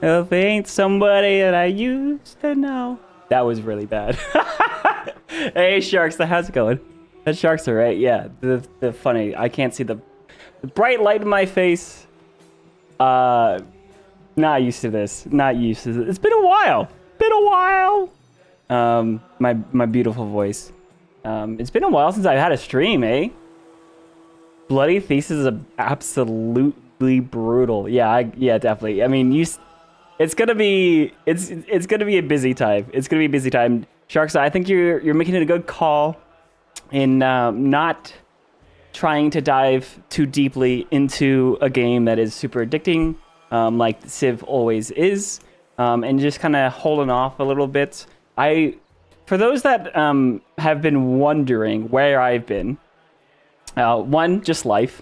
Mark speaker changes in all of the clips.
Speaker 1: If it ain't somebody that I used to know. That was really bad. Hey, Sharks, how's it going? That Sharks are right, yeah. The funny, I can't see the bright light in my face. Not used to this. Not used to this. It's been a while. My beautiful voice. It's been a while since I've had a stream, eh? Bloody Thesis is absolutely brutal. Yeah, definitely. I mean, it's gonna be a busy time. It's gonna be a busy time. Sharks, I think you're making it a good call in not trying to dive too deeply into a game that is super addicting, like Civ always is, and just kind of holding off a little bit. For those that have been wondering where I've been, one, just life.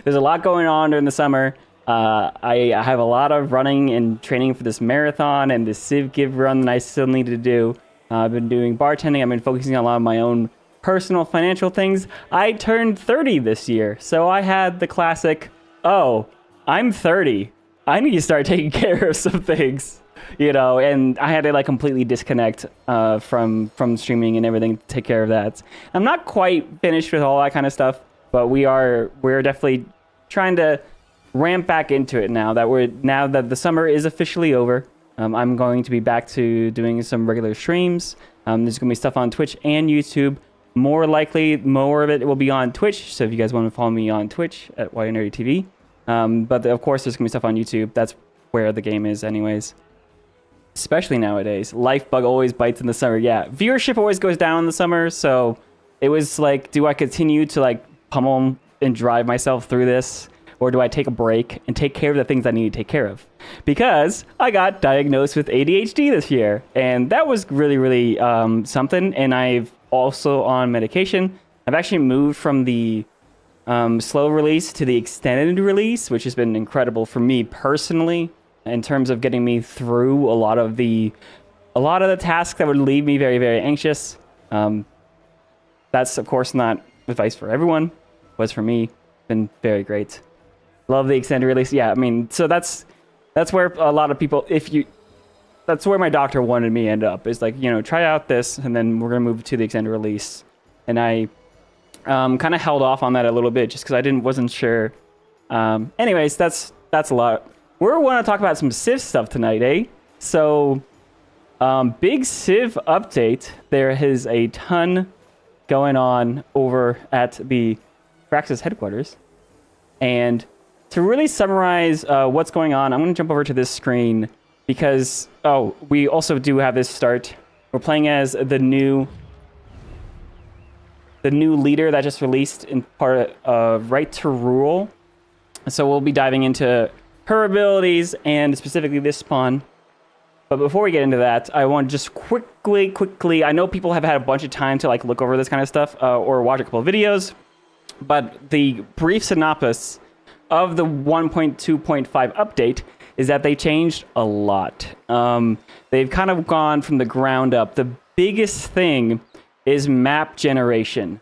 Speaker 1: There's a lot going on during the summer. I have a lot of running and training for this marathon and this Civ Give run that I still need to do. I've been doing bartending. I've been focusing on a lot of my own personal financial things. I turned 30 this year, so I had the classic, oh, I'm 30. I need to start taking care of some things, and I had to like completely disconnect from streaming and everything to take care of that. I'm not quite finished with all that kind of stuff, but we're definitely trying to ramp back into it now that the summer is officially over. I'm going to be back to doing some regular streams. There's going to be stuff on Twitch and YouTube. More likely, more of it will be on Twitch. So if you guys want to follow me on Twitch at YNerdyTV. But of course, there's going to be stuff on YouTube. That's where the game is anyways. Especially nowadays. Life bug always bites in the summer. Yeah, viewership always goes down in the summer. So it was like, do I continue to like pummel and drive myself through this? Or do I take a break and take care of the things I need to take care of? Because I got diagnosed with ADHD this year. And that was really, really something. And I've also on medication. I've actually moved from the slow release to the extended release, which has been incredible for me personally in terms of getting me through a lot of the tasks that would leave me very, very anxious. That's of course not advice for everyone. It was for me. Been very great. Love the extended release. Yeah, I mean, so that's where a lot of people, that's where my doctor wanted me to end up. Is like, try out this, and then we're gonna move to the extended release. And I kind of held off on that a little bit just because I wasn't sure. Anyways, that's a lot. We're want to talk about some Civ stuff tonight, eh? So, big Civ update. There is a ton going on over at the Praxis headquarters, and to really summarize what's going on, I'm going to jump over to this screen because, we also do have this start. We're playing as the new leader that just released in part of Right to Rule. So we'll be diving into her abilities and specifically this spawn. But before we get into that, I want to just quickly, I know people have had a bunch of time to like look over this kind of stuff or watch a couple of videos, but the brief synopsis of the 1.2.5 update is that they changed a lot. They've kind of gone from the ground up. The biggest thing is map generation.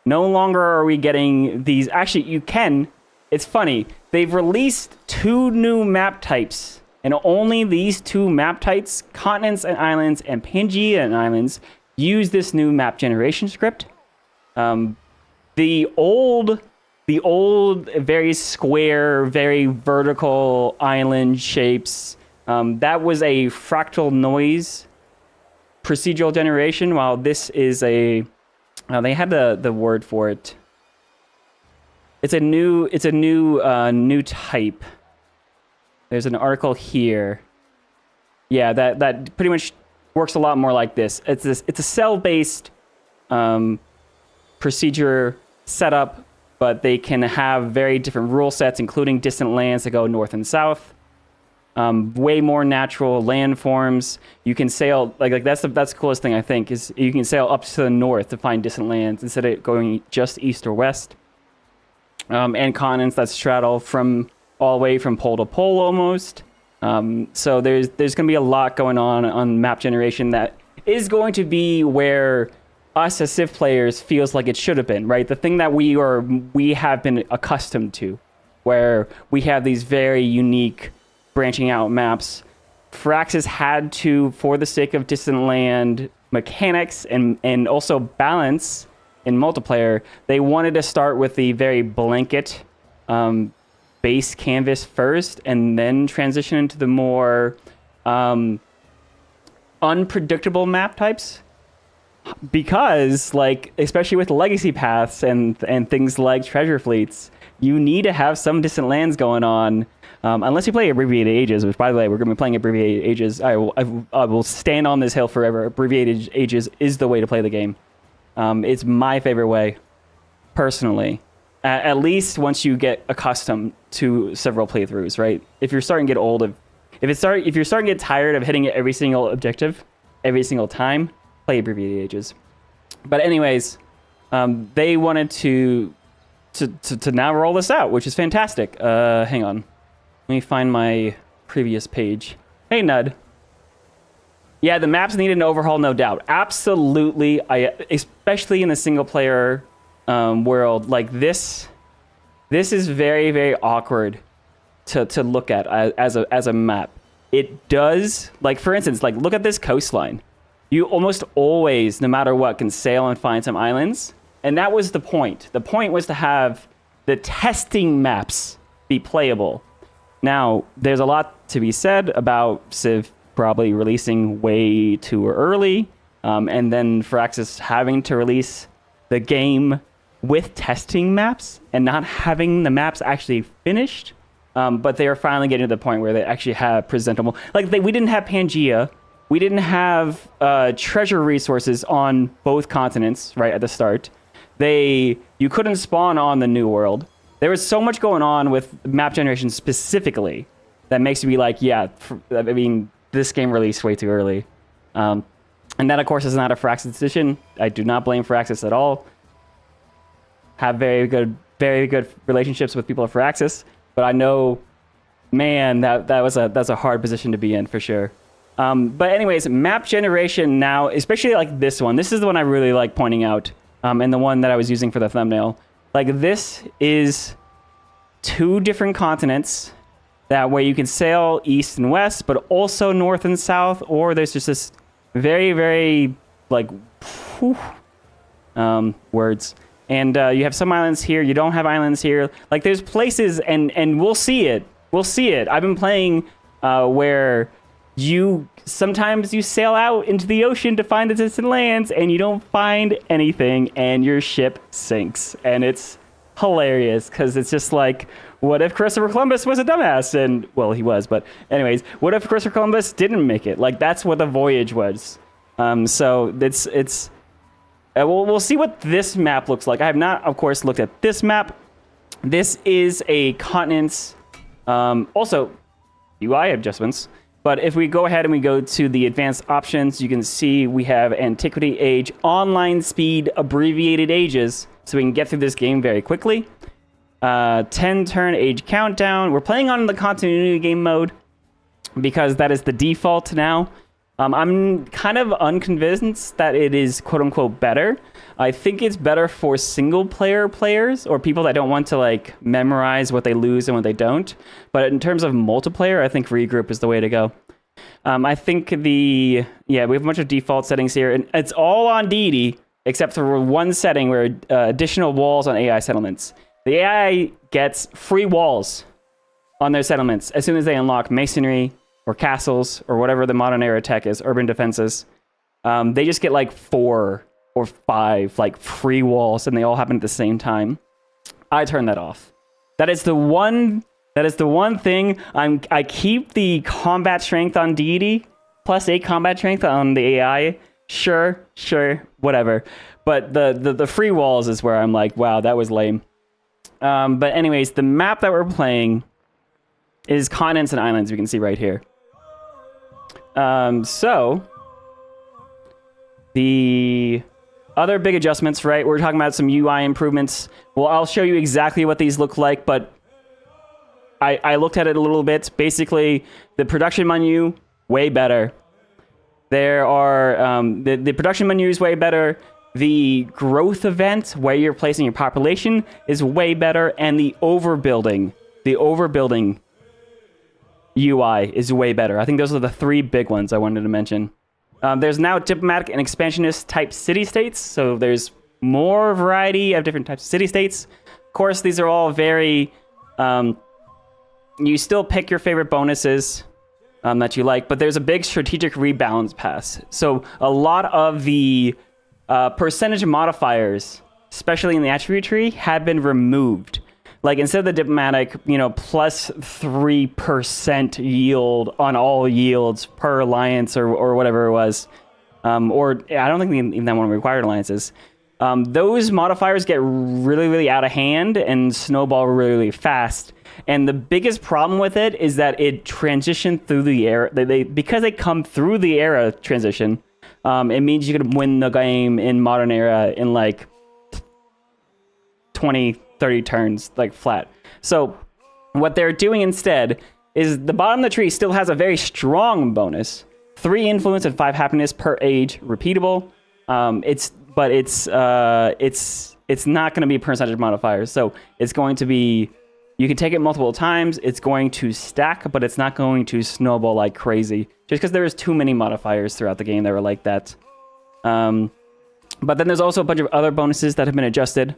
Speaker 1: No longer are we getting these. Actually, you can. It's funny. They've released 2 new map types, and only these 2 map types, continents and islands and Pangea and islands, use this new map generation script. The old, very square, very vertical island shapes, that was a fractal noise procedural generation, while this is a, they had the word for it. It's a new type. There's an article here. Yeah, that pretty much works a lot more like this. It's a cell-based procedure setup, but they can have very different rule sets, including distant lands that go north and south. Way more natural landforms. You can sail like that's the coolest thing I think is you can sail up to the north to find distant lands instead of going just east or west. And continents that straddle from all the way from pole to pole almost. So there's going to be a lot going on map generation that is going to be where us as Civ players feels like it should have been, right? The thing that we have been accustomed to, where we have these very unique branching out maps Firaxis had to, for the sake of distant land mechanics and also balance in multiplayer, they wanted to start with the very blanket base canvas first, and then transition into the more unpredictable map types. Because, like, especially with legacy paths and things like treasure fleets, you need to have some distant lands going on. Unless you play Abbreviated Ages, which, by the way, we're going to be playing Abbreviated Ages. I will stand on this hill forever. Abbreviated Ages is the way to play the game. It's my favorite way, personally. At least once you get accustomed to several playthroughs, right? If you're starting to get old, if you're starting to get tired of hitting every single objective, every single time, play Abbreviated Ages. But anyways, they wanted to now roll this out, which is fantastic. Hang on. Let me find my previous page. Hey, Nud. Yeah, the maps needed an overhaul, no doubt. Absolutely. Especially in the single-player world. Like, this is very, very awkward to look at as a map. It does, like, for instance, like, look at this coastline. You almost always, no matter what, can sail and find some islands. And that was the point. The point was to have the testing maps be playable. Now, there's a lot to be said about Civ probably releasing way too early, and then Firaxis having to release the game with testing maps and not having the maps actually finished. But they are finally getting to the point where they actually have presentable... Like, we didn't have Pangea. We didn't have treasure resources on both continents, right, at the start. You couldn't spawn on the New World. There was so much going on with map generation specifically that makes you be like, yeah, I mean, this game released way too early. And that, of course, is not a Firaxis decision. I do not blame Firaxis at all. Have very good relationships with people at Firaxis, but I know, man, that's a hard position to be in for sure. But anyways, map generation now, especially like this one. This is the one I really like pointing out, and the one that I was using for the thumbnail. Like, this is 2 different continents. That way you can sail east and west, but also north and south, or there's just this very, very, like, words. And you have some islands here. You don't have islands here. Like, there's places, and we'll see it. We'll see it. I've been playing where sometimes you sail out into the ocean to find the distant lands, and you don't find anything, and your ship sinks. And it's hilarious, because it's just like, what if Christopher Columbus was a dumbass? And, well, he was, but anyways, what if Christopher Columbus didn't make it? Like, that's what the voyage was. So it's we'll see what this map looks like. I have not, of course, looked at this map. This is a continent's, also UI adjustments. But if we go ahead and we go to the advanced options, you can see we have Antiquity, Age, Online Speed, Abbreviated Ages, so we can get through this game very quickly. 10-turn age countdown. We're playing on the continuity game mode because that is the default now. I'm kind of unconvinced that it is quote-unquote better. I think it's better for single-player players or people that don't want to, like, memorize what they lose and what they don't. But in terms of multiplayer, I think regroup is the way to go. I think we have a bunch of default settings here, and it's all on deity except for one setting where additional walls on AI settlements. The AI gets free walls on their settlements as soon as they unlock masonry or castles or whatever the modern era tech is, urban defenses. They just get like 4 or 5 like free walls, and they all happen at the same time. I turn that off. That is the one thing. I keep the combat strength on deity, +8 combat strength on the AI. Sure, whatever. But the free walls is where I'm like, wow, that was lame. But anyways, the map that we're playing is continents and islands. We can see right here. So the other big adjustments, right? We're talking about some UI improvements. Well, I'll show you exactly what these look like, but I looked at it a little bit. Basically, the production menu, way better. There are the production menu is way better. The growth event, where you're placing your population, is way better, and the overbuilding. UI is way better. I think those are the 3 big ones I wanted to mention. There's now diplomatic and expansionist type city-states, so there's more variety of different types of city-states. Of course, these are all very... you still pick your favorite bonuses that you like, but there's a big strategic rebalance pass. So a lot of the percentage modifiers, especially in the attribute tree, had been removed. Like instead of the diplomatic, plus 3% yield on all yields per alliance or whatever it was, or I don't think even that one required alliances. Those modifiers get really, really out of hand and snowball really, really fast. And the biggest problem with it is that it transitioned through the era. Because they come through the era transition, it means you could win the game in modern era in like 20, 30 turns, like flat. So what they're doing instead is the bottom of the tree still has a very strong bonus. 3 influence and 5 happiness per age, repeatable. It's not going to be percentage modifiers. So it's going to be, you can take it multiple times. It's going to stack, but it's not going to snowball like crazy. Just because there's too many modifiers throughout the game that are like that. But then there's also a bunch of other bonuses that have been adjusted.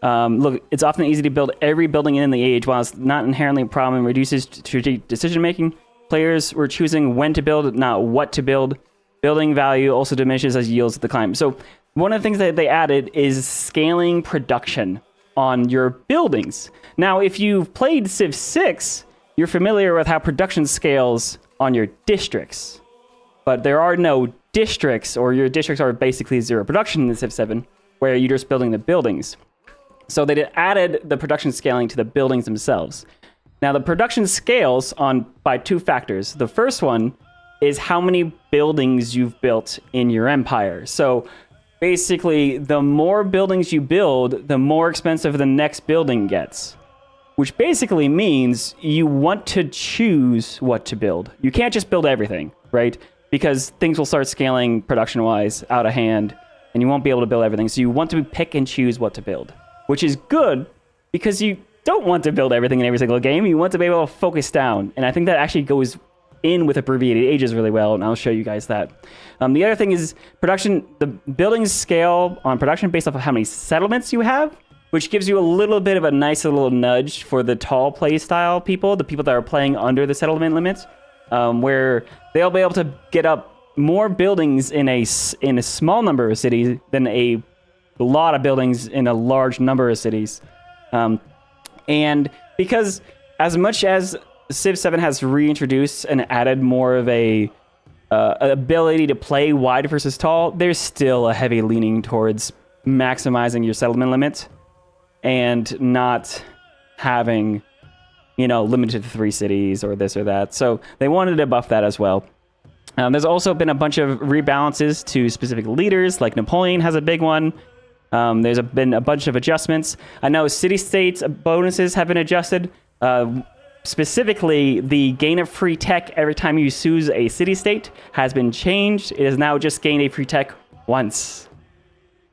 Speaker 1: Look, it's often easy to build every building in the age. While it's not inherently a problem, it reduces strategic decision-making. Players were choosing when to build, not what to build. Building value also diminishes as yields decline. So one of the things that they added is scaling production on your buildings. Now, if you've played Civ 6, you're familiar with how production scales on your districts. But there are no districts, or your districts are basically 0 production in Civ 7, where you're just building the buildings. So they added the production scaling to the buildings themselves. Now, the production scales by 2 factors. The first one is how many buildings you've built in your empire. So basically, the more buildings you build, the more expensive the next building gets. Which basically means you want to choose what to build. You can't just build everything, right? Because things will start scaling production-wise out of hand, and you won't be able to build everything. So you want to pick and choose what to build. Which is good, because you don't want to build everything in every single game. You want to be able to focus down. And I think that actually goes in with abbreviated ages really well, and I'll show you guys that. The other thing is production. The buildings scale on production based off of how many settlements you have, which gives you a little bit of a nice little nudge for the tall play style people, the people that are playing under the settlement limits, where they'll be able to get up more buildings in a small number of cities than a lot of buildings in a large number of cities. And because as much as Civ 7 has reintroduced and added more of a ability to play wide versus tall, there's still a heavy leaning towards maximizing your settlement limit and not having, limited to 3 cities or this or that. So they wanted to buff that as well. There's also been a bunch of rebalances to specific leaders, like Napoleon has a big one. There's been a bunch of adjustments. I know city-states bonuses have been adjusted. Specifically, the gain of free tech every time you choose a city-state has been changed. It is now just gain a free tech once.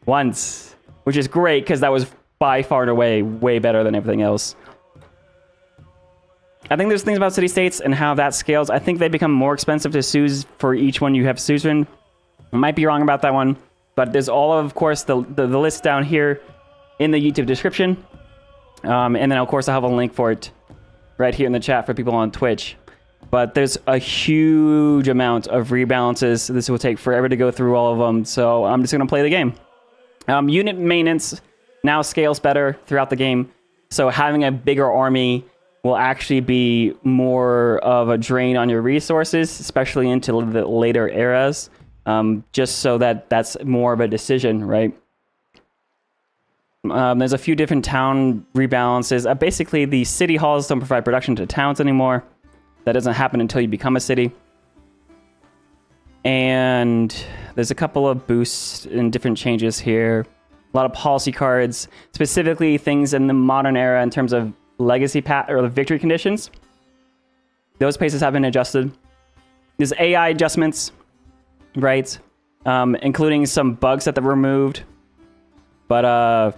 Speaker 1: Which is great, because that was by far and away way better than everything else. I think there's things about city-states and how that scales. I think they become more expensive to choose for each one you have chosen. I might be wrong about that one. But there's all of course, the list down here in the YouTube description. And then, of course, I'll have a link for it right here in the chat for people on Twitch. But there's a huge amount of rebalances. This will take forever to go through all of them. So I'm just going to play the game. Unit maintenance now scales better throughout the game. So having a bigger army will actually be more of a drain on your resources, especially into the later eras. Just so that's more of a decision, right? There's a few different town rebalances. Basically, the city halls don't provide production to towns anymore. That doesn't happen until you become a city. And there's a couple of boosts and different changes here. A lot of policy cards, specifically things in the modern era in terms of legacy or the victory conditions. Those paces have been adjusted. There's AI adjustments, right? Including some bugs that they removed. But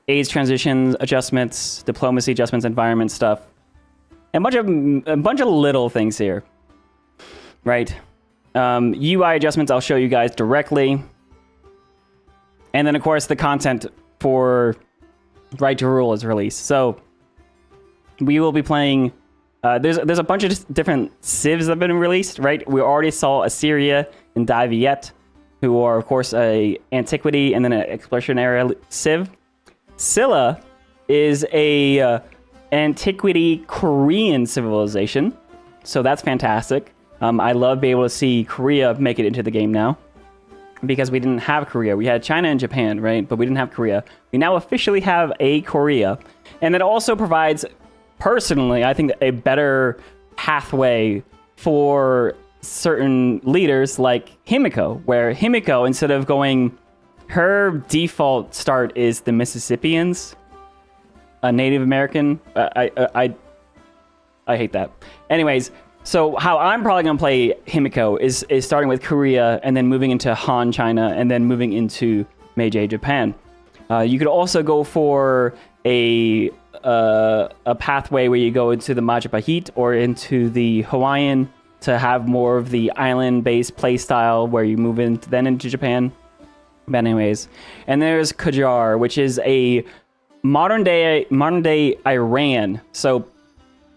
Speaker 1: AIDS transitions, adjustments, diplomacy adjustments, environment stuff. a bunch of little things here, right? UI adjustments I'll show you guys directly, and then of course the content for Right to Rule is released. So we will be playing. There's a bunch of different civs that have been released, right? We already saw Assyria and Daviet, who are of course a antiquity and then an exploration area civ. Silla is a antiquity Korean civilization, so that's fantastic. I love being able to see Korea make it into the game now, because we didn't have Korea. We had China and Japan, right? But we didn't have Korea. We now officially have a Korea, and it also provides, personally, I think, a better pathway for certain leaders like Himiko, where Himiko, instead of going, her default start is the Mississippians, a Native American. I hate that. Anyways, so how I'm probably going to play Himiko is starting with Korea and then moving into Han China and then moving into Meiji Japan. You could also go for a pathway where you go into the Majapahit or into the Hawaiian to have more of the island-based play style where you move then into Japan. But anyways, and there's Qajar, which is a modern day Iran. So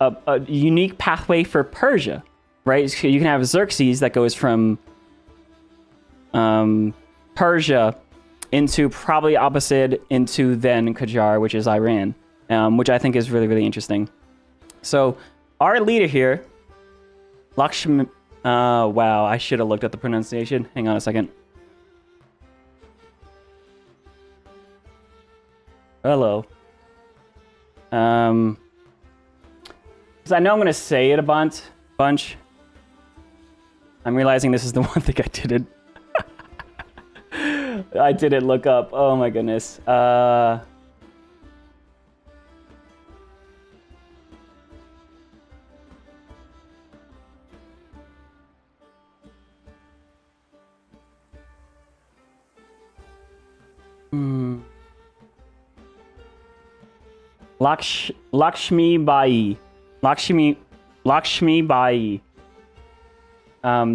Speaker 1: a unique pathway for Persia, right? So you can have Xerxes that goes from Persia into probably Abbasid into then Qajar, which is Iran, which I think is really, really interesting. So our leader here, Lakshmi... wow, I should have looked at the pronunciation. Hang on a second. Hello. Because I know I'm going to say it a bunch. I'm realizing this is the one thing I didn't look up. Oh my goodness. Lakshmibai. Lakshmibai.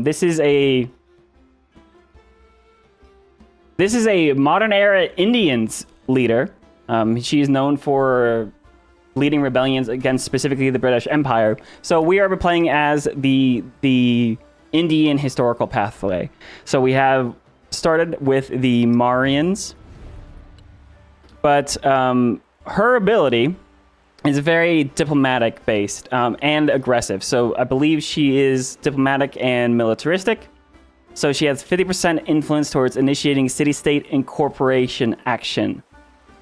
Speaker 1: This is a modern era Indians leader. She is known for leading rebellions against specifically the British Empire. So we are playing as the Indian historical pathway. So we have started with the Marians, but her ability is very diplomatic based and aggressive. So I believe she is diplomatic and militaristic. So she has 50% influence towards initiating city-state incorporation action,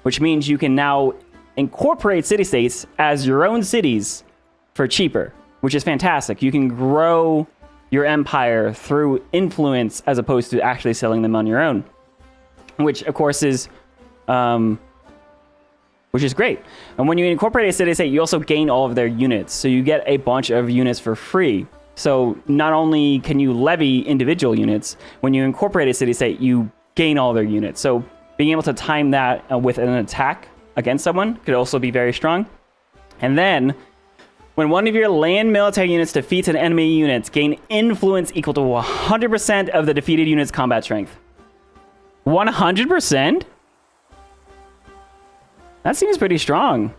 Speaker 1: which means you can now incorporate city-states as your own cities for cheaper, which is fantastic. You can grow your empire through influence as opposed to actually selling them on your own, which of course is which is great. And when you incorporate a city-state, you also gain all of their units. So you get a bunch of units for free. So not only can you levy individual units, when you incorporate a city-state, you gain all their units. So being able to time that with an attack against someone could also be very strong. And then, when one of your land military units defeats an enemy unit, gain influence equal to 100% of the defeated unit's combat strength. 100%? That seems pretty strong.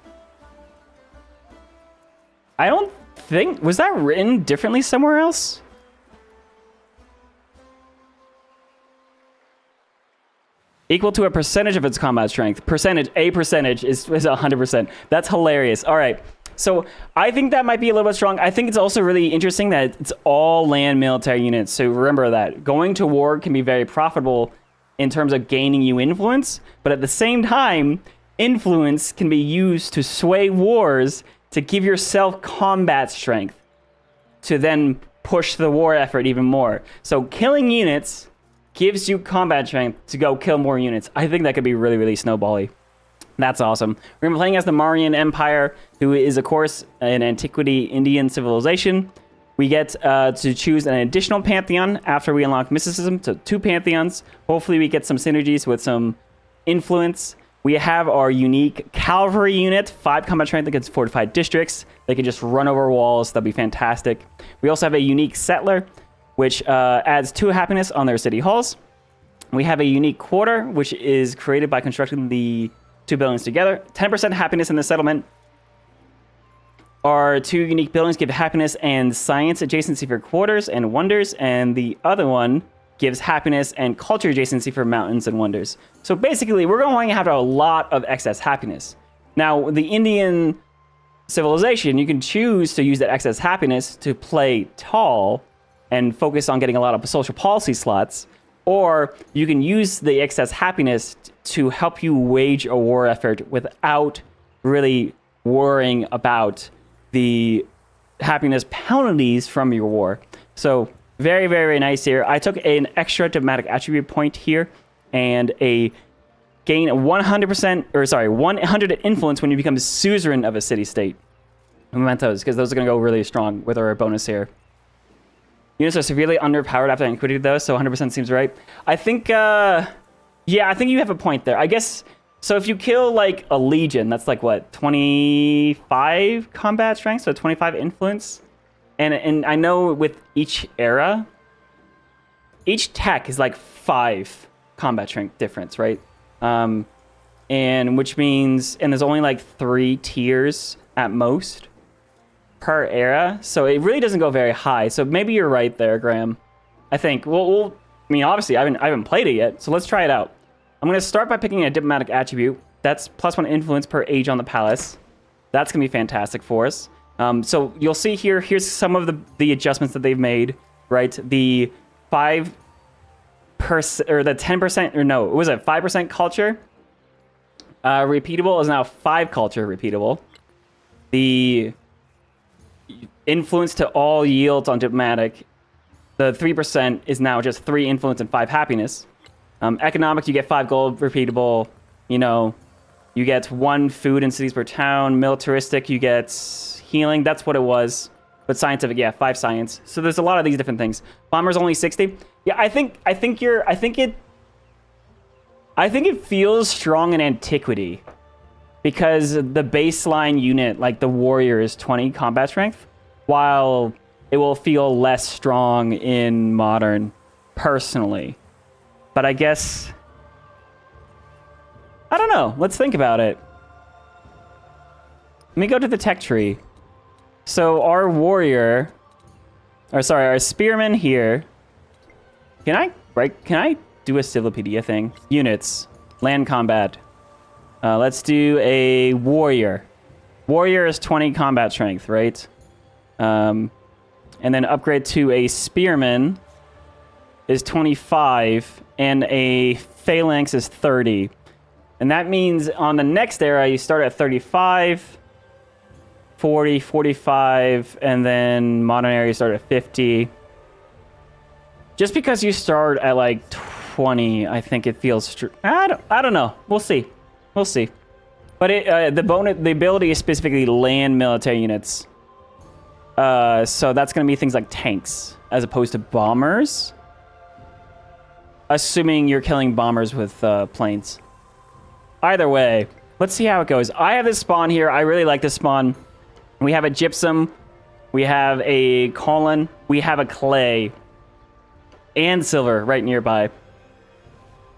Speaker 1: I don't think... Was that written differently somewhere else? Equal to a percentage of its combat strength. A percentage is 100%. That's hilarious. All right. So I think that might be a little bit strong. I think it's also really interesting that it's all land military units. So remember that. Going to war can be very profitable in terms of gaining you influence. But at the same time, influence can be used to sway wars to give yourself combat strength to then push the war effort even more. So killing units gives you combat strength to go kill more units. I think that could be really, really snowbally. That's awesome. We're going to be playing as the Mauryan Empire, who is, of course, an antiquity Indian civilization. We get to choose an additional pantheon after we unlock mysticism, so 2 pantheons. Hopefully we get some synergies with some influence. We have our unique cavalry unit, 5 combat strength against fortified districts. They can just run over walls. That'd be fantastic. We also have a unique settler, which adds 2 happiness on their city halls. We have a unique quarter, which is created by constructing the 2 buildings together. 10% happiness in the settlement. Our 2 unique buildings give happiness and science adjacency for quarters and wonders, and the other one gives happiness and culture adjacency for mountains and wonders. So basically, we're going to have a lot of excess happiness. Now, the Indian civilization, you can choose to use that excess happiness to play tall and focus on getting a lot of social policy slots, or you can use the excess happiness to help you wage a war effort without really worrying about the happiness penalties from your war. So very, very nice here. I took an extra diplomatic attribute point here and a gain 100 influence when you become suzerain of a city-state. Mementos, because those are going to go really strong with our bonus here. Units are severely underpowered after antiquity, though, so 100% seems right. I think, yeah, I think you have a point there. I guess, so if you kill, like, a legion, that's like, what, 25 combat strength, so 25 influence? And I know with each era, each tech is like 5 combat strength difference, right? And which means, and there's only like 3 tiers at most per era, so it really doesn't go very high. So maybe you're right there, Graham. I think. I mean, obviously, I haven't played it yet, so let's try it out. I'm gonna start by picking a diplomatic attribute. That's +1 influence per age on the palace. That's gonna be fantastic for us. So you'll see here, here's some of the adjustments that they've made, right? The 5%, or the 10%, or no, was it 5% culture? Repeatable is now 5 culture repeatable. The influence to all yields on diplomatic, the 3% is now just 3 influence and 5 happiness. Economic, you get 5 gold repeatable, you know, you get 1 food in cities per town. Militaristic, you get healing, that's what it was. But scientific, yeah, 5 science. So there's a lot of these different things. Bomber's only 60. Yeah, I think it feels strong in antiquity because the baseline unit, like the warrior, is 20 combat strength, while it will feel less strong in modern, personally. But I guess, I don't know. Let's think about it. Let me go to the tech tree. So our warrior, or sorry, our spearman here. Can I do a Civilopedia thing? Units, land combat. Let's do a warrior. Warrior is 20 combat strength, right? And then upgrade to a spearman is 25, and a phalanx is 30. And that means on the next era, you start at 35. 40, 45, and then modern era you start at 50. Just because you start at like 20, I think it feels I don't know. We'll see. We'll see. But the ability is specifically land military units. So that's going to be things like tanks as opposed to bombers. Assuming you're killing bombers with planes. Either way, let's see how it goes. I have this spawn here. I really like this spawn. We have a gypsum, we have a colon, we have a clay, and silver right nearby.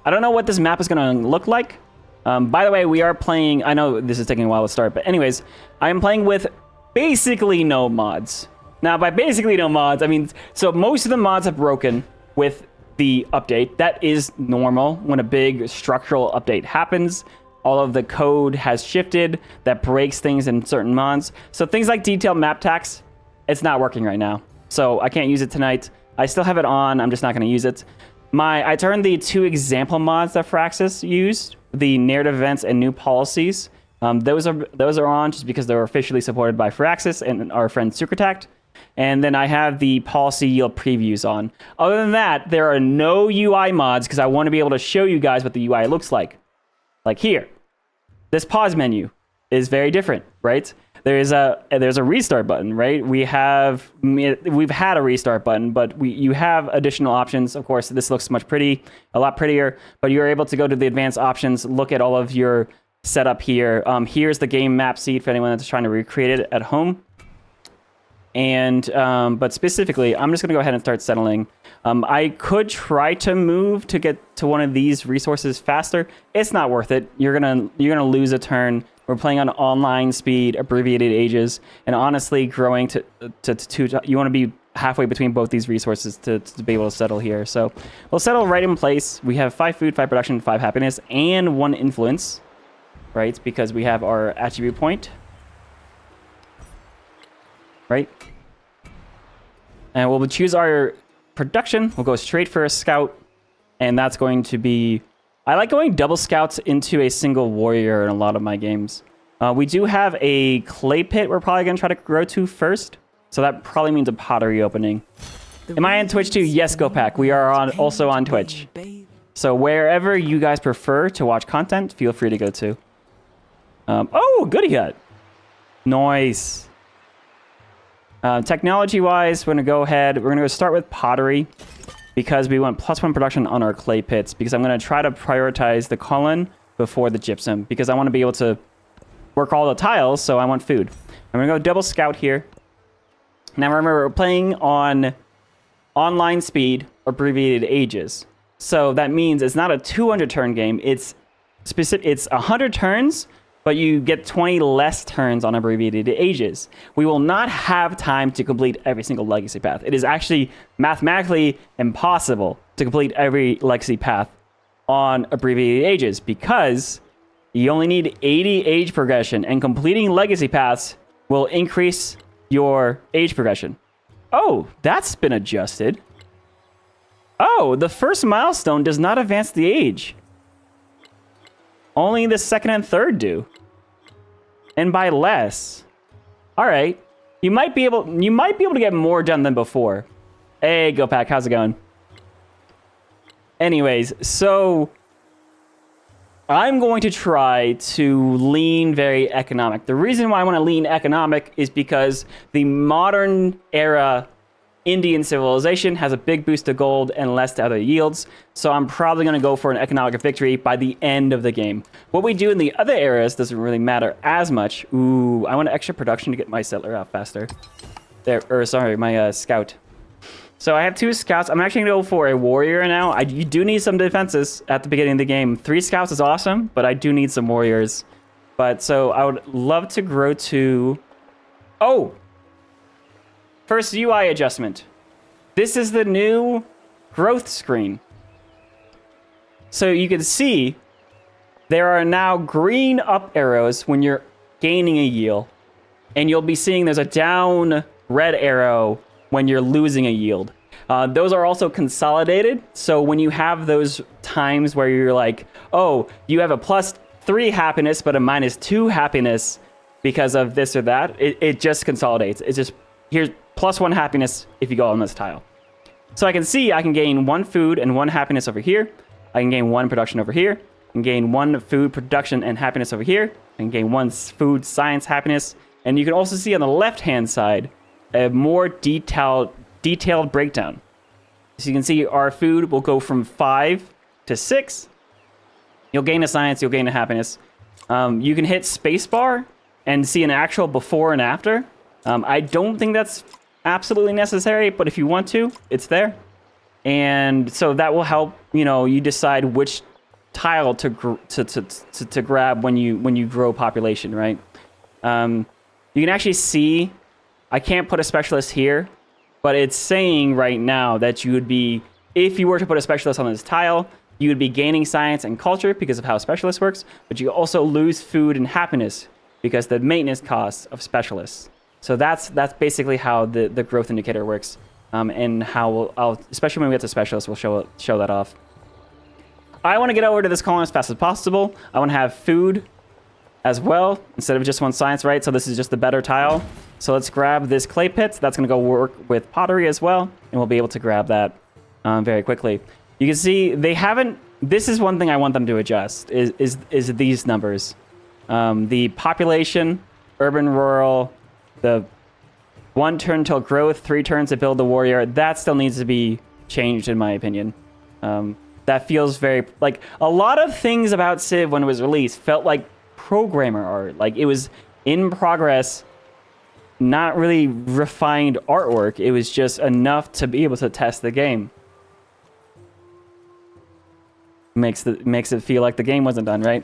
Speaker 1: I don't know what this map is going to look like. By the way, we are playing, I know this is taking a while to start, but anyways, I am playing with basically no mods. Now, by basically no mods, I mean, so most of the mods have broken with the update. That is normal when a big structural update happens. All of the code has shifted that breaks things in certain mods. So things like detailed map tax, it's not working right now. So I can't use it tonight. I still have it on. I'm just not going to use it. I turned the 2 example mods that Firaxis used, the narrative events and new policies. Those are on just because they're officially supported by Firaxis and our friend Sukratact. And then I have the policy yield previews on. Other than that, there are no UI mods because I want to be able to show you guys what the UI looks like. Like here, this pause menu is very different, right? there's a restart button, right? We've had a restart button, but you have additional options. Of course, this looks a lot prettier, but you're able to go to the advanced options, look at all of your setup here. Here's the game map seed for anyone that's trying to recreate it at home. And but specifically, I'm just gonna go ahead and start settling. I could try to move to get to one of these resources faster. It's not worth it. You're gonna lose a turn. We're playing on online speed, abbreviated ages, and honestly, growing to you want to be halfway between both these resources to be able to settle here. So we'll settle right in place. We have 5 food, 5 production, 5 happiness, and 1 influence, right? Because we have our attribute point. Right? And we'll choose our production. We'll go straight for a scout. And that's going to be... I like going double scouts into a single warrior in a lot of my games. We do have a clay pit we're probably going to try to grow to first. So that probably means a pottery opening. Am I on Twitch too? Yes, GoPack. We are also on Twitch. So wherever you guys prefer to watch content, feel free to go to. Oh, goody hut. Nice. Technology-wise, we're going to go ahead. We're going to start with pottery because we want +1 production on our clay pits because I'm going to try to prioritize the colon before the gypsum because I want to be able to work all the tiles, so I want food. I'm going to go double scout here. Now remember, we're playing on online speed, abbreviated ages. So that means it's not a 200 turn game. It's 100 turns, but you get 20 less turns on abbreviated ages. We will not have time to complete every single legacy path. It is actually mathematically impossible to complete every legacy path on abbreviated ages because you only need 80 age progression, and completing legacy paths will increase your age progression. Oh, that's been adjusted. Oh, the first milestone does not advance the age. Only the second and third do. And by less. All right. You might be able to get more done than before. Hey, GoPack, how's it going? Anyways, so I'm going to try to lean very economic. The reason why I want to lean economic is because the modern era Indian civilization has a big boost to gold and less to other yields, so I'm probably going to go for an economic victory by the end of the game. What we do in the other eras doesn't really matter as much. Ooh, I want extra production to get my settler out faster. My scout. So I have 2 scouts. I'm actually going to go for a warrior now. You do need some defenses at the beginning of the game. 3 scouts is awesome, but I do need some warriors. But so I would love to grow to... Oh! First UI adjustment. This is the new growth screen. So you can see there are now green up arrows when you're gaining a yield. And you'll be seeing there's a down red arrow when you're losing a yield. Those are also consolidated. So when you have those times where you're like, oh, you have a +3 happiness, but a -2 happiness because of this or that, it just consolidates. It's just, here's +1 happiness if you go on this tile. So I can see I can gain 1 food and 1 happiness over here. I can gain 1 production over here. I can gain 1 food production and happiness over here. I can gain 1 food science happiness. And you can also see on the left-hand side a more detailed breakdown. So you can see our food will go from 5 to 6. You'll gain a science, you'll gain a happiness. You can hit spacebar and see an actual before and after. I don't think that's absolutely necessary, but if you want to, it's there. And so that will help, you decide which tile to grab when you grow population, right? You can actually see, I can't put a specialist here, but it's saying right now that you would be, if you were to put a specialist on this tile, you would be gaining science and culture because of how specialist works, but you also lose food and happiness because the maintenance costs of specialists. So that's basically how the growth indicator works, and how I'll especially when we get to specialists, we'll show that off. I want to get over to this column as fast as possible. I want to have food as well instead of just 1 science, right? So this is just the better tile. So let's grab this clay pit. That's going to go work with pottery as well, and we'll be able to grab that very quickly. You can see they haven't. This is one thing I want them to adjust is these numbers. The population urban rural, the 1 turn till growth, 3 turns to build the warrior, that still needs to be changed in my opinion. That feels very, like, a lot of things about Civ when it was released felt like programmer art. Like, it was in progress, not really refined artwork. It was just enough to be able to test the game. Makes it feel like the game wasn't done, right?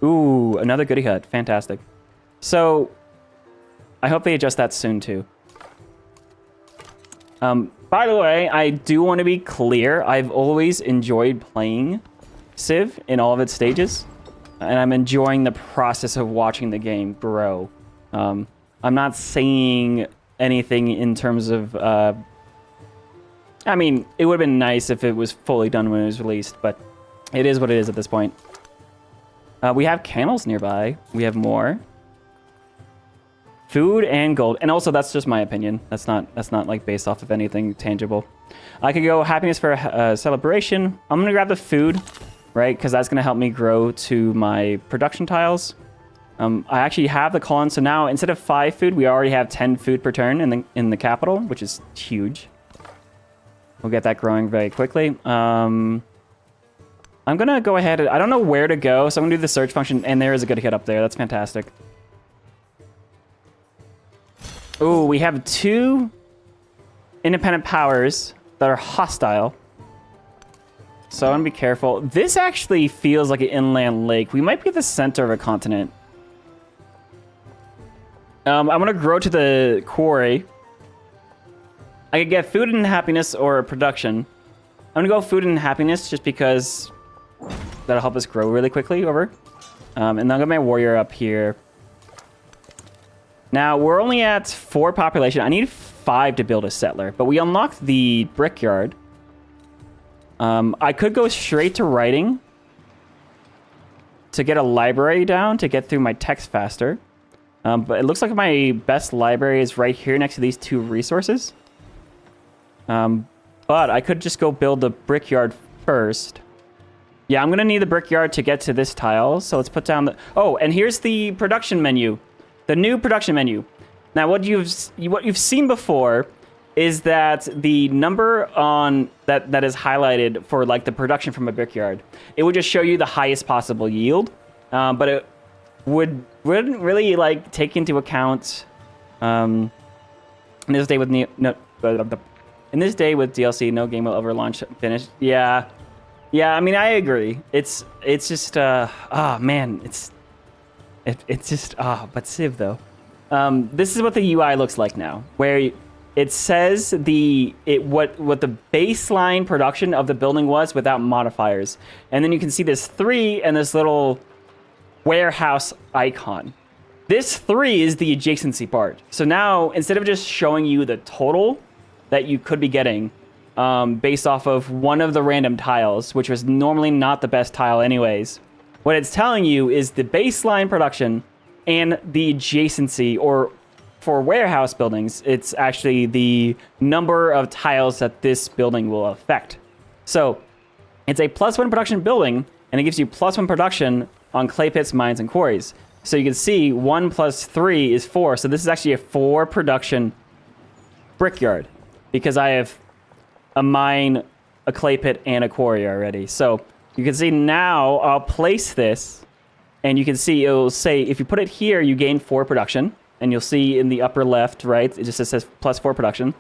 Speaker 1: Ooh, another goodie hut. Fantastic. So, I hope they adjust that soon, too. By the way, I do want to be clear. I've always enjoyed playing Civ in all of its stages. And I'm enjoying the process of watching the game grow. I'm not saying anything in terms of... I mean, it would have been nice if it was fully done when it was released, but it is what it is at this point. We have camels nearby. We have more. Food and gold. And also, that's just my opinion. That's not like based off of anything tangible. I could go happiness for celebration. I'm going to grab the food, right? Because that's going to help me grow to my production tiles. I actually have the colon, so now instead of 5 food, we already have 10 food per turn in the capital, which is huge. We'll get that growing very quickly. I'm going to go ahead. I don't know where to go, so I'm going to do the search function, and there is a good hit up there. That's fantastic. Ooh, we have 2 independent powers that are hostile. So I'm going to be careful. This actually feels like an inland lake. We might be at the center of a continent. I'm going to grow to the quarry. I could get food and happiness or production. I'm going to go food and happiness just because that'll help us grow really quickly over. And then I'll get my warrior up here. Now, we're only at 4 population. I need 5 to build a settler, but we unlocked the brickyard. I could go straight to writing to get a library down to get through my text faster. But it looks like my best library is right here next to these 2 resources. But I could just go build the brickyard first. Yeah, I'm going to need the brickyard to get to this tile. So let's put down the... Oh, and here's the production menu. The new production menu. Now, what you've seen before is that the number on that is highlighted for like the production from a brickyard, it would just show you the highest possible yield, but it wouldn't really like take into account in this day with in this day with DLC, no game will ever launch finished. Yeah. I mean, I agree. It's just oh man, it's just but Civ though. This is what the UI looks like now, where it says what the baseline production of the building was without modifiers, and then you can see this 3 and this little warehouse icon. This 3 is the adjacency part. So now instead of just showing you the total that you could be getting based off of one of the random tiles, which was normally not the best tile anyways, what it's telling you is the baseline production and the adjacency, or for warehouse buildings, it's actually the number of tiles that this building will affect. So it's a +1 production building, and it gives you +1 production on clay pits, mines, and quarries. So you can see 1 + 3 is 4. So this is actually a 4 production brickyard, because I have a mine, a clay pit, and a quarry already. So you can see now I'll place this, and you can see it will say if you put it here, you gain 4 production. And you'll see in the upper left, right, it just says +4 production.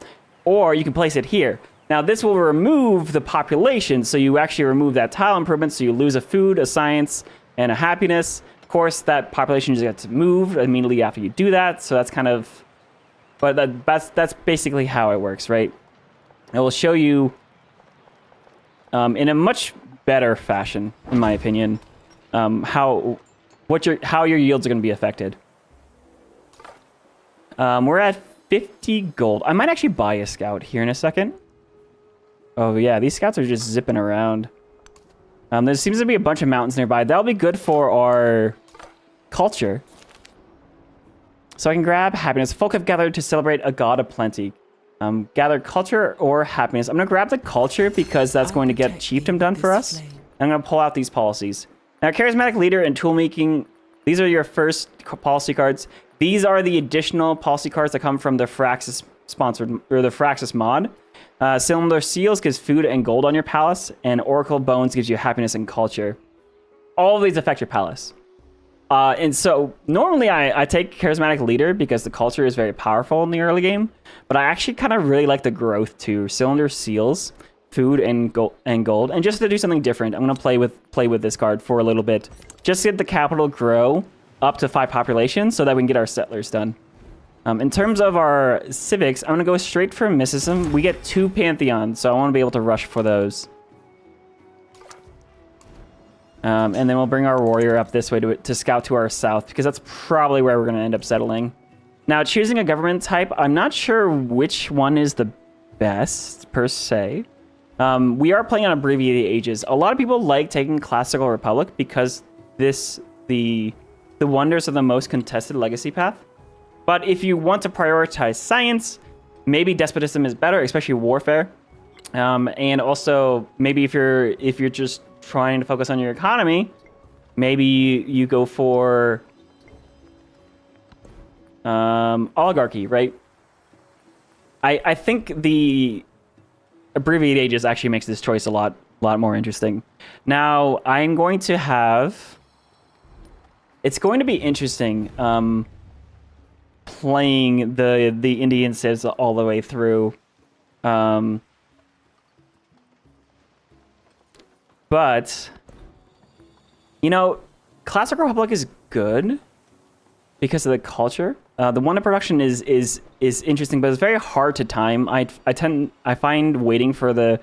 Speaker 1: Or you can place it here. Now, this will remove the population, so you actually remove that tile improvement, so you lose a food, a science, and a happiness. Of course, that population just gets moved immediately after you do that, so that's kind of... But that's basically how it works, right? It will show you in a much better fashion, in my opinion, how your yields are going to be affected. We're at 50 gold. I might actually buy a scout here in a second. Oh yeah, these scouts are just zipping around. There seems to be a bunch of mountains nearby. That'll be good for our culture. So I can grab happiness. Folk have gathered to celebrate a god of plenty. Gather culture or happiness. I'm going to grab the culture because that's going to get chiefdom done for us. I'm going to pull out these policies. Now, charismatic leader and tool making These are your first policy cards. These are the additional policy cards that come from the Firaxis sponsored, or the Firaxis mod. Cylinder Seals gives food and gold on your palace, and Oracle Bones gives you happiness and culture. All of these affect your palace. And so normally I take Charismatic Leader because the culture is very powerful in the early game, but I actually kind of really like the growth too. Cylinder Seals, food and gold, and just to do something different, I'm gonna play with this card for a little bit, just to get the capital grow up to 5 population so that we can get our settlers done. In terms of our civics, I'm gonna go straight for mysticism. We get 2 pantheons, so I want to be able to rush for those. And then we'll bring our warrior up this way to scout to our south, because that's probably where we're going to end up settling. Now, choosing a government type, I'm not sure which one is the best, per se. We are playing on Abbreviated Ages. A lot of people like taking Classical Republic because the wonders of the most contested legacy path. But if you want to prioritize science, maybe despotism is better, especially warfare. And also, maybe if you're just trying to focus on your economy, maybe you go for oligarchy, right? I think the Abbreviated Ages actually makes this choice a lot more interesting. Now, I'm going to have... It's going to be interesting playing the Indian civs all the way through. But, you know, Classic Republic is good because of the culture. The one in production is interesting, but it's very hard to time. I find waiting for the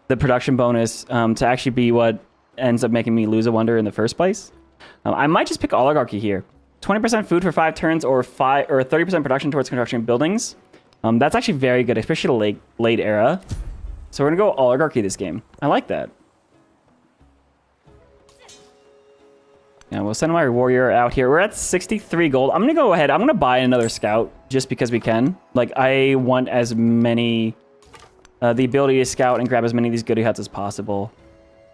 Speaker 1: production bonus to actually be what ends up making me lose a wonder in the first place. I might just pick oligarchy here. 20% food for 5 turns, or 30% production towards construction buildings. That's actually very good, especially late era. So we're gonna go oligarchy this game. I like that. Yeah, we'll send my warrior out here. We're at 63 gold. I'm going to go ahead. I'm going to buy another scout just because we can. Like, I want as many... the ability to scout and grab as many of these goody huts as possible.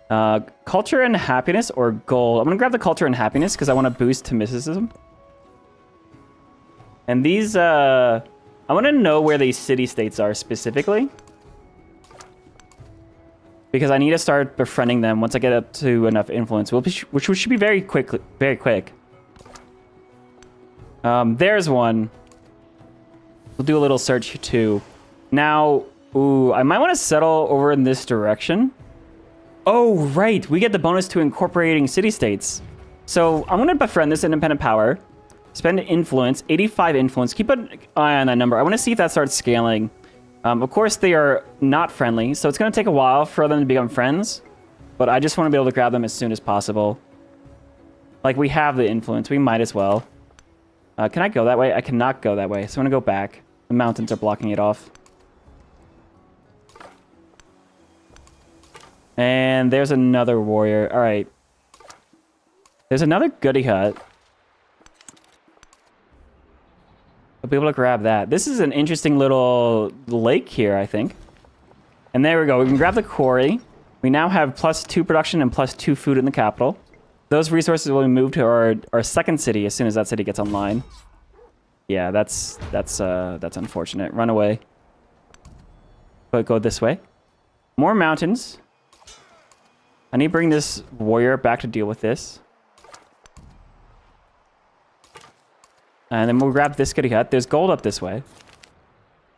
Speaker 1: Culture and happiness or gold. I'm going to grab the culture and happiness because I want to boost to mysticism. And these... I want to know where these city-states are specifically. Because I need to start befriending them once I get up to enough influence, which should be very quick. There's one. We'll do a little search too. Now, ooh, I might want to settle over in this direction. Oh, right. We get the bonus to incorporating city-states. So I'm going to befriend this independent power. Spend influence, 85 influence. Keep an eye on that number. I want to see if that starts scaling. Of course, they are not friendly, so it's going to take a while for them to become friends. But I just want to be able to grab them as soon as possible. Like, we have the influence. We might as well. Can I go that way? I cannot go that way, so I'm going to go back. The mountains are blocking it off. And there's another warrior. All right. There's another goody hut. I'll be able to grab that. This is an interesting little lake here, I think. And there we go. We can grab the quarry. We now have +2 production and +2 food in the capital. Those resources will be moved to our second city as soon as that city gets online. Yeah, that's unfortunate. Run away. But go this way. More mountains. I need to bring this warrior back to deal with this. And then we'll grab this goody hut. There's gold up this way.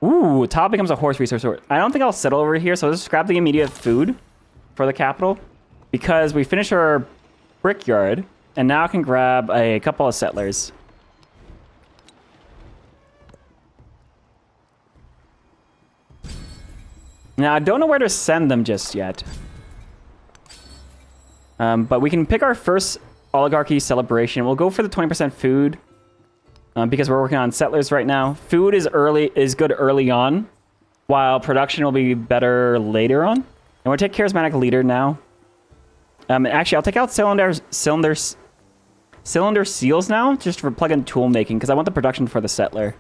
Speaker 1: Ooh, tile becomes a horse resource. I don't think I'll settle over here, so let's just grab the immediate food for the capital. Because we finished our brickyard, and now I can grab a couple of settlers. Now, I don't know where to send them just yet. But we can pick our first oligarchy celebration. We'll go for the 20% food. Because we're working on settlers right now. Food is good early on, while production will be better later on. And we'll take Charismatic Leader now. Actually, I'll take out Cylinder Seals now, just for plug-in tool making, because I want the production for the settler.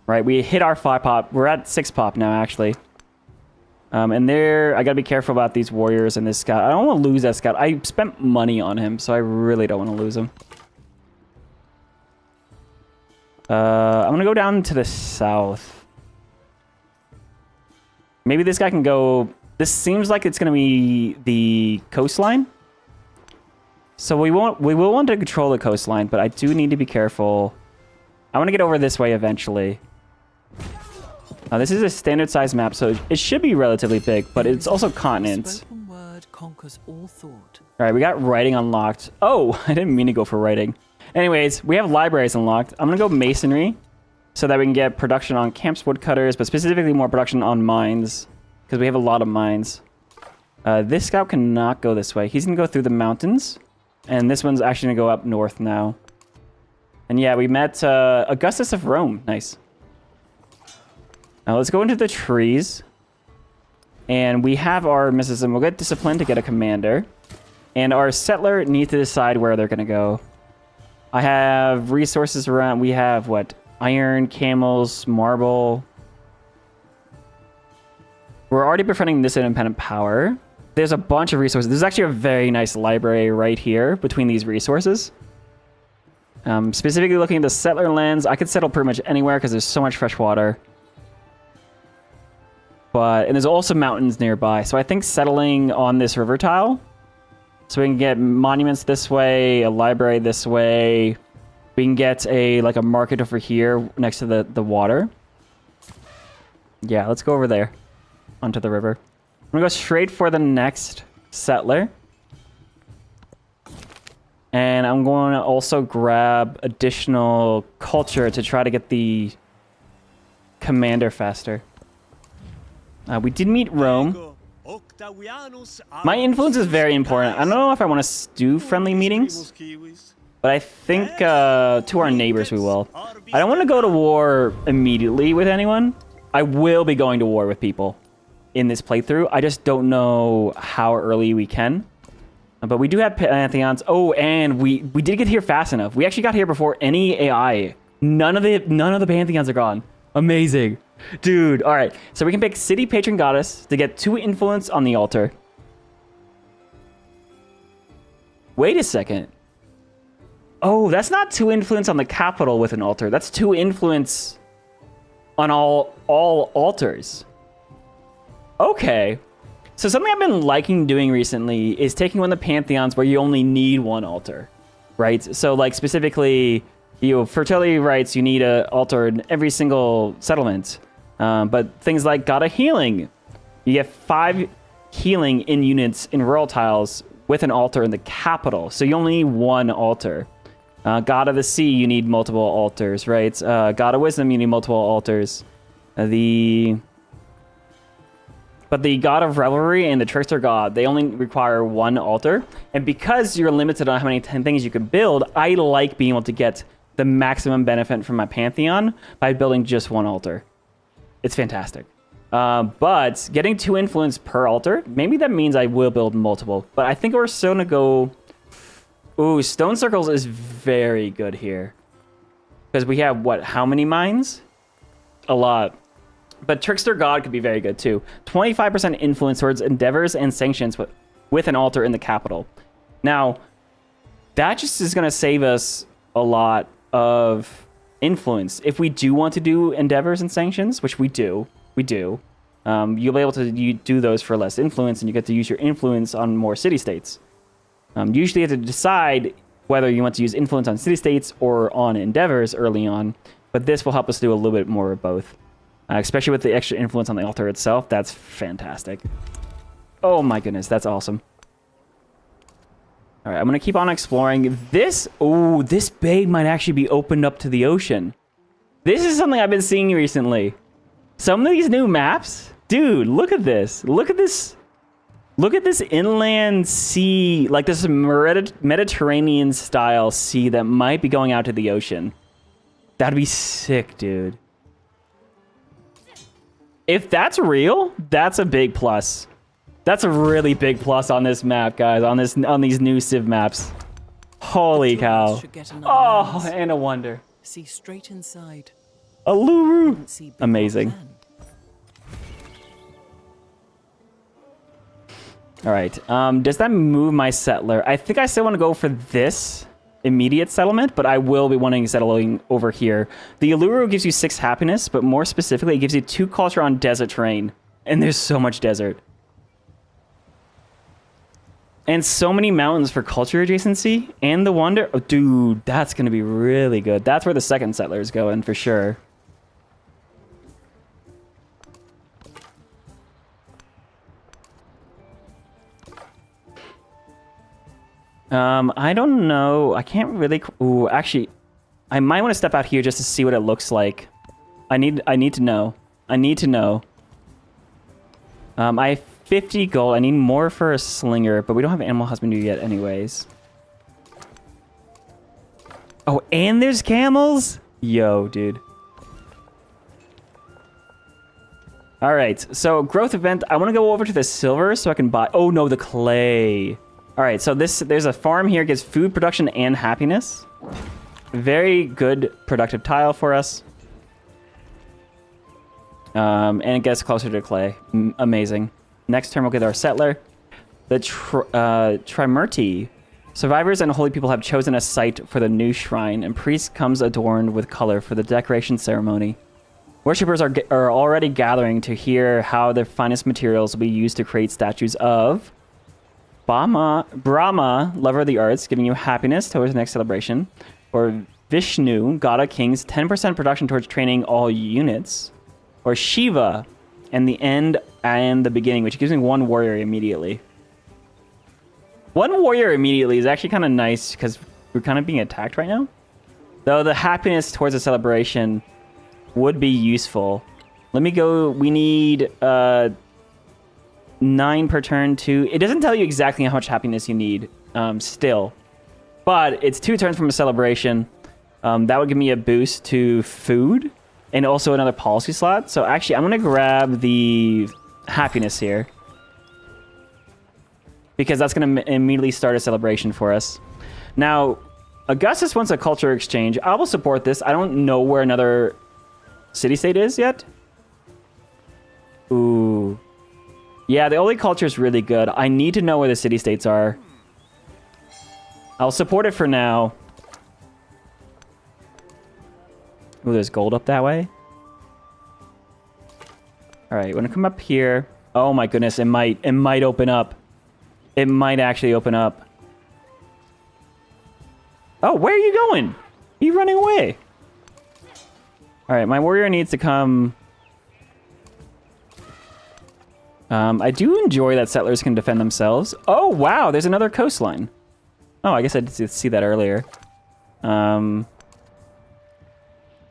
Speaker 1: Right, we hit our 5 pop. We're at 6 pop now, actually. And there, I gotta be careful about these warriors and this scout. I don't want to lose that scout. I spent money on him, so I really don't want to lose him. I'm gonna go down to the south. Maybe this guy can go... This seems like it's gonna be the coastline. So we will want to control the coastline, but I do need to be careful. I want to get over this way eventually. This is a standard size map, so it should be relatively big, but it's also continents. All right, we got writing unlocked. Oh, I didn't mean to go for writing. Anyways, we have libraries unlocked. I'm gonna go masonry, so that we can get production on camps, woodcutters, but specifically more production on mines, because we have a lot of mines. This scout cannot go this way. He's gonna go through the mountains. And this one's actually gonna go up north now. And yeah, we met Augustus of Rome. Nice. Now let's go into the trees. And we have our mysticism. We'll get discipline to get a commander. And our settler needs to decide where they're gonna go. I have resources around. We have what? Iron, camels, marble. We're already befriending this independent power. There's a bunch of resources. There's actually a very nice library right here between these resources. Specifically looking at the settler lands, I could settle pretty much anywhere because there's so much fresh water. And there's also mountains nearby. So I think settling on this river tile, so we can get monuments this way, a library this way. We can get a market over here next to the water. Yeah, let's go over there onto the river. I'm gonna go straight for the next settler. And I'm going to also grab additional culture to try to get the commander faster. We did meet Rome. My influence is very important. I don't know if I want to do friendly meetings, but I think to our neighbors we will. I don't want to go to war immediately with anyone. I will be going to war with people in this playthrough. I just don't know how early we can. But we do have pantheons. Oh, and we did get here fast enough. We actually got here before any AI. None of the pantheons are gone. Amazing. Dude, all right. So we can pick city patron goddess to get 2 influence on the altar. Wait a second. Oh, that's not 2 influence on the capital with an altar. That's 2 influence on all altars. Okay. So something I've been liking doing recently is taking one of the pantheons where you only need 1 altar, right? So like specifically, fertility rites, you need an altar in every single settlement. But things like God of Healing, you get 5 healing in units in rural tiles with an altar in the capital. So you only need 1 altar. God of the Sea, you need multiple altars, right? God of Wisdom, you need multiple altars. But the God of Revelry and the Trickster God, they only require 1 altar. And because you're limited on how many 10 things you can build, I like being able to get the maximum benefit from my Pantheon by building just 1 altar. It's fantastic. But getting 2 influence per altar, maybe that means I will build multiple. But I think we're still going to go... Ooh, Stone Circles is very good here. Because we have, what, how many mines? A lot. But Trickster God could be very good too. 25% influence towards endeavors and sanctions with an altar in the capital. Now, that just is going to save us a lot of influence. If we do want to do endeavors and sanctions, which we do, you'll be able to do those for less influence, and you get to use your influence on more city-states. Usually you have to decide whether you want to use influence on city-states or on endeavors early on, but this will help us do a little bit more of both. Especially with the extra influence on the altar itself. That's fantastic. Oh my goodness, that's awesome. All right, I'm going to keep on exploring. This bay might actually be opened up to the ocean. This is something I've been seeing recently. Some of these new maps, dude, look at this. Look at this. Look at this inland sea, like this Mediterranean style sea that might be going out to the ocean. That'd be sick, dude. If that's real, that's a big plus. That's a really big plus on this map, guys. On these new Civ maps. Holy cow! Oh, and a wonder.
Speaker 2: See straight inside.
Speaker 1: A Luru. Amazing. All right. Does that move my settler? I think I still want to go for this immediate settlement, but I will be wanting settling over here. The Uluru gives you 6 happiness, but more specifically, it gives you 2 culture on desert terrain. And there's so much desert. And so many mountains for culture adjacency. And the wonder... Oh, dude, that's going to be really good. That's where the second settler is going, for sure. I don't know. I can't really... Ooh, actually, I might want to step out here just to see what it looks like. I need to know. I need to know. I have 50 gold. I need more for a slinger, but we don't have animal husbandry yet anyways. Oh, and there's camels? Yo, dude. All right, so growth event. I want to go over to the silver so I can buy... Oh, no, the clay. All right, so there's a farm here. It gives food production and happiness. Very good productive tile for us. And it gets closer to clay. Amazing. Next turn, we'll get our settler. The Trimurti. Survivors and holy people have chosen a site for the new shrine, and priest comes adorned with color for the decoration ceremony. Worshippers are already gathering to hear how the finest materials will be used to create statues of Brahma, lover of the arts, giving you happiness towards the next celebration. Or Vishnu, god of kings, 10% production towards training all units. Or Shiva, and the end and the beginning, which gives me 1 warrior immediately. 1 warrior immediately is actually kind of nice because we're kind of being attacked right now. Though the happiness towards the celebration would be useful. Let me go. We need 9 per turn too. It doesn't tell you exactly how much happiness you need still. But it's 2 turns from a celebration. That would give me a boost to food. And also another policy slot. So actually, I'm going to grab the happiness here. Because that's going to immediately start a celebration for us. Now, Augustus wants a culture exchange. I will support this. I don't know where another city-state is yet. Ooh. Yeah, the only culture is really good. I need to know where the city-states are. I'll support it for now. Ooh, there's gold up that way. All right, when I come up here... Oh my goodness, it might open up. It might actually open up. Oh, where are you going? You're running away. All right, my warrior needs to come... I do enjoy that settlers can defend themselves. Oh, wow, there's another coastline. Oh, I guess I did see that earlier.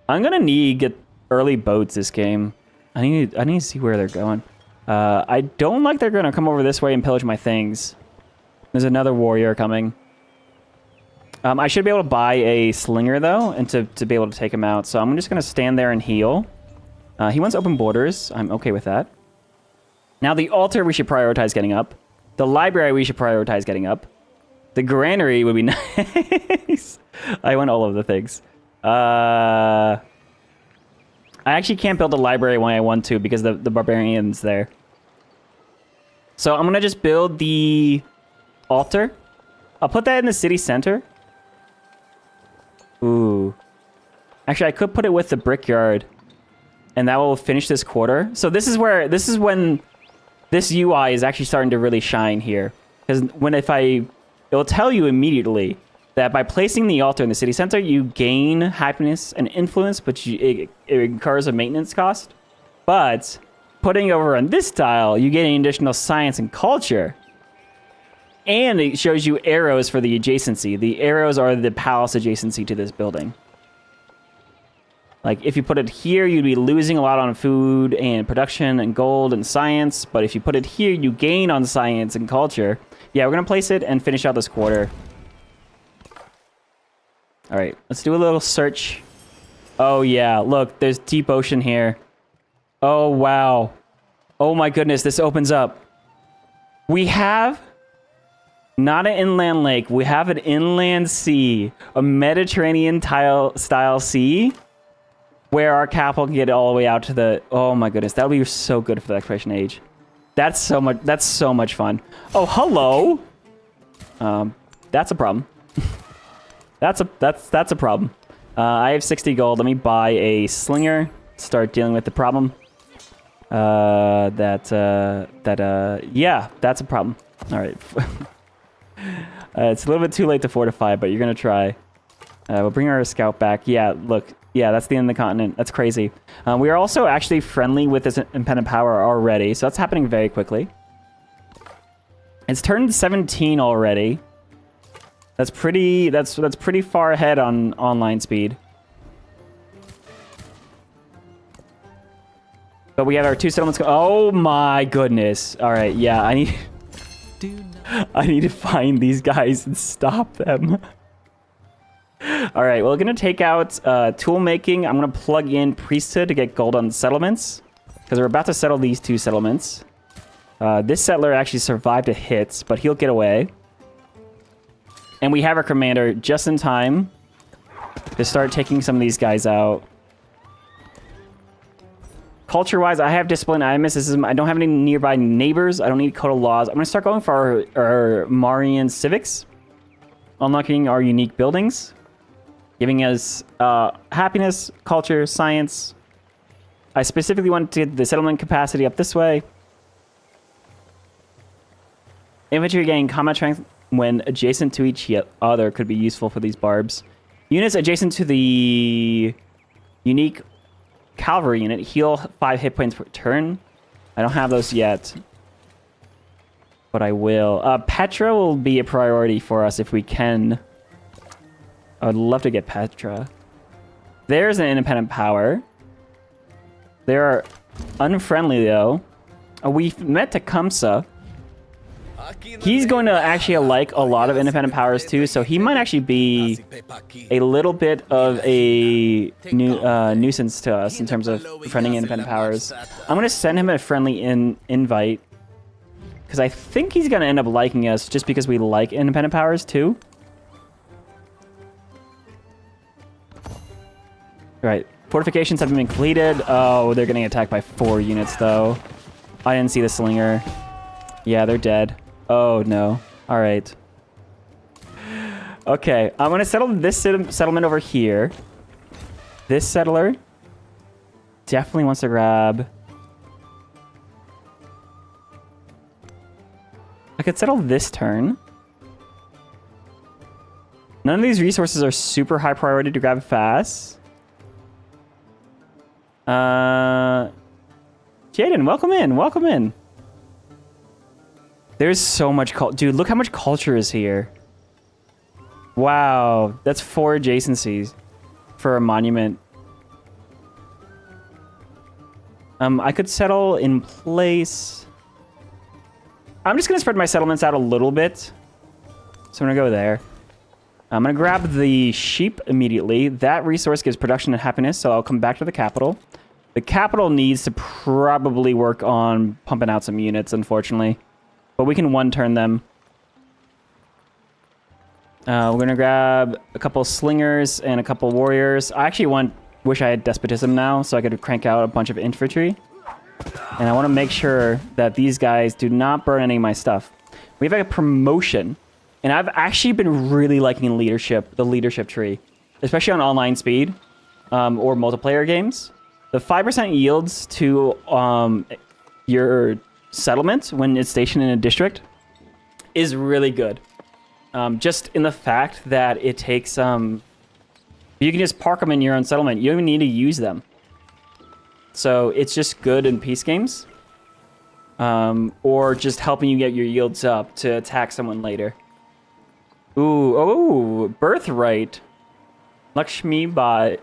Speaker 1: I'm gonna need to get early boats this game. I need to see where they're going. I don't like they're gonna come over this way and pillage my things. There's another warrior coming. I should be able to buy a slinger though, and to be able to take him out. So I'm just gonna stand there and heal. He wants open borders. I'm okay with that. Now the altar we should prioritize getting up. The library we should prioritize getting up. The granary would be nice. I want all of the things. I actually can't build a library when I want to because the barbarian's there. So I'm gonna just build the altar. I'll put that in the city center. Ooh. Actually, I could put it with the brickyard, and that will finish this quarter. So this is when this UI is actually starting to really shine here. Because it'll tell you immediately that by placing the altar in the city center, you gain happiness and influence, but it incurs a maintenance cost. But putting over on this tile, you get an additional science and culture. And it shows you arrows for the adjacency. The arrows are the palace adjacency to this building. Like, if you put it here, you'd be losing a lot on food and production and gold and science. But if you put it here, you gain on science and culture. Yeah, we're going to place it and finish out this quarter. All right, let's do a little search. Oh, yeah, look, there's deep ocean here. Oh, wow. Oh, my goodness, this opens up. We have not an inland lake. We have an inland sea, a Mediterranean style sea, where our capital can get all the way out to the... Oh, my goodness, that would be so good for the exploration age. That's so much fun. Oh, hello. That's a problem. That's a problem. I have 60 gold. Let me buy a slinger. Start dealing with the problem. Yeah, that's a problem. All right. It's a little bit too late to fortify, but you're gonna try. We'll bring our scout back. Yeah, look. Yeah, that's the end of the continent. That's crazy. We are also actually friendly with this independent power already, so that's happening very quickly. It's turned 17 already. That's pretty far ahead on online speed. But we have our 2 settlements. Oh my goodness. All right, yeah, I need to find these guys and stop them. All right, well, we're gonna take out tool making. I'm gonna plug in priesthood to get gold on settlements because we're about to settle these 2 settlements. This settler actually survived a hit, but he'll get away. And we have our commander just in time to start taking some of these guys out. Culture-wise, I have discipline, I have mysticism. I don't have any nearby neighbors. I don't need code of laws. I'm going to start going for our Marian civics. Unlocking our unique buildings. Giving us happiness, culture, science. I specifically want to get the settlement capacity up this way. Infantry gain combat strength when adjacent to each other could be useful for these barbs. Units adjacent to the unique cavalry unit heal 5 hit points per turn. I don't have those yet, but I will. Petra will be a priority for us if we can. I would love to get Petra. There's an independent power. They are unfriendly though. We've met Tecumseh. He's going to actually like a lot of independent powers too, so he might actually be a little bit of a nuisance to us in terms of friending independent powers. I'm going to send him a friendly invite because I think he's going to end up liking us just because we like independent powers too. Right, fortifications have been completed. Oh, they're getting attacked by 4 units though. I didn't see the slinger. Yeah, they're dead. Oh, no. All right. Okay, I'm going to settle this settlement over here. This settler definitely wants to grab... I could settle this turn. None of these resources are super high priority to grab fast. Jaden, welcome in. Welcome in. There's so much dude, look how much culture is here. Wow, that's 4 adjacencies for a monument. I could settle in place. I'm just gonna spread my settlements out a little bit. So I'm gonna go there. I'm gonna grab the sheep immediately. That resource gives production and happiness, so I'll come back to the capital. The capital needs to probably work on pumping out some units, unfortunately. But we can one-turn them. We're going to grab a couple slingers and a couple warriors. I actually wish I had despotism now, so I could crank out a bunch of infantry. And I want to make sure that these guys do not burn any of my stuff. We have a promotion. And I've actually been really liking the leadership tree. Especially on online speed or multiplayer games. The 5% yields to your settlement when it's stationed in a district is really good. Just in the fact that it takes you can just park them in your own settlement. You don't even need to use them. So it's just good in peace games. Or just helping you get your yields up to attack someone later. Ooh, birthright. Lakshmibai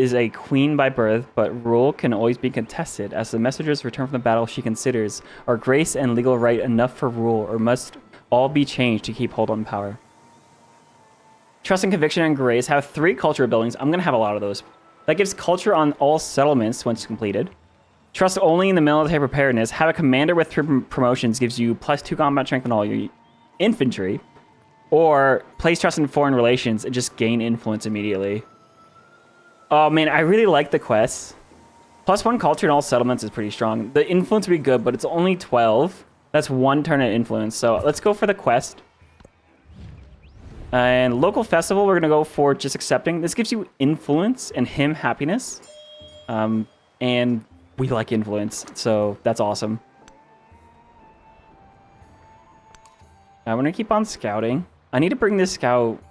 Speaker 1: is a queen by birth, but rule can always be contested. As the messengers return from the battle, she considers, are grace and legal right enough for rule, or must all be changed to keep hold on power? Trust and conviction and grace have 3 cultural buildings. I'm going to have a lot of those. That gives culture on all settlements once completed. Trust only in the military preparedness. Have a commander with 3 promotions gives you +2 combat strength on all your infantry. Or place trust in foreign relations and just gain influence immediately. Oh man, I really like the quests. +1 culture in all settlements is pretty strong. The influence would be good, but it's only 12. That's 1 turn of influence. So let's go for the quest. And local festival, we're gonna go for just accepting. This gives you influence and him happiness. And we like influence, so that's awesome. I'm gonna keep on scouting. I need to bring this scout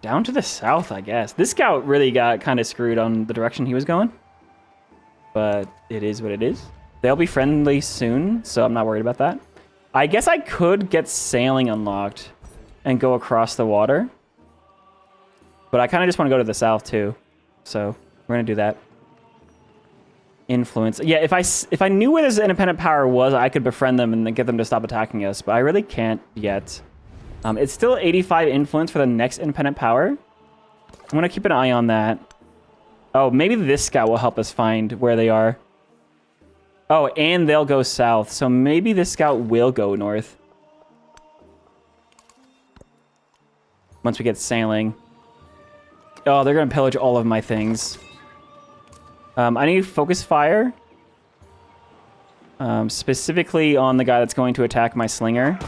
Speaker 1: down to the south, I guess. This scout really got kind of screwed on the direction he was going. But it is what it is. They'll be friendly soon, so I'm not worried about that. I guess I could get sailing unlocked and go across the water. But I kind of just want to go to the south too. So we're going to do that. Influence. Yeah, if I knew where this independent power was, I could befriend them and then get them to stop attacking us. But I really can't yet. It's still 85 influence for the next independent power. I'm going to keep an eye on that. Oh, maybe this scout will help us find where they are. Oh, and they'll go south. So maybe this scout will go north. Once we get sailing. Oh, they're going to pillage all of my things. I need focus fire. Specifically on the guy that's going to attack my slinger.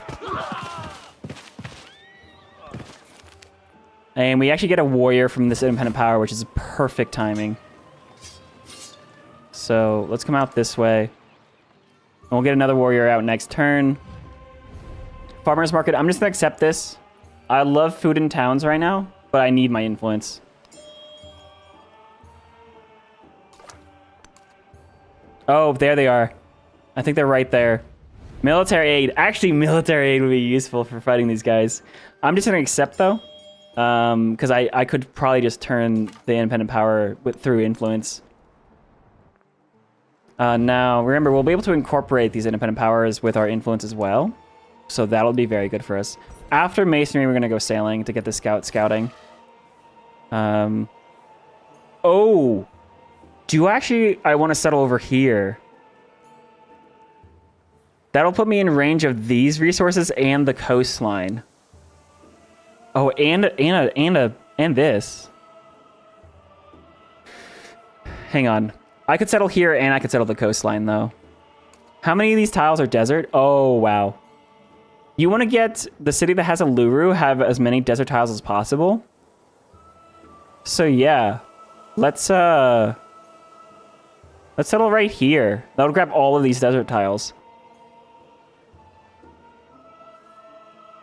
Speaker 1: And we actually get a warrior from this independent power, which is perfect timing. So let's come out this way. And we'll get another warrior out next turn. Farmer's market. I'm just going to accept this. I love food in towns right now, but I need my influence. Oh, there they are. I think they're right there. Military aid. Actually, military aid would be useful for fighting these guys. I'm just going to accept, though. Because I could probably just turn the independent power through influence. Now, remember, we'll be able to incorporate these independent powers with our influence as well. So that'll be very good for us. After masonry, we're going to go sailing to get the scouting. Oh! Do I want to settle over here? That'll put me in range of these resources and the coastline. Oh, and this. Hang on. I could settle here and I could settle the coastline, though. How many of these tiles are desert? Oh, wow. You want to get the city that has a Luru have as many desert tiles as possible? So, yeah. Let's settle right here. That'll grab all of these desert tiles.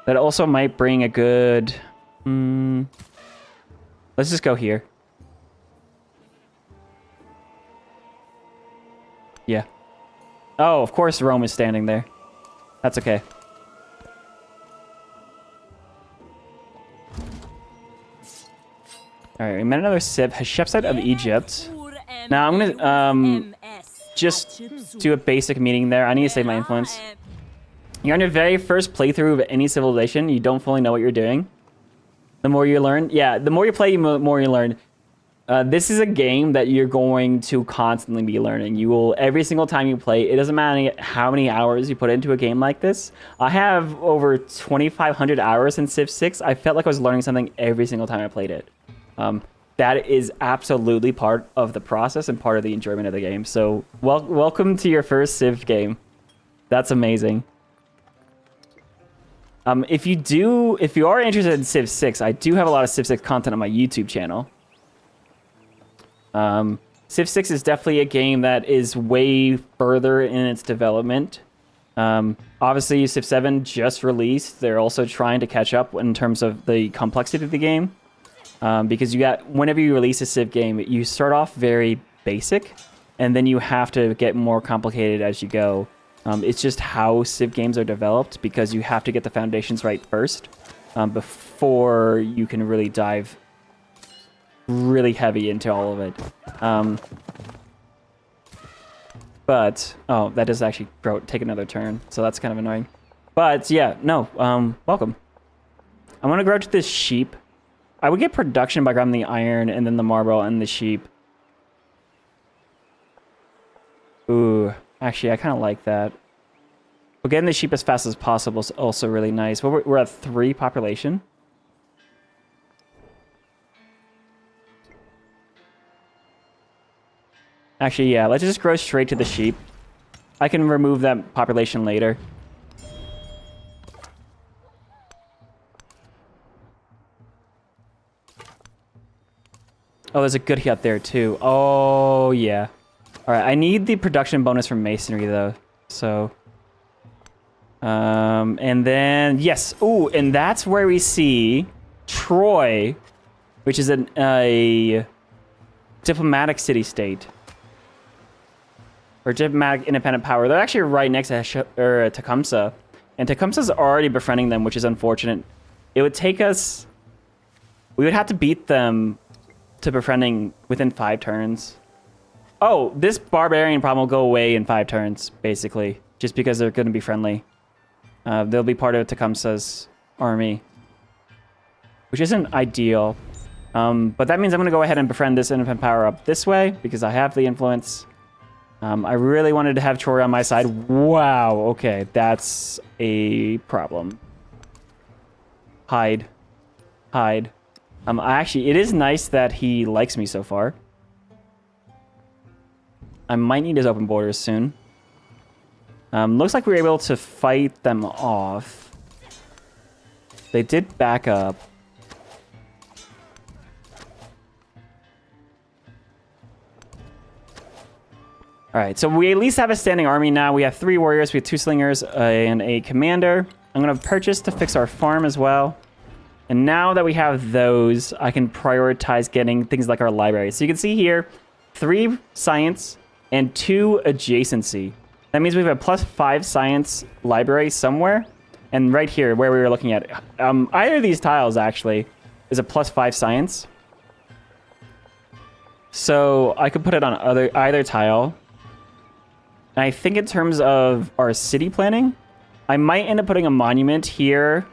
Speaker 1: That also might bring a good... Let's just go here. Yeah. Oh, of course Rome is standing there. That's okay. Alright, we met another Civ. Hatshepsut of Egypt. Now I'm gonna just do a basic meeting there. I need to save my influence. You're on your very first playthrough of any civilization. You don't fully know what you're doing. The more you learn. Yeah, the more you play, the more you learn. This is a game that you're going to constantly be learning. You will, every single time you play, it doesn't matter how many hours you put into a game like this. I have over 2,500 hours in Civ 6. I felt like I was learning something every single time I played it. That is absolutely part of the process and part of the enjoyment of the game. So, welcome to your first Civ game. That's amazing. If you are interested in Civ 6, I do have a lot of Civ 6 content on my YouTube channel. Civ 6 is definitely a game that is way further in its development. Obviously, Civ 7 just released. They're also trying to catch up in terms of the complexity of the game. Because whenever you release a Civ game, you start off very basic, and then you have to get more complicated as you go. It's just how Civ games are developed, because you have to get the foundations right first before you can really dive really heavy into all of it. But, oh, that does actually take another turn, so that's kind of annoying. But, yeah, no, welcome. I want to grow to this sheep. I would get production by grabbing the iron and then the marble and the sheep. Ooh, actually, I kind of like that. But getting the sheep as fast as possible is also really nice. We're at 3 population. Actually, yeah, let's just grow straight to the sheep. I can remove that population later. Oh, there's a good hit there too. Oh, yeah. All right, I need the production bonus from masonry though. So, and then, yes. Ooh, and that's where we see Troy, which is a diplomatic city-state. Or diplomatic independent power. They're actually right next to Tecumseh. And Tecumseh's already befriending them, which is unfortunate. It would take us... We would have to beat them to befriending within 5 turns. Oh, this barbarian problem will go away in 5 turns, basically. Just because they're going to be friendly. They'll be part of Tecumseh's army. Which isn't ideal. But that means I'm going to go ahead and befriend this independent power up this way. Because I have the influence. I really wanted to have Troy on my side. Wow, okay. That's a problem. Hide. Hide. Actually, it is nice that he likes me so far. I might need his open borders soon. Looks like we were able to fight them off. They did back up. All right, so we at least have a standing army now. We have 3 warriors, we have 2 slingers, and a commander. I'm going to purchase to fix our farm as well. And now that we have those, I can prioritize getting things like our library. So you can see here, 3 science and 2 adjacency. That means we have a +5 science library somewhere. And right here, where we were looking at, either of these tiles actually is a +5 science. So I could put it on either tile. And I think in terms of our city planning, I might end up putting a monument here.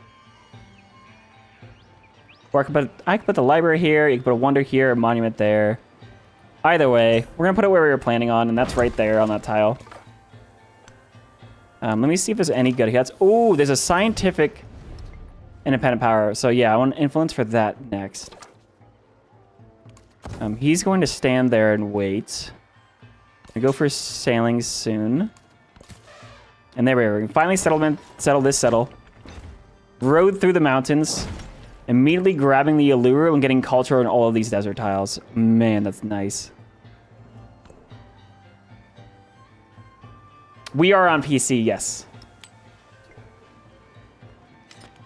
Speaker 1: Or I could put the library here, you could put a wonder here, a monument there. Either way, we're going to put it where we were planning on, and that's right there on that tile. Let me see if there's any good hits. Oh, there's a scientific independent power. So yeah, I want influence for that next. He's going to stand there and wait. We go for sailing soon. And there we are. We can finally settle. Rode through the mountains. Immediately grabbing the Allura and getting culture on all of these desert tiles. Man, that's nice. We are on PC, yes.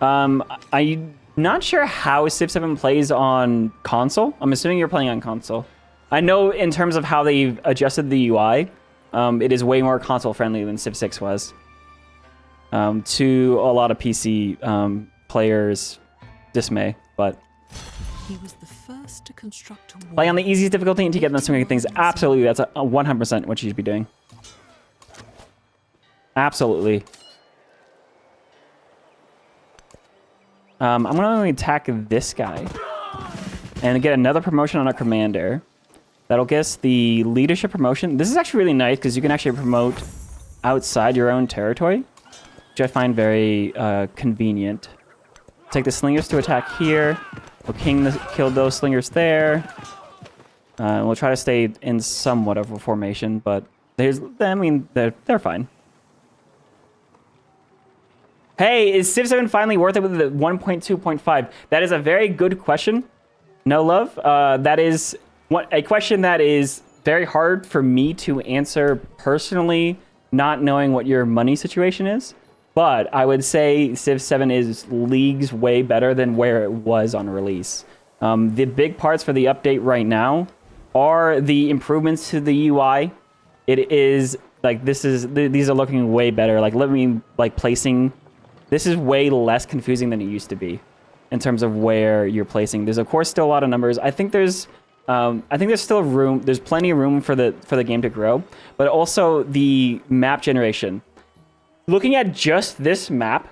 Speaker 1: I'm not sure how Civ 7 plays on console. I'm assuming you're playing on console. I know in terms of how they've adjusted the UI, it is way more console friendly than Civ 6 was. To a lot of PC players' dismay, but
Speaker 2: he was the first to construct a wall.
Speaker 1: Play on the easiest difficulty and to get them swinging things. Absolutely, that's a 100% what you should be doing. Absolutely. I'm gonna attack this guy and get another promotion on our commander. That'll get us the leadership promotion. This is actually really nice because you can actually promote outside your own territory, which I find very convenient. Take the slingers to attack here. We'll kill those slingers there. We'll try to stay in somewhat of a formation, but they're fine. Hey, is Civ 7 finally worth it with the 1.2.5? That is a very good question. No love. That is a question that is very hard for me to answer personally, not knowing what your money situation is. But I would say Civ 7 is leagues way better than where it was on release. The big parts for the update right now are the improvements to the UI. It is like these are looking way better. Placing. This is way less confusing than it used to be in terms of where you're placing. There's of course still a lot of numbers. I think there's still room. There's plenty of room for the game to grow, but also the map generation. Looking at just this map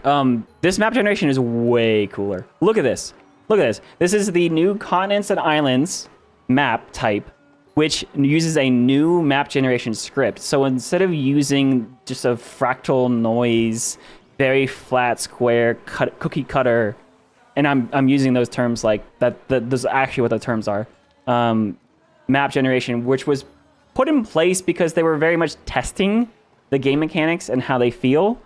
Speaker 1: generation is way cooler. Look at this. Look at this. This is the new continents and islands map type, which uses a new map generation script. So instead of using just a fractal noise, very flat square cookie cutter, and I'm using those terms like that. Those are actually what the terms are. Map generation, which was put in place because they were very much testing the game mechanics and how they feel,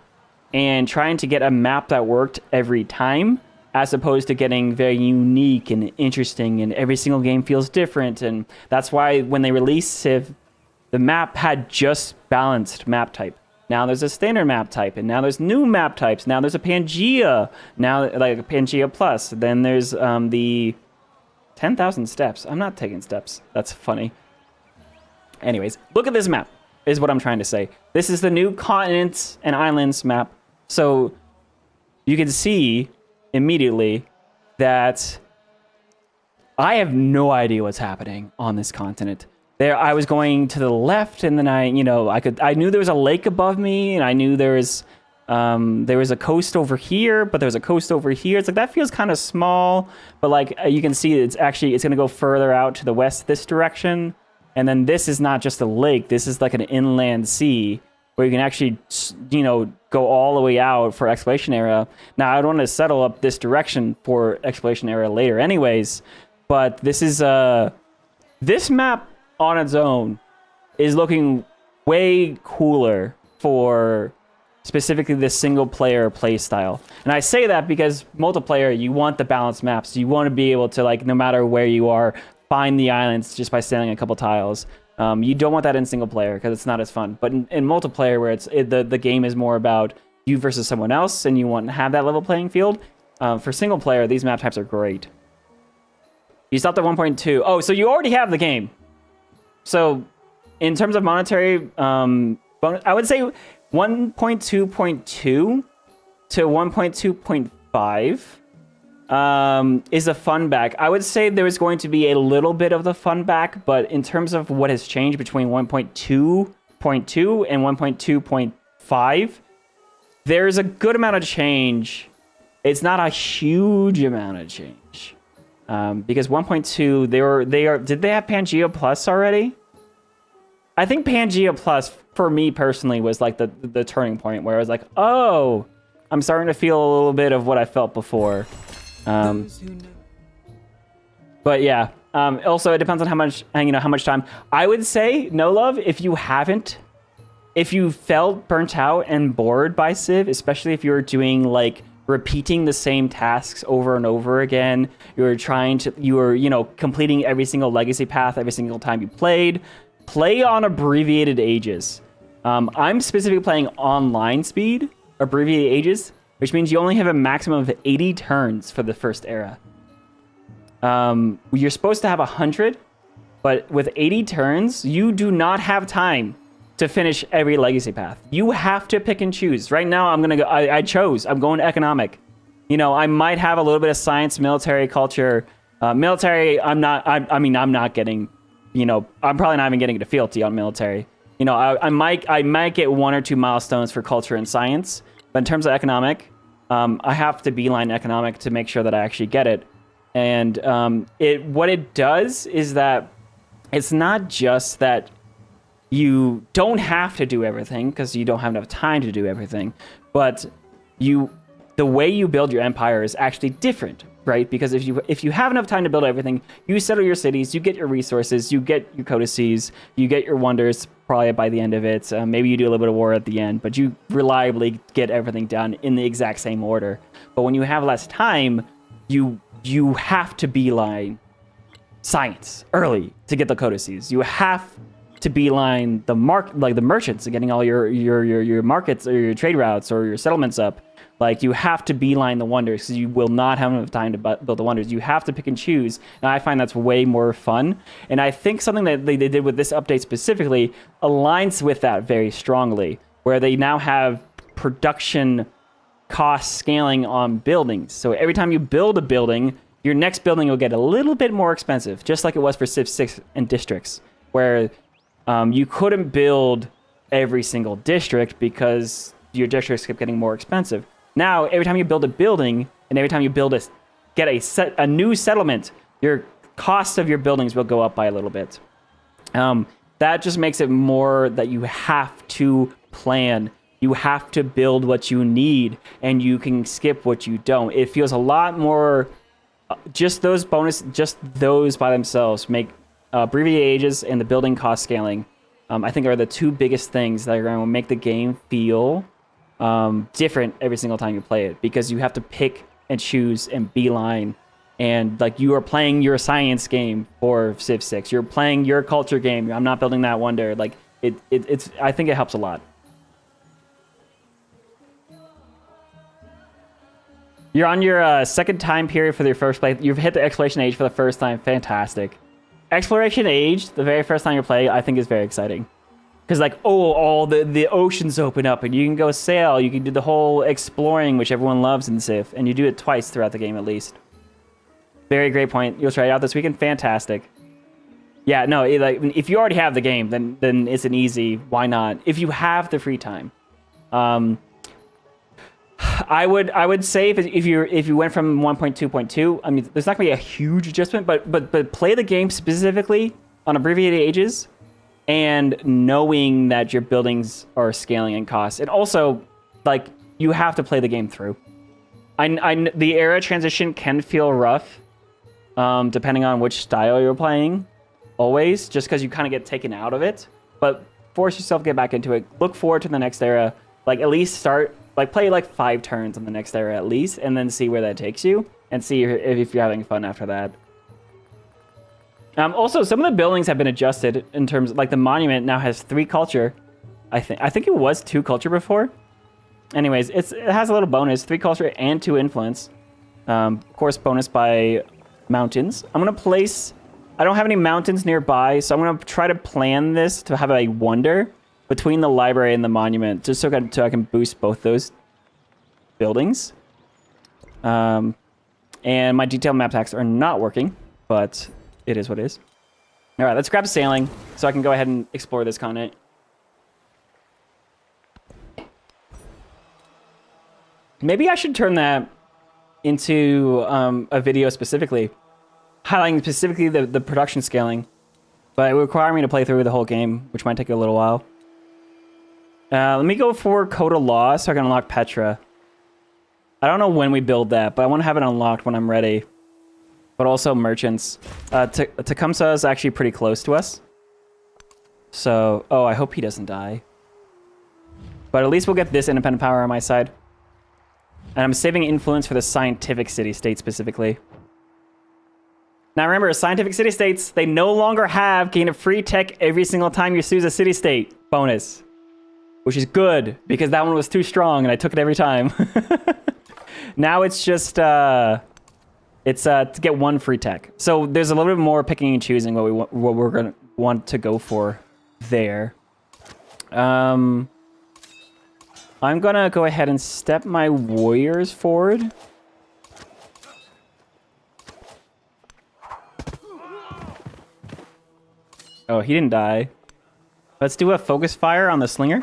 Speaker 1: and trying to get a map that worked every time. as opposed to getting very unique and interesting, and every single game feels different. And that's why when they released Civ, the map had just balanced map type. Now there's a standard map type, and now there's new map types. Now there's a Pangea, now like a Pangea Plus. Then there's the 10,000 steps. I'm not taking steps. That's funny. Anyways, look at this map, is what I'm trying to say. This is the new continents and islands map. So you can see immediately that I have no idea what's happening on this continent. There, I was going to the left, and then I knew there was a lake above me, and I knew there was a coast over here, but there's a coast over here. It's like, that feels kind of small, but like you can see it's going to go further out to the west this direction. And then this is not just a lake. This is like an inland sea where you can actually, go all the way out for exploration area. Now, I don't want to settle up this direction for exploration area later anyways, but this is, this map on its own is looking way cooler for specifically this single player play style. And I say that because multiplayer, you want the balanced maps. You want to be able to, like, no matter where you are, find the islands just by standing a couple tiles. You don't want that in single player because it's not as fun. But in multiplayer, where the game is more about you versus someone else, and you want to have that level playing field, for single player, these map types are great. You stopped at 1.2. Oh, so you already have the game. So in terms of monetary bonus, I would say 1.2.2 to 1.2.5 is a fun back. I would say there is going to be a little bit of the fun back, but in terms of what has changed between 1.2.2 and 1.2.5, there's a good amount of change. It's not a huge amount of change. Because 1.2, did they have Pangea Plus already? I think Pangea Plus, for me personally, was like the turning point where I was like, oh, I'm starting to feel a little bit of what I felt before. But yeah, also it depends on how much time. I would say, no love, if you felt burnt out and bored by Civ, especially if you're doing like repeating the same tasks over and over again, you were completing every single legacy path every single time you play on abbreviated ages. I'm specifically playing online speed, abbreviated ages, which means you only have a maximum of 80 turns for the first era. You're supposed to have 100, but with 80 turns, you do not have time to finish every legacy path. You have to pick and choose. Right now, I'm going going economic. I might have a little bit of science, military, culture. Military, I'm not getting, I'm probably not even getting to fealty on military. I might get 1 or 2 milestones for culture and science, but in terms of economic, I have to beeline economic to make sure that I actually get it. And what it does is that it's not just that you don't have to do everything because you don't have enough time to do everything, but the way you build your empire is actually different, right? Because if you have enough time to build everything, you settle your cities, you get your resources, you get your codices, you get your wonders probably by the end of it. Maybe you do a little bit of war at the end, but you reliably get everything done in the exact same order. But when you have less time, you have to beeline science early to get the codices. You have to beeline the merchants and getting all your markets or your trade routes or your settlements up. Like, you have to beeline the wonders because you will not have enough time to build the wonders. You have to pick and choose, and I find that's way more fun. And I think something that they did with this update specifically aligns with that very strongly, where they now have production cost scaling on buildings. So every time you build a building, your next building will get a little bit more expensive, just like it was for Civ 6 and districts, where you couldn't build every single district because your districts kept getting more expensive. Now, every time you build a building and every time you get a new settlement, your cost of your buildings will go up by a little bit. That just makes it more that you have to plan. You have to build what you need, and you can skip what you don't. It feels a lot more. Just those by themselves make abbreviated ages and the building cost scaling, I think, are the two biggest things that are going to make the game feel different every single time you play it, because you have to pick and choose and beeline. And like you are playing your science game for Civ 6. You're playing your culture game. I'm not building that wonder. Like it's I think it helps a lot. You're on your second time period for your first play. You've hit the exploration age for the first time. Fantastic. Exploration age, the very first time you play, I think is very exciting. Because like, oh, all the oceans open up and you can go sail. You can do the whole exploring, which everyone loves in Civ. And you do it twice throughout the game at least. Very great point. You'll try it out this weekend. Fantastic. Yeah, no, like if you already have the game, then it's an easy. Why not? If you have the free time, I would say if you went from 1.2.2, I mean, there's not gonna be a huge adjustment, but play the game specifically on abbreviated ages, and knowing that your buildings are scaling in cost, and also like you have to play the game through. The era transition can feel rough. Depending on which style you're playing, always, just because you kind of get taken out of it. But force yourself to get back into it. Look forward to the next era. Like, at least start, like, play like 5 turns on the next era at least, and then see where that takes you, and see if you're having fun after that. Also, some of the buildings have been adjusted in terms, like, the monument now has 3 culture. I think it was 2 culture before. Anyways, it has a little bonus, 3 culture and 2 influence. Of course, bonus by mountains. I'm going to place... I don't have any mountains nearby, so I'm going to try to plan this to have a wonder between the library and the monument, just so I can boost both those buildings. And my detailed map packs are not working, but it is what it is. All right, let's grab sailing so I can go ahead and explore this continent. Maybe I should turn that into a video specifically, highlighting specifically the production scaling, but it would require me to play through the whole game, which might take a little while. Let me go for Code of Law so I can unlock Petra. I don't know when we build that, but I want to have it unlocked when I'm ready. But also merchants. Tecumseh is actually pretty close to us. So, oh, I hope he doesn't die. But at least we'll get this independent power on my side. And I'm saving influence for the scientific city-state specifically. Now remember, scientific city-states, they no longer have gain a free tech every single time you choose a city-state bonus. Which is good, because that one was too strong and I took it every time. Now it's just, to get 1 free tech. So there's a little bit more picking and choosing what we're going to want to go for there. I'm gonna go ahead and step my warriors forward. Oh, he didn't die. Let's do a focus fire on the slinger.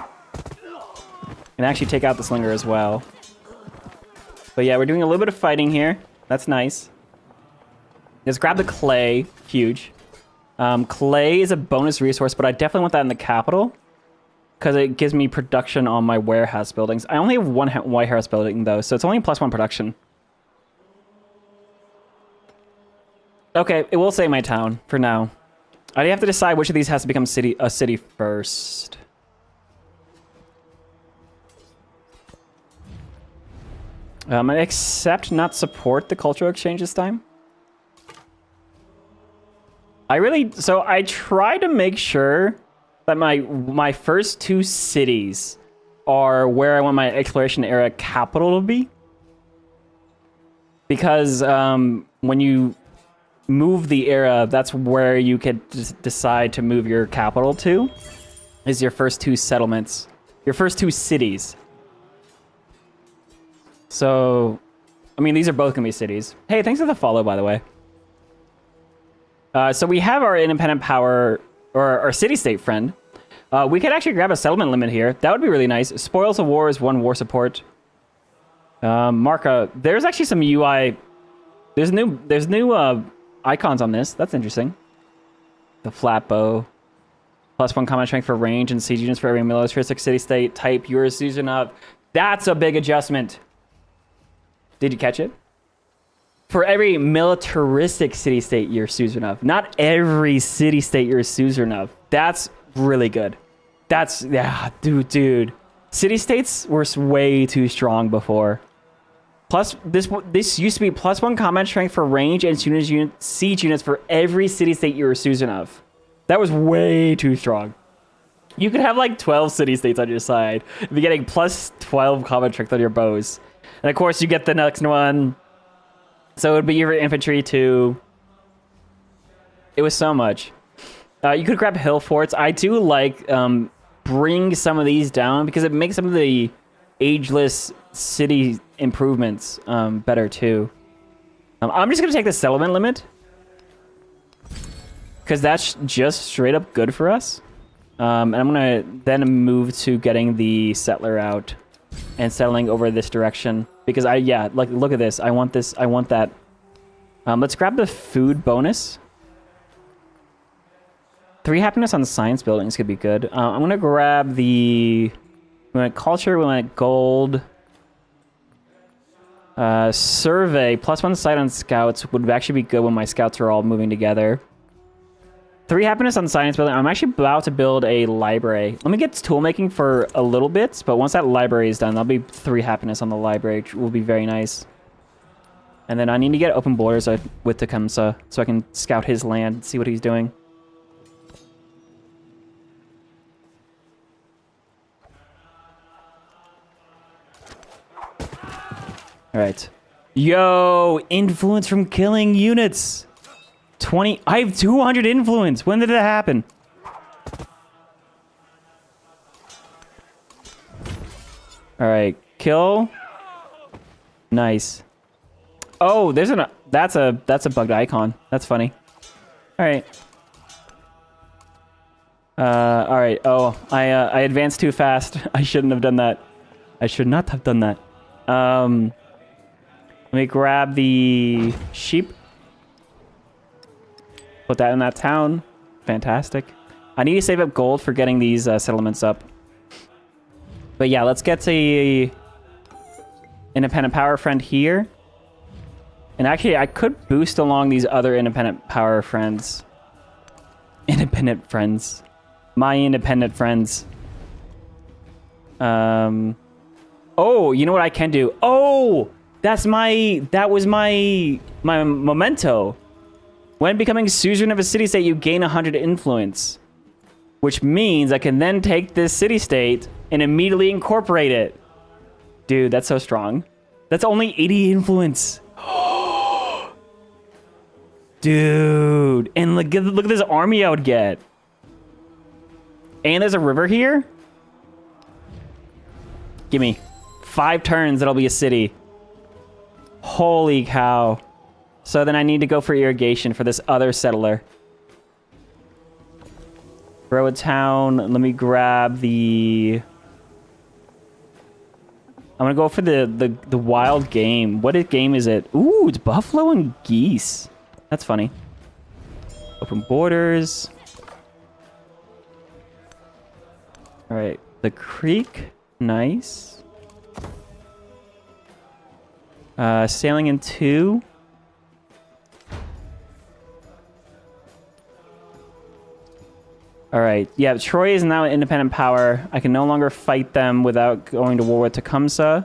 Speaker 1: And actually take out the slinger as well. But yeah, we're doing a little bit of fighting here. That's nice. Let's grab the clay. Huge. Clay is a bonus resource, but I definitely want that in the capital, because it gives me production on my warehouse buildings. I only have 1 warehouse building, though, so it's only +1 production. Okay, it will save my town for now. I have to decide which of these has to become a city first. I accept not support the cultural exchange this time. So I try to make sure that my first 2 cities are where I want my exploration era capital to be. Because when you move the era, that's where you could decide to move your capital to, is your first 2 settlements, your first 2 cities. So, I mean, these are both going to be cities. Hey, thanks for the follow, by the way. So we have our independent power, or our city-state friend. We could actually grab a settlement limit here. That would be really nice. Spoils of War is 1 war support. Marka, there's actually some UI. There's new icons on this. That's interesting. The flat bow. +1 combat strength for range and siege units for every militaristic city-state type you're a season of. That's a big adjustment. Did you catch it? For every militaristic city-state you're suzerain of. Not every city-state you're suzerain of. That's really good. That's, yeah, dude. City-states were way too strong before. Plus, this used to be +1 combat strength for range and siege units for every city-state you were Susan of. That was way too strong. You could have like 12 city-states on your side. You'd be getting +12 combat strength on your bows. And of course, you get the next one. So it would be your infantry too. It was so much. You could grab hill forts. I do like bring some of these down because it makes some of the ageless city improvements better too. I'm just gonna take the settlement limit because that's just straight up good for us. And I'm gonna then move to getting the settler out and settling over this direction because like look at this. I want this. I want that. Let's grab the food bonus. 3 happiness on science buildings could be good. I'm gonna grab we went culture, we went gold. Survey, +1 sight on scouts would actually be good when my scouts are all moving together. 3 happiness on science building. I'm actually about to build a library. Let me get tool making for a little bit, but once that library is done, that'll be 3 happiness on the library, which will be very nice. And then I need to get open borders with Tecumseh so I can scout his land and see what he's doing. All right. Yo, influence from killing units. 20. I have 200 influence. When did it happen? All right. Kill. Nice. Oh, there's that's a bugged icon. That's funny. All right. All right. Oh, I advanced too fast. I shouldn't have done that. I should not have done that. Let me grab the sheep. Put that in that town. Fantastic. I need to save up gold for getting these settlements up. But yeah, let's get a independent power friend here. And actually, I could boost along these other independent power friends. Independent friends. My independent friends. Oh, you know what I can do? Oh! That was my memento. When becoming suzerain of a city-state, you gain 100 influence. Which means I can then take this city-state and immediately incorporate it. Dude, that's so strong. That's only 80 influence. Dude. And look at this army I would get. And there's a river here. Gimme. 5 turns, that'll be a city. Holy cow. So then I need to go for irrigation for this other settler. Grow a town. Let me grab the... I'm gonna go for the wild game. What game is it? Ooh, it's buffalo and geese. That's funny. Open borders. All right, the creek. Nice. Sailing in 2. All right. Yeah, Troy is now an independent power. I can no longer fight them without going to war with Tecumseh.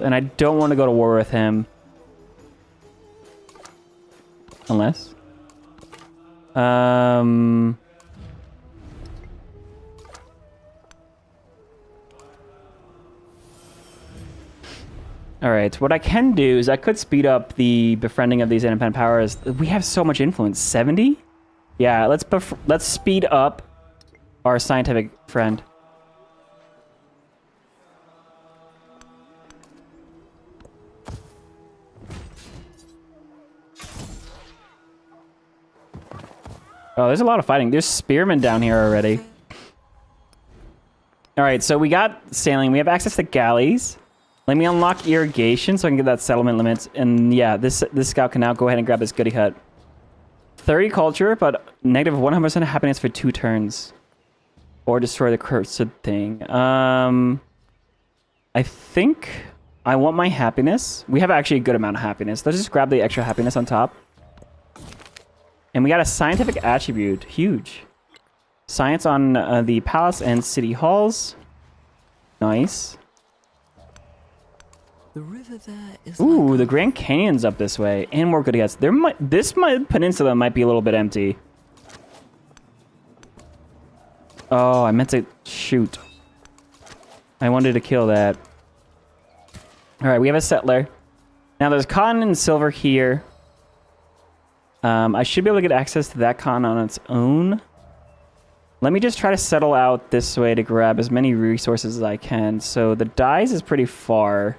Speaker 1: And I don't want to go to war with him. Unless... All right, what I can do is I could speed up the befriending of these independent powers. We have so much influence. 70? Yeah, let's speed up our scientific friend. Oh, there's a lot of fighting. There's spearmen down here already. All right, so we got sailing. We have access to galleys. Let me unlock irrigation so I can get that settlement limits. And yeah, this scout can now go ahead and grab his goody hut. 30 culture, but negative 100% happiness for 2 turns. Or destroy the cursed thing. I think I want my happiness. We have actually a good amount of happiness. Let's just grab the extra happiness on top. And we got a scientific attribute. Huge. Science on the palace and city halls. Nice.
Speaker 2: The river there is
Speaker 1: Ooh,
Speaker 2: like
Speaker 1: the Grand Canyon's up this way, and more good guess. This peninsula might be a little bit empty. Oh, I meant to shoot. I wanted to kill that. All right, we have a settler. Now there's cotton and silver here. I should be able to get access to that cotton on its own. Let me just try to settle out this way to grab as many resources as I can. So the dyes is pretty far.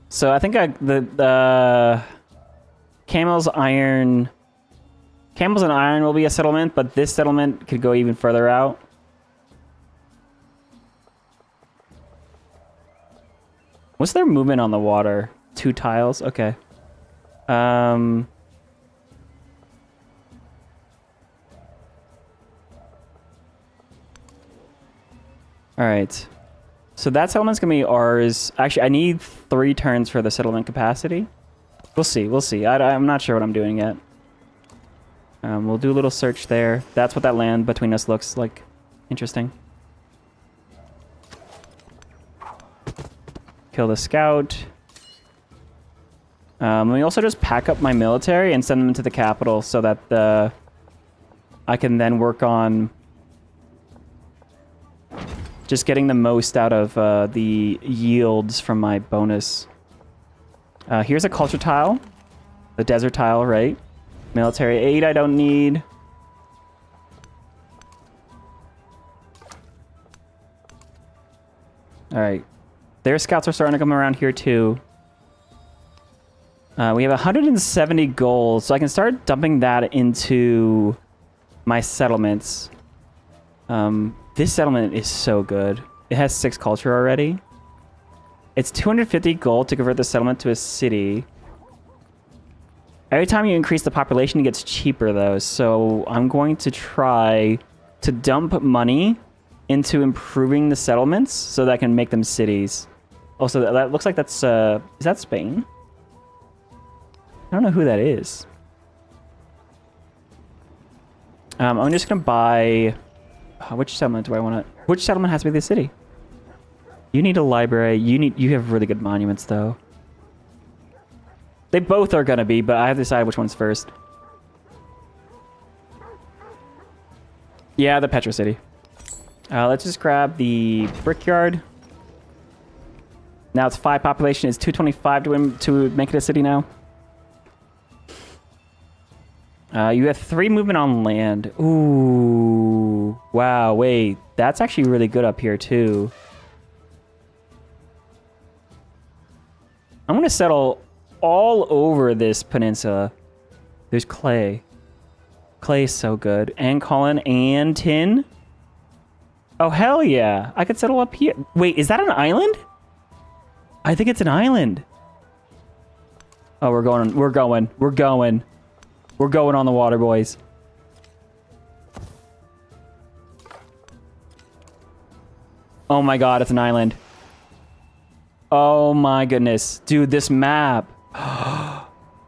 Speaker 1: So I think the Camels and Iron will be a settlement, but this settlement could go even further out. What's their movement on the water? 2 tiles? Okay. All right. So that settlement's gonna be ours. Actually, I need 3 turns for the settlement capacity. We'll see. We'll see. I'm not sure what I'm doing yet. We'll do a little search there. That's what that land between us looks like. Interesting. Kill the scout. Let me also just pack up my military and send them into the capital so that I can then work on just getting the most out of the yields from my bonus. Here's a culture tile. The desert tile, right? Military aid I don't need. Alright. Their scouts are starting to come around here too. We have 170 gold, so I can start dumping that into my settlements. This settlement is so good. It has 6 culture already. It's 250 gold to convert the settlement to a city. Every time you increase the population, it gets cheaper though. So I'm going to try to dump money into improving the settlements so that I can make them cities. Also, that looks like that's, is that Spain? I don't know who that is. I'm just gonna buy, which settlement do I want to, which settlement has to be the city? You need a library. You have really good monuments though. They both are gonna be, but I have to decide which one's first. Yeah, the Petro City. Let's just grab the brickyard. Now it's 5 population. It's 225 to make it a city now. You have 3 movement on land. Ooh. Wow, wait. That's actually really good up here too. I'm going to settle all over this peninsula. There's clay. Clay is so good. And Colin and tin. Oh, hell yeah. I could settle up here. Wait, is that an island? I think it's an island. Oh, we're going. We're going on the water, boys. Oh my god, it's an island. Oh my goodness. Dude, this map.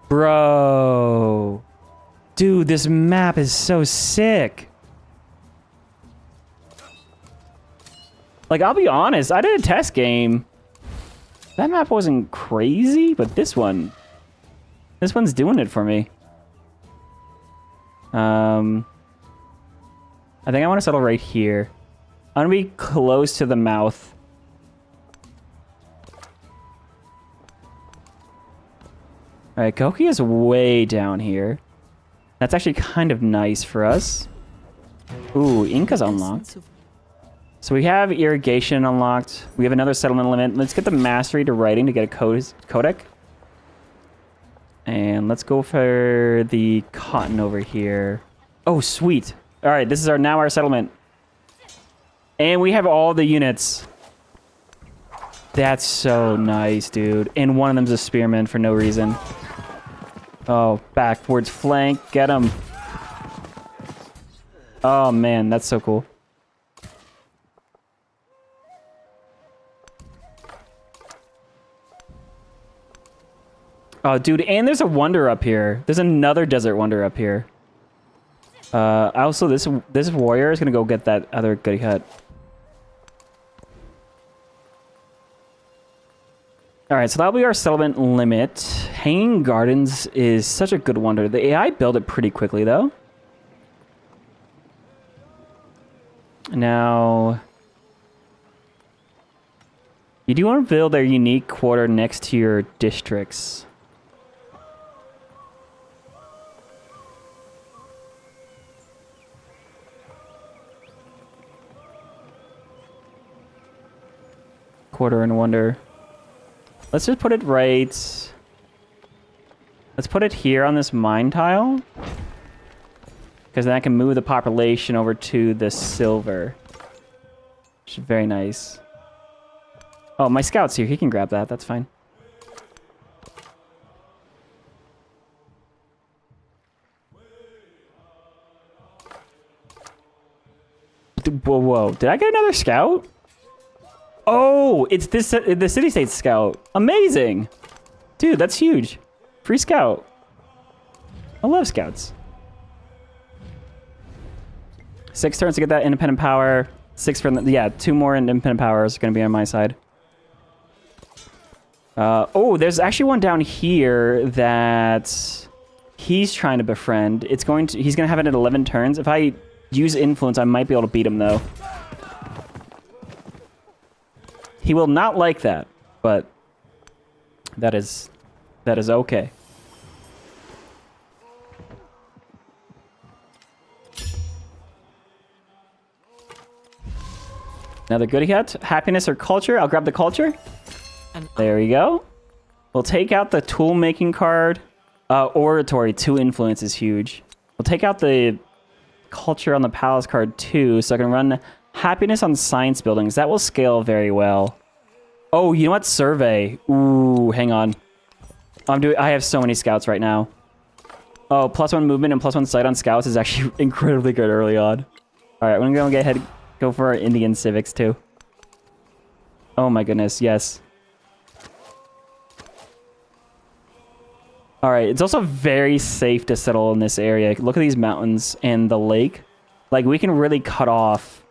Speaker 1: Bro. Dude, this map is so sick. Like, I'll be honest, I did a test game. That map wasn't crazy, but this one's doing it for me. I think I want to settle right here. I'm gonna be close to the mouth. Alright, Goki is way down here. That's actually kind of nice for us. Ooh, Inca's unlocked. So we have irrigation unlocked. We have another settlement limit. Let's get the mastery to writing to get a codec. And let's go for the cotton over here. Oh, sweet. All right, this is now our settlement. And we have all the units. That's so nice, dude. And one of them's a spearman for no reason. Oh, backwards flank. Get him. Oh, man, that's so cool. Oh, dude, and there's a wonder up here. There's another desert wonder up here. Also, this warrior is gonna go get that other goody hut. All right, so that'll be our settlement limit. Hanging Gardens is such a good wonder. The AI built it pretty quickly, though. Now, you do want to build a unique quarter next to your districts. Quarter and wonder. Let's just put it right. Let's put it here on this mine tile. Because then I can move the population over to the silver. Which is very nice. Oh, my scout's here. He can grab that. That's fine. Whoa, whoa. Did I get another scout? Oh, it's this the city-state scout. Amazing. Dude, that's huge. Free scout. I love scouts. 6 turns to get that independent power. 6 for yeah, 2 more independent powers are going to be on my side. Oh, there's actually one down here that he's trying to befriend. He's going to have it at 11 turns. If I use influence, I might be able to beat him though. He will not like that, but that is okay. Another goodie hut. Happiness or culture? I'll grab the culture. There we go. We'll take out the tool making card. Oratory, 2 influence is huge. We'll take out the culture on the palace card too, so I can run happiness on science buildings. That will scale very well. Oh, you know what? Survey. Ooh, hang on. I have so many scouts right now. Oh, +1 movement and +1 sight on scouts is actually incredibly good early on. All right, I'm gonna go for our Indian civics too. Oh my goodness, yes. All right, it's also very safe to settle in this area. Look at these mountains and the lake. Like, we can really cut off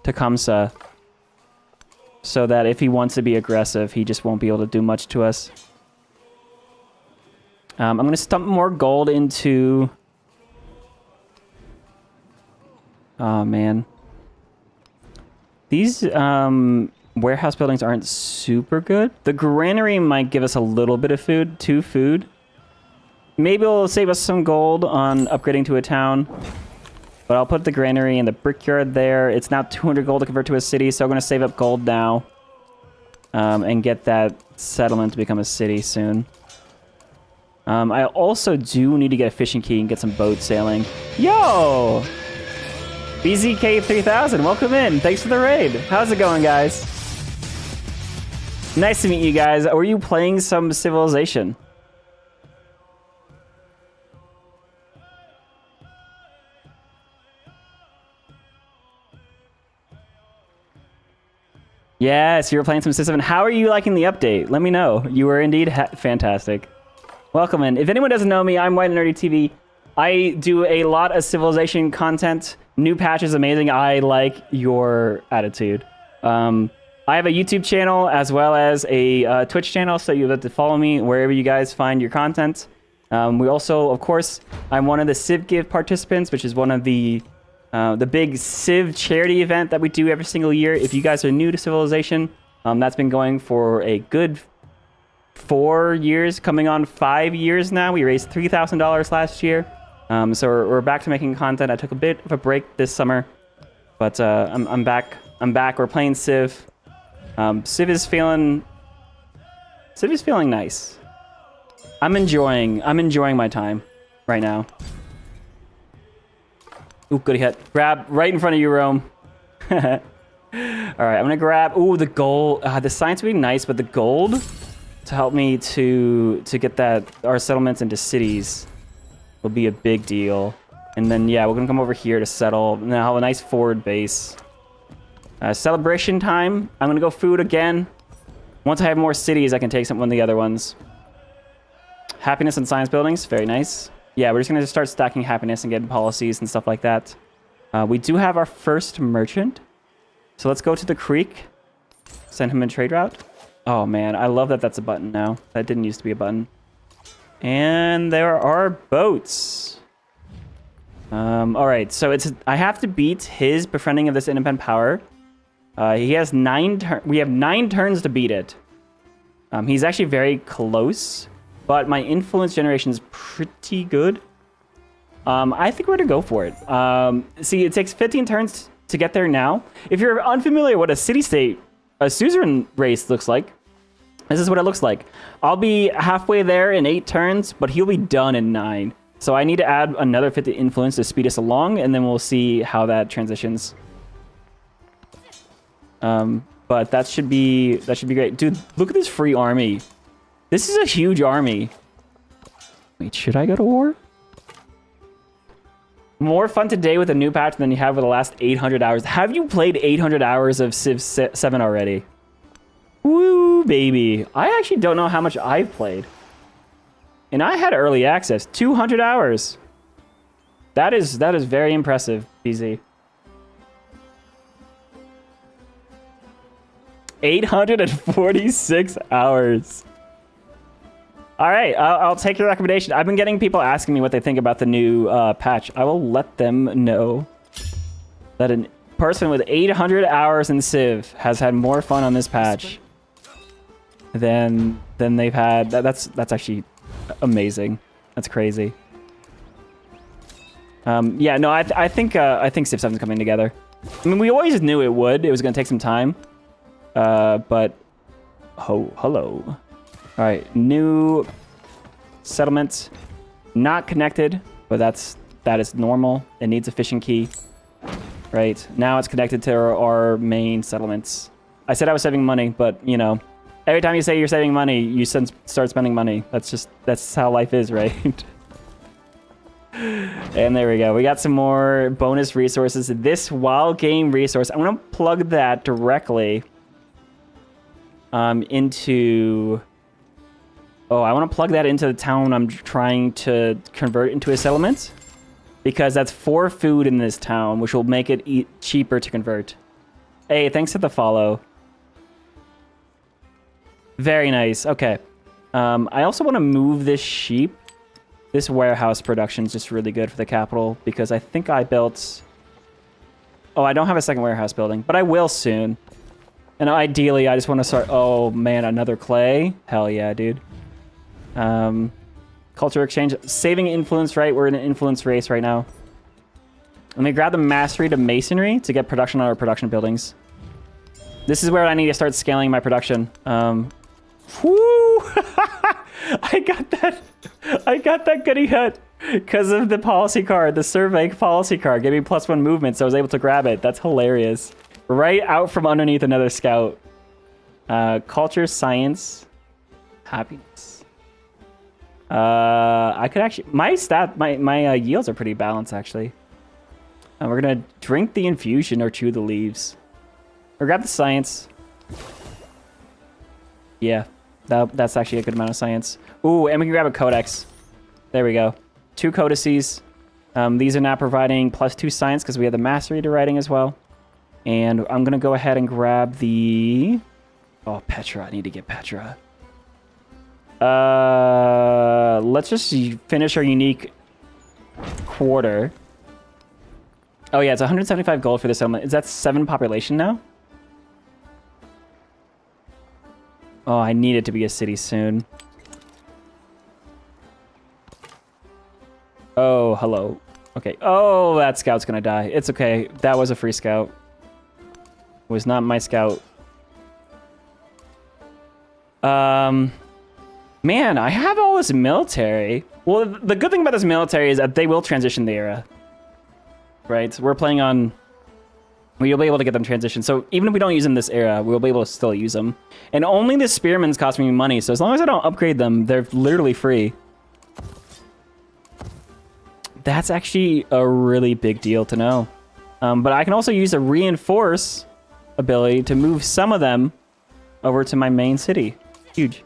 Speaker 1: Tecumseh so that if he wants to be aggressive, he just won't be able to do much to us. I'm going to stump more gold into... Oh, man. These warehouse buildings aren't super good. The granary might give us a little bit of food, 2 food. Maybe it'll save us some gold on upgrading to a town. But I'll put the granary and the brickyard there. It's now 200 gold to convert to a city, so I'm going to save up gold now. And get that settlement to become a city soon. I also do need to get a fishing key and get some boat sailing. Yo! BZK3000, welcome in. Thanks for the raid. How's it going, guys? Nice to meet you guys. Were you playing some Civilization? Yes, you were playing some Civ 7. How are you liking the update? Let me know. You were indeed fantastic. Welcome in. If anyone doesn't know me, I'm White and Nerdy TV. I do a lot of Civilization content. New patch is amazing. I like your attitude. I have a YouTube channel as well as a Twitch channel, so you have to follow me wherever you guys find your content. We also, of course, I'm one of the Civ Give participants, which is one of the big Civ charity event that we do every single year. If you guys are new to Civilization, that's been going for a good 4 years, coming on 5 years now. We raised $3,000 last year. So we're back to making content. I took a bit of a break this summer, but I'm back. We're playing Civ. Civ is feeling nice. I'm enjoying my time right now. Ooh, goody hit. Grab right in front of you, Rome. All right, I'm gonna grab. Ooh, the gold. The science would be nice, but the gold to help me to get our settlements into cities will be a big deal. And then yeah, we're gonna come over here to settle. And then I'll have a nice forward base. Celebration time. I'm gonna go food again. Once I have more cities, I can take some of the other ones. Happiness and science buildings, very nice. Yeah, we're just gonna start stacking happiness and getting policies and stuff like that. We do have our first merchant. So let's go to the creek. Send him a trade route. Oh man, I love that that's a button now. That didn't used to be a button. And there are boats. All right, so I have to beat his befriending of this independent power. He has we have 9 turns to beat it. He's actually very close, but my influence generation is pretty good. I think we're gonna go for it. See, it takes 15 turns to get there now. If you're unfamiliar with a city-state, a suzerain race looks like, this is what it looks like. I'll be halfway there in 8 turns, but he'll be done in 9. So I need to add another 50 influence to speed us along, and then we'll see how that transitions. But that should be great. Dude, look at this free army. This is a huge army. Wait, should I go to war? More fun today with a new patch than you have with the last 800 hours. Have you played 800 hours of Civ 7 already? Woo, baby. I actually don't know how much I've played. And I had early access. 200 hours. That is very impressive, BZ. 846 hours. All right, I'll take your recommendation. I've been getting people asking me what they think about the new patch. I will let them know that a person with 800 hours in Civ has had more fun on this patch than they've had. That's actually amazing. That's crazy. Yeah, no, I think Civ 7's coming together. I mean, we always knew it would. It was going to take some time. But hello. All right, new settlement, not connected, but that is normal. It needs a fishing key, right? Now it's connected to our main settlements. I said I was saving money, but you know, every time you say you're saving money, you start spending money. That's how life is, right? And there we go. We got some more bonus resources. This wild game resource, I'm gonna plug that directly into. Oh, I want to plug that into the town I'm trying to convert into a settlement, because that's 4 food in this town, which will make it cheaper to convert. Hey, thanks for the follow. Very nice. Okay. I also want to move this sheep. This warehouse production is just really good for the capital, because I think I built... Oh, I don't have a second warehouse building, but I will soon. And ideally, I just want to start... Oh, man, another clay? Hell yeah, dude. Culture exchange, saving influence, right? We're in an influence race right now. Let me grab the mastery to masonry to get production on our production buildings. This is where I need to start scaling my production. Whoo! I got that goodie hut because of the policy card, the survey policy card. Gave me +1 movement, so I was able to grab it. That's hilarious. Right out from underneath another scout. Culture, science, happiness. I could actually... My yields are pretty balanced, actually. We're gonna drink the infusion or chew the leaves. Or grab the science. Yeah, that's actually a good amount of science. Ooh, and we can grab a codex. There we go. 2 codices. These are now providing +2 science because we have the mastery to writing as well. And I'm gonna go ahead and grab the... Oh, Petra. I need to get Petra. Let's just finish our unique quarter. Oh yeah, it's 175 gold for this settlement. Is that 7 population now? Oh, I need it to be a city soon. Oh, hello. Okay. Oh, that scout's gonna die. It's okay. That was a free scout. It was not my scout. Man, I have all this military. Well, the good thing about this military is that they will transition the era. Right? We're playing on... We'll be able to get them transitioned. So even if we don't use them this era, we'll be able to still use them. And only the spearmen's cost me money, so as long as I don't upgrade them, they're literally free. That's actually a really big deal to know. But I can also use a reinforce ability to move some of them over to my main city. Huge.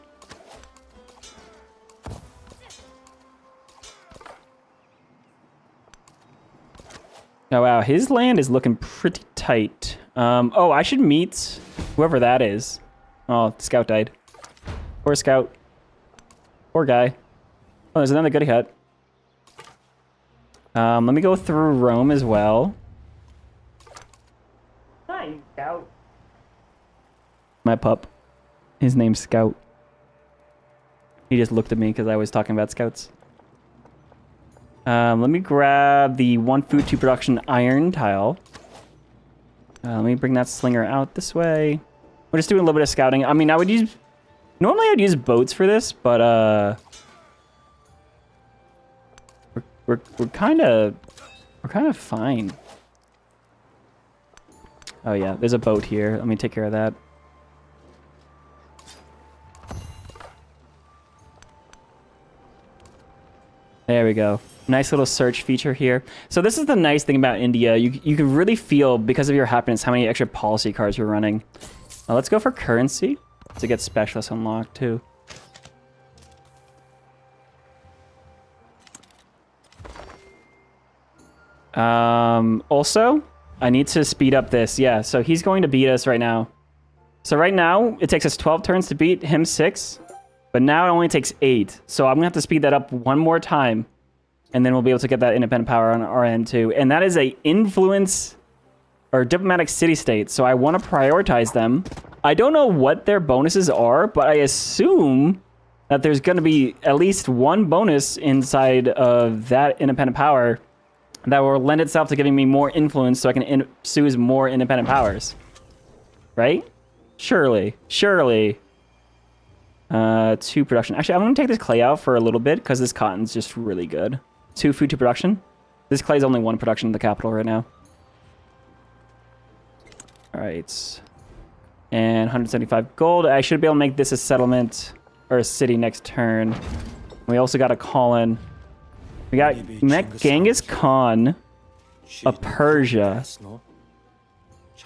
Speaker 1: Oh, wow. His land is looking pretty tight. Oh, I should meet whoever that is. Oh, Scout died. Poor Scout. Poor guy. Oh, there's another goody hut. Let me go through Rome as well. Hi, Scout. My pup. His name's Scout. He just looked at me because I was talking about scouts. Let me grab the 1 food 2 production iron tile. Let me bring that slinger out this way. We're just doing a little bit of scouting. I mean, I would use... Normally I'd use boats for this, but we're kind of fine. Oh yeah, there's a boat here. Let me take care of that. There we go. Nice little search feature here. So this is the nice thing about India. You can really feel, because of your happiness, how many extra policy cards you're running. Let's go for currency to get specialists unlocked too. Also, I need to speed up this. Yeah, so he's going to beat us right now. So right now, it takes us 12 turns to beat him 6. But now it only takes 8. So I'm going to have to speed that up one more time. And then we'll be able to get that independent power on our end too. And that is a influence or diplomatic city-state. So I want to prioritize them. I don't know what their bonuses are, but I assume that there's going to be at least one bonus inside of that independent power that will lend itself to giving me more influence so I can seize more independent powers. Right? Surely. Surely. 2 production. Actually, I'm going to take this clay out for a little bit because this cotton's just really good. 2 food 2 production. This clay is only 1 production in the capital right now. All right. And 175 gold. I should be able to make this a settlement or a city next turn. We also got a call-in. We met Genghis Khan of Persia.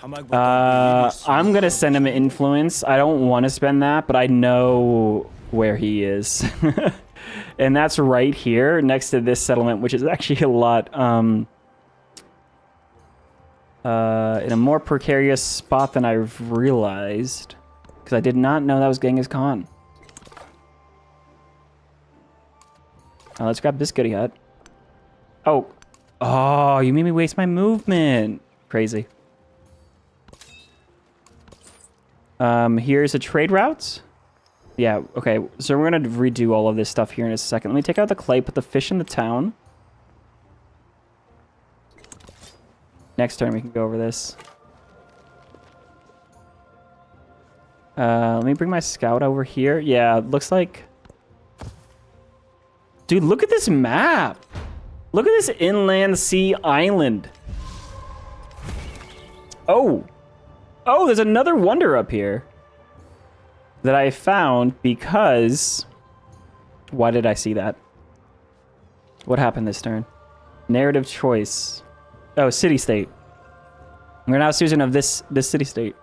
Speaker 1: I'm going to send him an influence. I don't want to spend that, but I know where he is. And that's right here next to this settlement, which is actually a lot in a more precarious spot than I've realized, because I did not know that was Genghis Khan. Let's grab this goody hut. Oh, you made me waste my movement. Crazy. Here's a trade route. Yeah, okay. So we're going to redo all of this stuff here in a second. Let me take out the clay, put the fish in the town. Next turn we can go over this. Let me bring my scout over here. Yeah, it looks like... Dude, look at this map. Look at this inland sea island. Oh, there's another wonder up here that I found because... Why did I see that? What happened this turn? Narrative choice. Oh, city-state. We're now choosing of this city-state.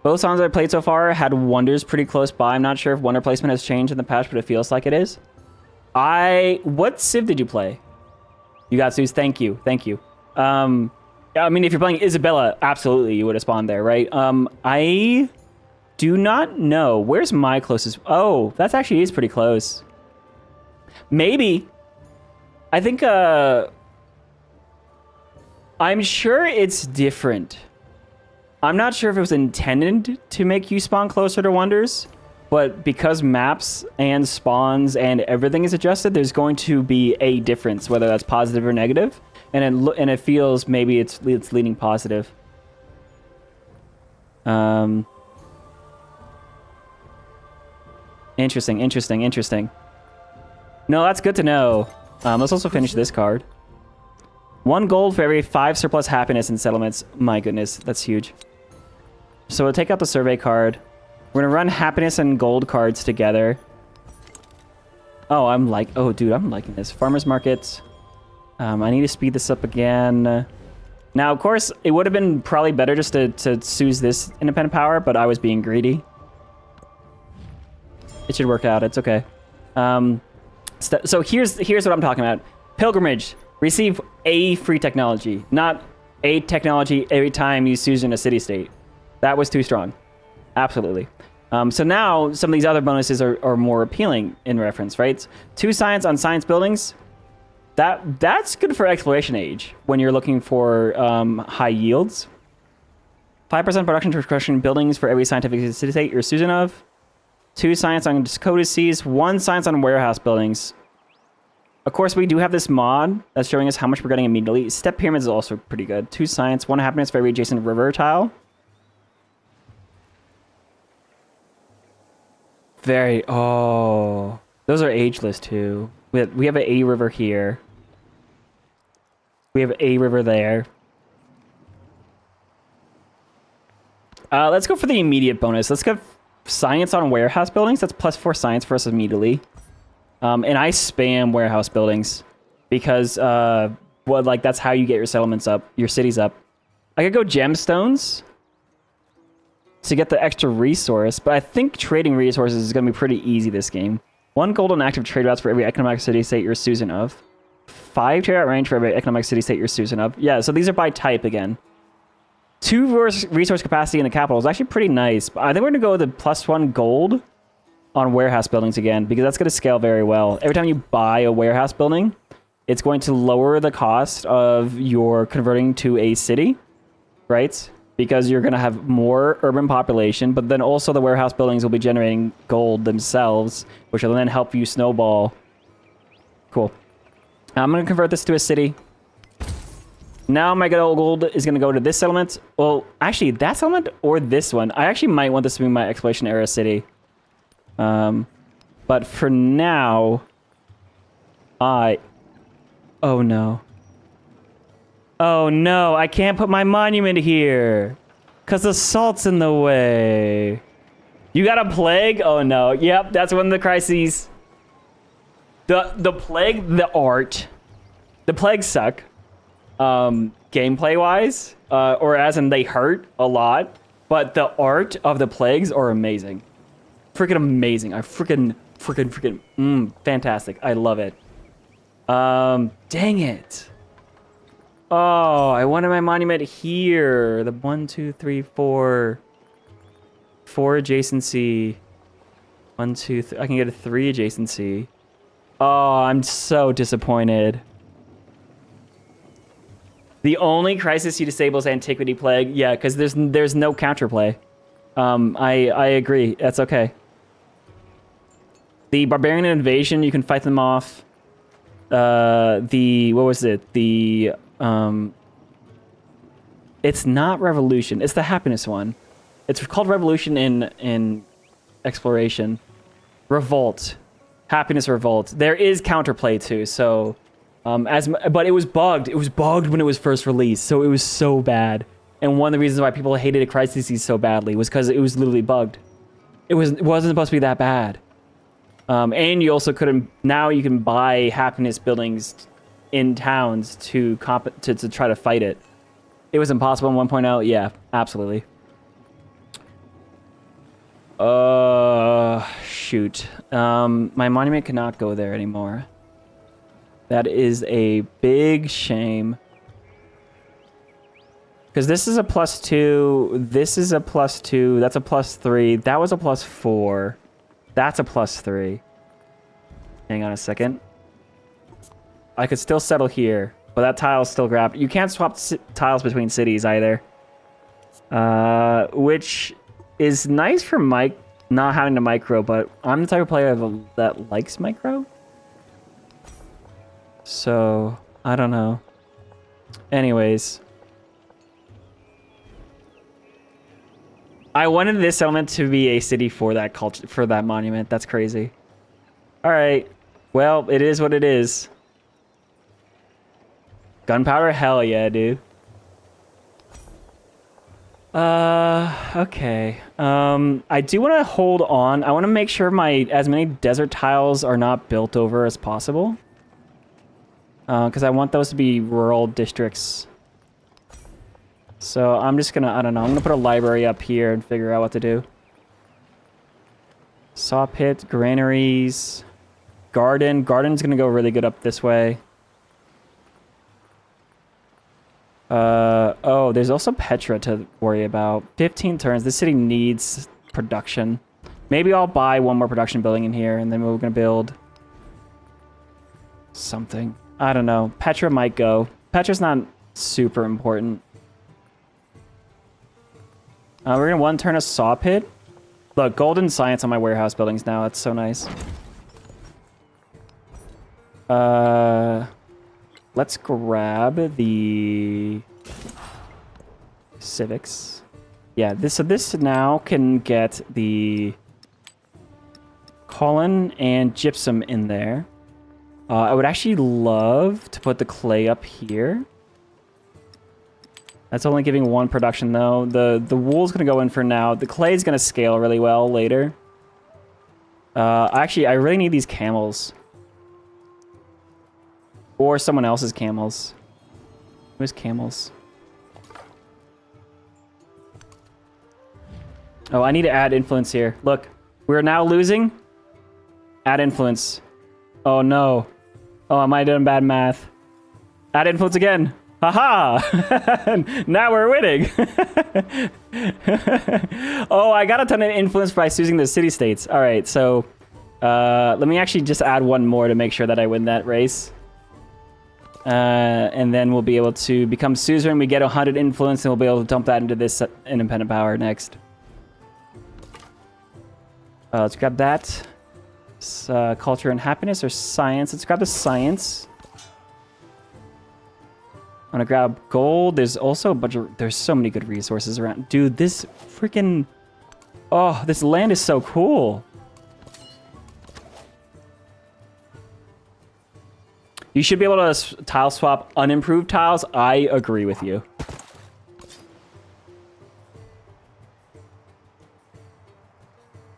Speaker 1: Both songs I played so far had wonders pretty close by. I'm not sure if wonder placement has changed in the past, but it feels like it is. What Civ did you play? You got Zeus. Thank you. I mean, if you're playing Isabella, absolutely you would have spawned there, right? I do not know. Where's my closest? Oh, that's actually is pretty close. Maybe. I think, I'm sure it's different. I'm not sure if it was intended to make you spawn closer to wonders, but because maps and spawns and everything is adjusted, there's going to be a difference, whether that's positive or negative. And it feels maybe it's leaning positive. Interesting. No, that's good to know. Let's also finish this card. 1 gold for every 5 surplus happiness in settlements. My goodness, that's huge. So we'll take out the survey card. We're gonna run happiness and gold cards together. Oh, dude, I'm liking this. Farmer's market. I need to speed this up again. Now, of course, it would have been probably better just to choose this independent power, but I was being greedy. It should work out. It's okay. So here's what I'm talking about. Pilgrimage. Receive a free technology, not a technology every time you choose in a city-state. That was too strong. Absolutely. So now some of these other bonuses are more appealing in reference, right? 2 science on science buildings. That's good for exploration age when you're looking for high yields. 5% production to construction buildings for every scientific city-state you're choosing of. 2 science on codices, 1 science on warehouse buildings. Of course, we do have this mod that's showing us how much we're getting immediately. Step pyramids is also pretty good. 2 science, 1 happiness for every adjacent river tile. Oh, those are ageless too. We have an A river here. We have A river there. Let's go for the immediate bonus. Let's go science on warehouse buildings. That's +4 science for us immediately. And I spam warehouse buildings because, that's how you get your settlements up, your cities up. I could go gemstones to get the extra resource, but I think trading resources is going to be pretty easy this game. 1 gold on active trade routes for every economic city-state you're choosing of. 5 trade route range for every economic city-state you're choosing of. Yeah, so these are by type again. 2 resource capacity in the capital is actually pretty nice. But I think we're going to go with the +1 gold on warehouse buildings again, because that's going to scale very well. Every time you buy a warehouse building, it's going to lower the cost of your converting to a city, right? Because you're going to have more urban population, but then also the warehouse buildings will be generating gold themselves, which will then help you snowball. Cool. I'm going to convert this to a city. Now my good old gold is going to go to this settlement. Well, actually, that settlement or this one. I actually might want this to be my exploration era city. But for now, oh no. Oh no, I can't put my monument here. Cause the salt's in the way. You got a plague? Oh no. Yep, that's one of the crises. The plague, the art. The plagues suck. Gameplay wise. Or as in they hurt a lot. But the art of the plagues are amazing. Freaking amazing. I freaking fantastic. I love it. Dang it. Oh, I wanted my monument here. The 1, 2, 3, 4 adjacency. 1, 2, 3. I can get a 3 adjacency. Oh, I'm so disappointed. The only crisis you disable is Antiquity Plague. Yeah, because there's no counterplay. I agree. That's okay. The Barbarian Invasion, you can fight them off. What was it? It's not Revolution. It's the Happiness one. It's called Revolution in Exploration. Revolt. Happiness Revolt. There is counterplay too, so... but it was bugged. It was bugged when it was first released, so it was so bad. And one of the reasons why people hated a Crisis so badly was because it was literally bugged. It wasn't supposed to be that bad. And you also couldn't... Now you can buy happiness buildings in towns to try to fight it. It was impossible in 1.0. Yeah, absolutely. Shoot. My monument cannot go there anymore. That is a big shame. Because this is a +2. This is a +2. That's a +3. That was a +4. That's a +3. Hang on a second. I could still settle here, but that tile's still grabbed. You can't swap tiles between cities either. Which is nice for not having to micro, but I'm the type of player that likes micro. So, I don't know. Anyways. I wanted this settlement to be a city for that culture, for that monument. That's crazy. Alright. Well, it is what it is. Gunpowder? Hell yeah, dude. Okay. I do want to hold on. I want to make sure as many desert tiles are not built over as possible. Because I want those to be rural districts. So I'm just gonna, I don't know, I'm gonna put a library up here and figure out what to do. Saw pit, granaries, garden. Garden's gonna go really good up this way. Oh, there's also Petra to worry about. 15 turns. This city needs production. Maybe I'll buy one more production building in here, and then we're gonna build something. I don't know. Petra might go. Petra's not super important. We're gonna one turn a saw pit. Look, golden science on my warehouse buildings now. That's so nice. Let's grab the Civics. Yeah, so this now can get the column and gypsum in there. I would actually love to put the clay up here. That's only giving one production though. The wool's gonna go in for now. The clay's gonna scale really well later. Actually, I really need these camels. Or someone else's camels. Who's camels? Oh, I need to add influence here. Look, we're now losing. Add influence. Oh no. Oh, I might have done bad math. Add influence again. Haha! Now we're winning. Oh, I got a ton of influence by choosing the city-states. All right, so let me actually just add one more to make sure that I win that race. And then we'll be able to become suzerain. We get 100 influence, and we'll be able to dump that into this independent power next. Let's grab that. It's, culture and happiness or science. Let's grab the science. I'm gonna grab gold. There's also a bunch of... There's so many good resources around. Dude, this freaking... Oh, this land is so cool. You should be able to tile swap unimproved tiles. I agree with you.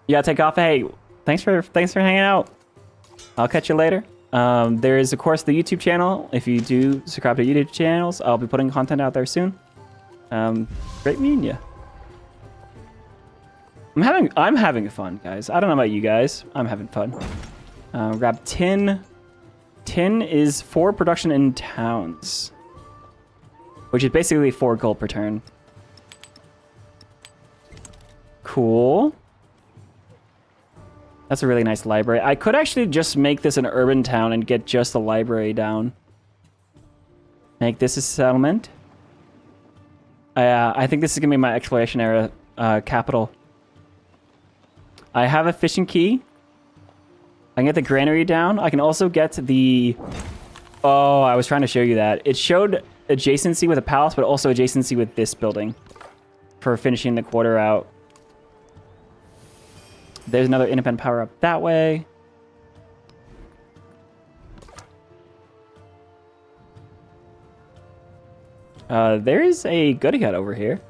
Speaker 1: You gotta take off. Hey, thanks for hanging out. I'll catch you later. There is, of course, the YouTube channel. If you do subscribe to YouTube channels, I'll be putting content out there soon. Great meeting you. I'm having fun, guys. I don't know about you guys. I'm having fun. Grab tin. Tin is 4 production in towns, which is basically 4 gold per turn. Cool. That's a really nice library. I could actually just make this an urban town and get just the library down. Make this a settlement. I think this is going to be my exploration era capital. I have a fishing key. I can get the granary down. I can also get the... Oh, I was trying to show you that. It showed adjacency with a palace, but also adjacency with this building for finishing the quarter out. There's another independent power up that way. There is a goody gut over here.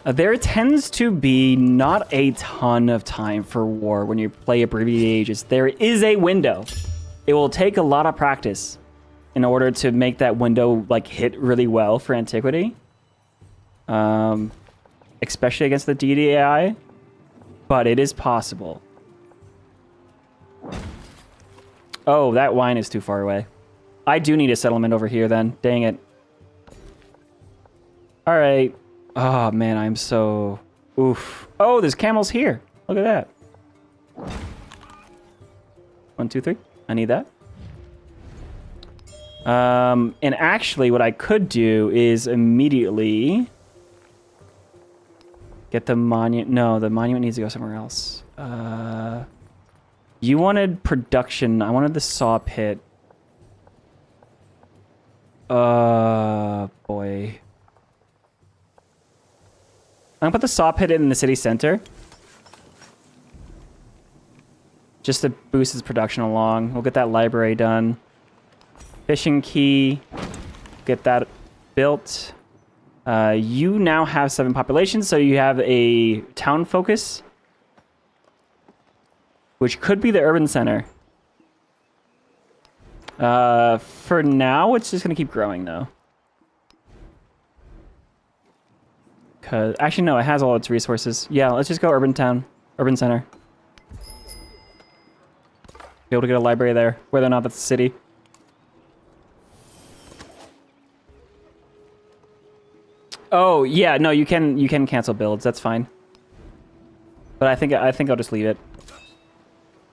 Speaker 1: There tends to be not a ton of time for war when you play Abbreviated Ages. There is a window. It will take a lot of practice in order to make that window like hit really well for Antiquity. Especially against the DDAI. But it is possible. Oh, that wine is too far away. I do need a settlement over here then. Dang it. All right. Oh, man, I'm so... Oof. Oh, there's camels here. Look at that. 1, 2, 3. I need that. And actually, what I could do is immediately... Get the monument... No, the monument needs to go somewhere else. You wanted production. I wanted the saw pit. Boy... I'm gonna put the saw pit in the city center. Just to boost its production along. We'll get that library done. Fishing key. Get that built. You now have 7 populations, so you have a town focus. which could be the urban center. For now, it's just gonna keep growing though. Cause actually no, it has all its resources. Yeah, let's just go urban town, urban center. Be able to get a library there, whether or not that's a city. Oh yeah, no, you can cancel builds. That's fine. But I think I'll just leave it.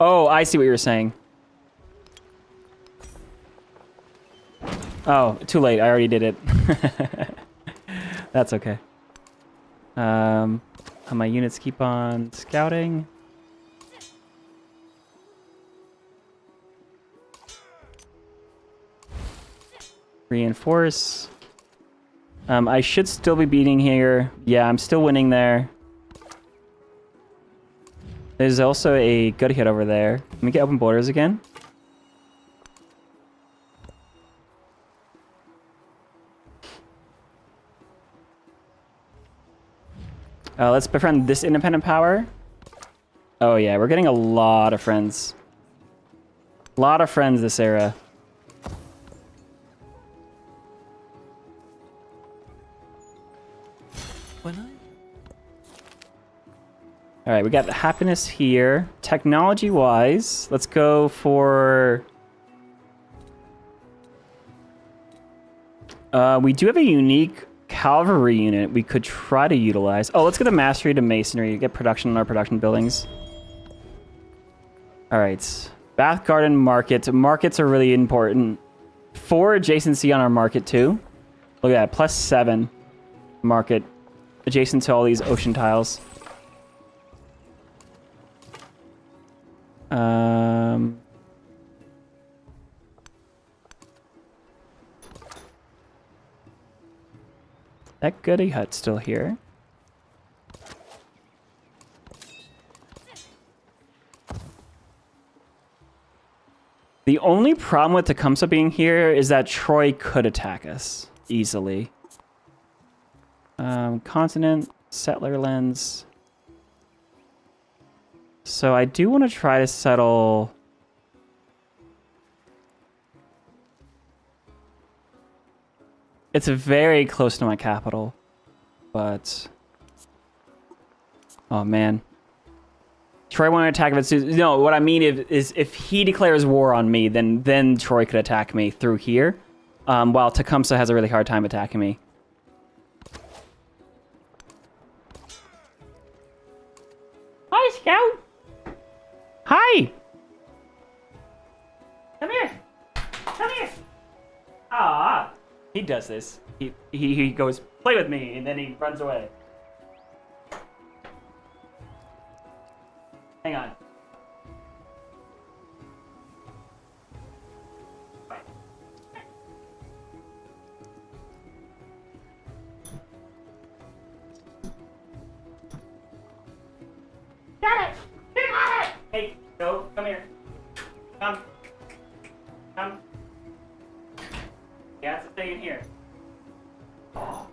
Speaker 1: Oh, I see what you're saying. Oh, too late. I already did it. That's okay. My units keep on scouting. Reinforce. I should still be beating here. Yeah, I'm still winning there. There's also a good hit over there. Let me get open borders again. Let's befriend this independent power. Oh yeah, we're getting a lot of friends. A lot of friends this era. All right, we got happiness here. Technology-wise, let's go for... we do have a unique cavalry unit we could try to utilize. Oh, let's get the mastery to masonry, get production on our production buildings. All right, Bath Garden Market. Markets are really important. 4 adjacency on our market too. Look at that, +7 market adjacent to all these ocean tiles. That goody hut's still here. The only problem with Tecumseh being here is that Troy could attack us easily. Continent, settler lens. So I do want to try to settle... It's very close to my capital, but... Oh, man. Troy won't attack if it's... No, what I mean is if he declares war on me, then Troy could attack me through here, while Tecumseh has a really hard time attacking me. Hi, Scout! Hi! Come here! Come here! Ah, he does this. He goes, play with me, and then he runs away. Hang on. Got it! You got it! Hey, go, come here. Come. Come. You have to stay in here. Oh.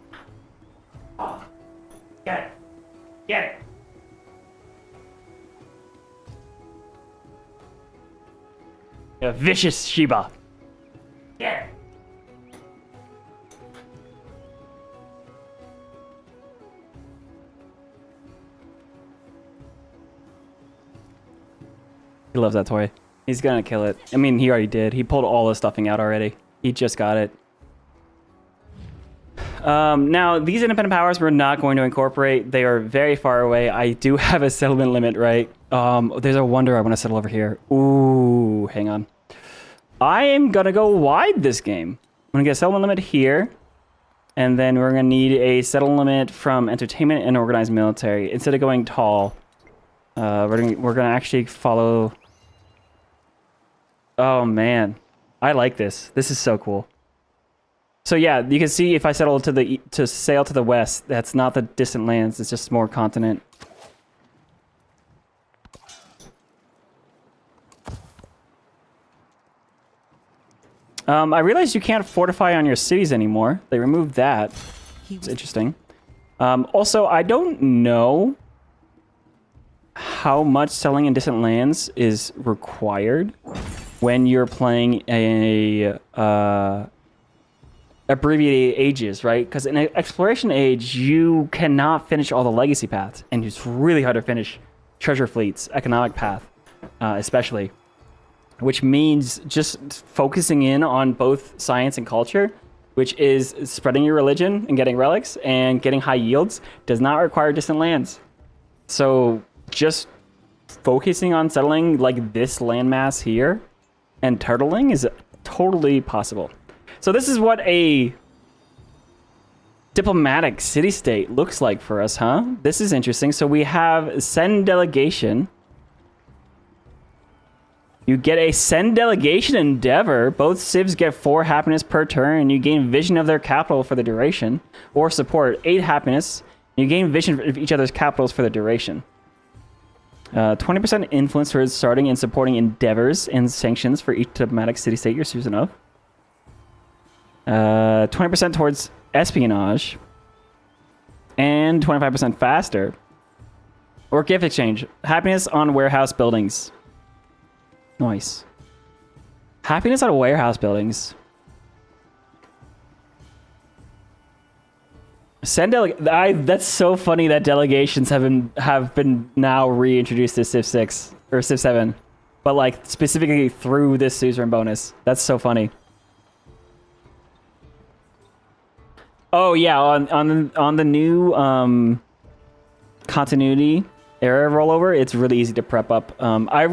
Speaker 1: Oh. Get it. Get it. A vicious Sheba. Get it. He loves that toy. He's gonna kill it. I mean, he already did. He pulled all the stuffing out already. He just got it. Now, these independent powers we're not going to incorporate. They are very far away. I do have a settlement limit, right? There's a wonder I want to settle over here. Ooh, hang on. I am gonna go wide this game. I'm gonna get a settlement limit here. And then we're gonna need a settlement limit from entertainment and organized military. Instead of going tall, we're gonna actually follow... Oh man, I like this. This is so cool. So yeah, you can see if I settle to sail to the west, that's not the distant lands, it's just more continent. I realized you can't fortify on your cities anymore. They removed that. It's interesting. Also, I don't know how much selling in distant lands is required when you're playing a abbreviated ages, right? Because in an exploration age, you cannot finish all the legacy paths, and it's really hard to finish treasure fleets, economic path, especially. Which means just focusing in on both science and culture, which is spreading your religion and getting relics and getting high yields, does not require distant lands. So just focusing on settling like this landmass here and turtling is totally possible. So this is what a diplomatic city-state looks like for us, huh? This is interesting. So we have send delegation. You get a send delegation endeavor. Both civs get 4 happiness per turn, and you gain vision of their capital for the duration, or support 8 happiness. And you gain vision of each other's capitals for the duration. 20% influence towards starting and supporting endeavors and sanctions for each diplomatic city-state you're choosing of. 20% towards espionage, and 25% faster. Or gift exchange. Happiness on warehouse buildings. Nice. Happiness on warehouse buildings. That's so funny that delegations have been now reintroduced to Civ 6 or Civ 7, but like specifically through this suzerain bonus. That's so funny. Oh yeah, on the new continuity era rollover, it's really easy to prep up. I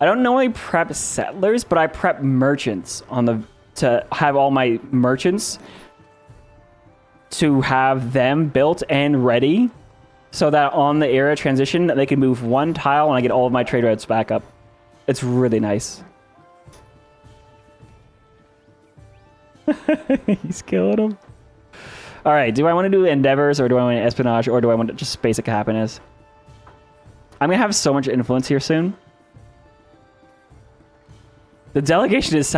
Speaker 1: don't normally prep settlers, but I prep merchants to have all my merchants to have them built and ready so that on the era transition they can move 1 tile and I get all of my trade routes back up. It's really nice. He's killing him. All right, do I want to do endeavors or do I want to espionage or do I want just basic happiness? I'm gonna have so much influence here soon. The delegation just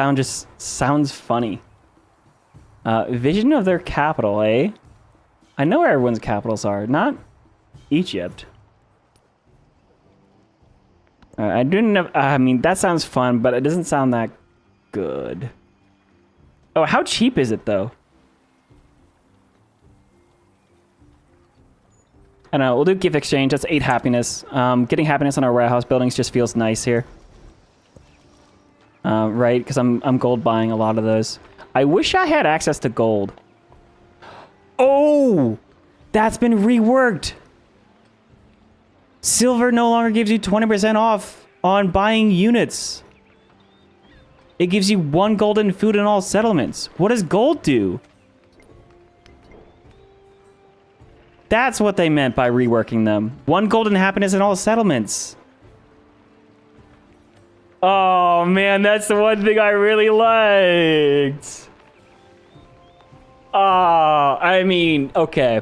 Speaker 1: sounds funny. Vision of their capital, eh? I know where everyone's capitals are, not Egypt. I didn't know. I mean, that sounds fun, but it doesn't sound that good. Oh, how cheap is it though? I don't know. We'll do gift exchange. That's 8 happiness. Getting happiness on our warehouse buildings just feels nice here. Right? Because I'm gold buying a lot of those. I wish I had access to gold. Oh! That's been reworked! Silver no longer gives you 20% off on buying units. It gives you 1 gold in food in all settlements. What does gold do? That's what they meant by reworking them. 1 gold in happiness in all settlements. Oh man, that's the one thing I really liked. I mean, okay.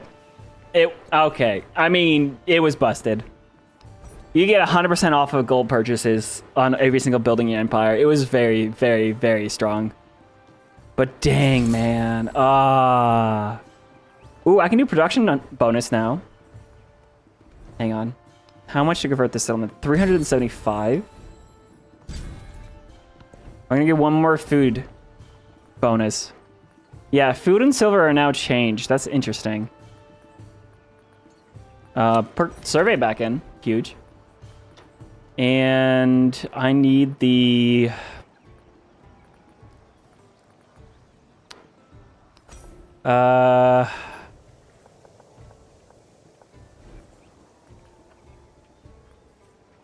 Speaker 1: Okay. I mean, it was busted. You get 100% off of gold purchases on every single building in Empire. It was very, very, very strong. But dang, man. Ooh, I can do production bonus now. Hang on. How much to convert this settlement? 375. I'm gonna get 1 more food bonus. Yeah, food and silver are now changed. That's interesting. Survey back in. Huge. And I need the...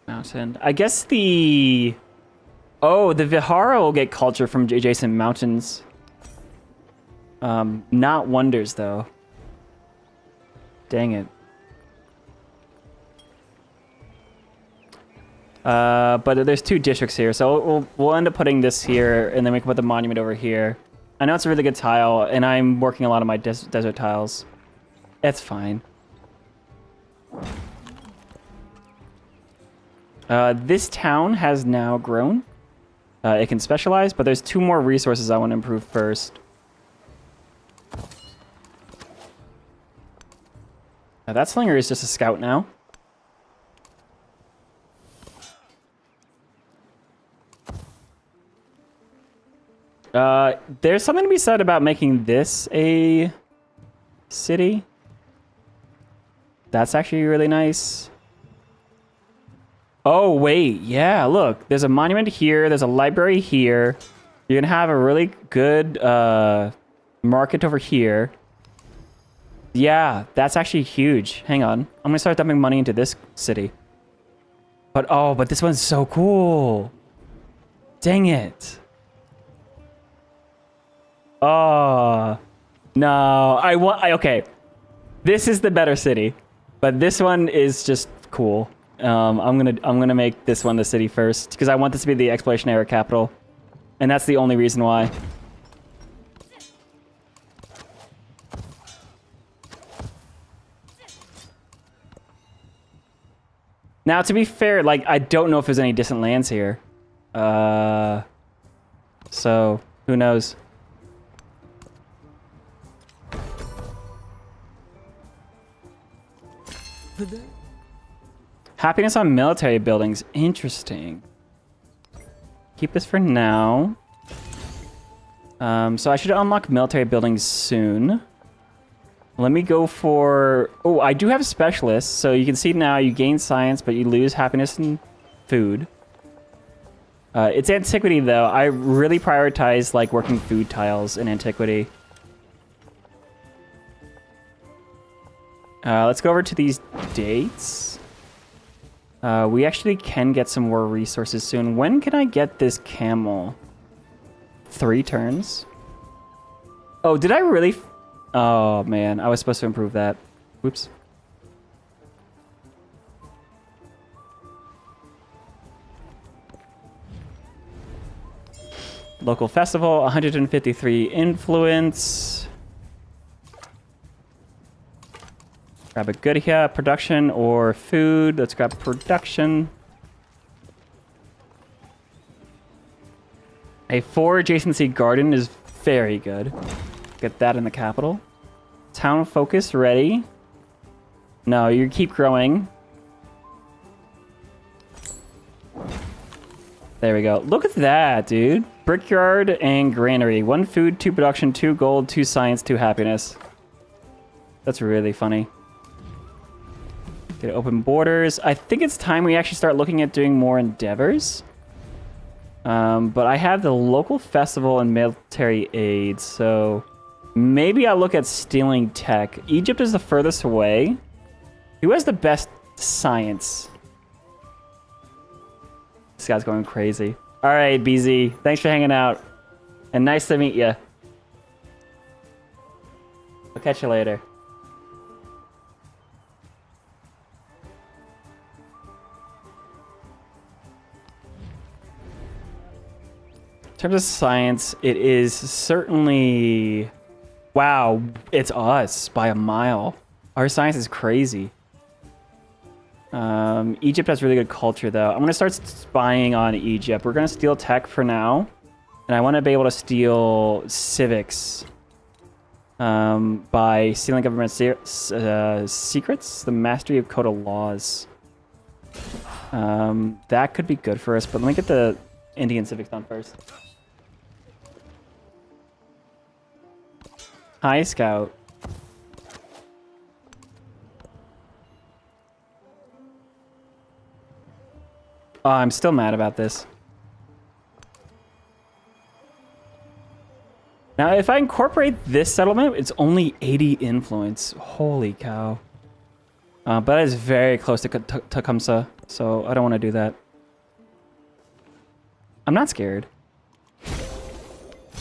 Speaker 1: mountain. I guess the... Oh, the Vihara will get culture from adjacent mountains. Not wonders, though. Dang it. But there's 2 districts here, so we'll end up putting this here, and then we can put the monument over here. I know it's a really good tile, and I'm working a lot of my desert tiles. It's fine. This town has now grown. It can specialize, but there's 2 more resources I want to improve first. That slinger is just a scout now. There's something to be said about making this a city. That's actually really nice. Oh, wait. Yeah, look. There's a monument here. There's a library here. You're going to have a really good market over here. Yeah, that's actually huge. Hang on. I'm going to start dumping money into this city. But this one's so cool. Dang it. Oh, no. Okay. This is the better city, but this one is just cool. I'm gonna make this one the city first because I want this to be the exploration era capital, and that's the only reason why. Now, to be fair, like I don't know if there's any distant lands here, so who knows? Happiness on military buildings. Interesting. Keep this for now. So I should unlock military buildings soon. Let me go for... Oh, I do have specialists. So you can see now you gain science, but you lose happiness and food. It's antiquity, though. I really prioritize like working food tiles in antiquity. Let's go over to these dates. We actually can get some more resources soon. When can I get this camel? 3 turns? Oh, did I really... Oh, man. I was supposed to improve that. Whoops. Local festival, 153 influence. Grab a good here, production or food. Let's grab production. A 4 adjacency garden is very good. Get that in the capital. Town focus ready. No, you keep growing. There we go. Look at that, dude. Brickyard and granary. 1 food, 2 production, 2 gold, 2 science, 2 happiness. That's really funny. Get open borders. I think it's time we actually start looking at doing more endeavors. But I have the local festival and military aid, so maybe I'll look at stealing tech. Egypt is the furthest away. Who has the best science? This guy's going crazy. All right, BZ. Thanks for hanging out. And nice to meet you. I'll catch you later. In terms of science, it is certainly... Wow, it's us by a mile. Our science is crazy. Egypt has really good culture, though. I'm going to start spying on Egypt. We're going to steal tech for now. And I want to be able to steal civics by stealing government secrets, the mastery of code of laws. That could be good for us, but let me get the Indian civics done first. Hi, Scout. Oh, I'm still mad about this. Now, if I incorporate this settlement, it's only 80 influence. Holy cow. But that is very close to Tecumseh, so I don't want to do that. I'm not scared.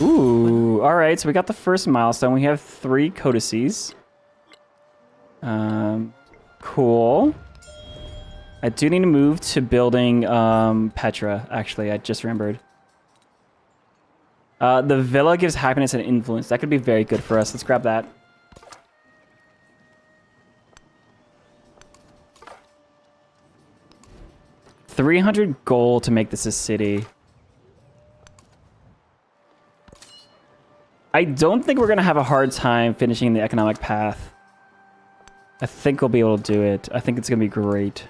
Speaker 1: Ooh, all right, so we got the first milestone. We have 3 codices. Cool. I do need to move to building Petra, actually. I just remembered. The villa gives happiness and influence. That could be very good for us. Let's grab that. $300 gold to make this a city. I don't think we're going to have a hard time finishing the economic path. I think we'll be able to do it. I think it's going to be great.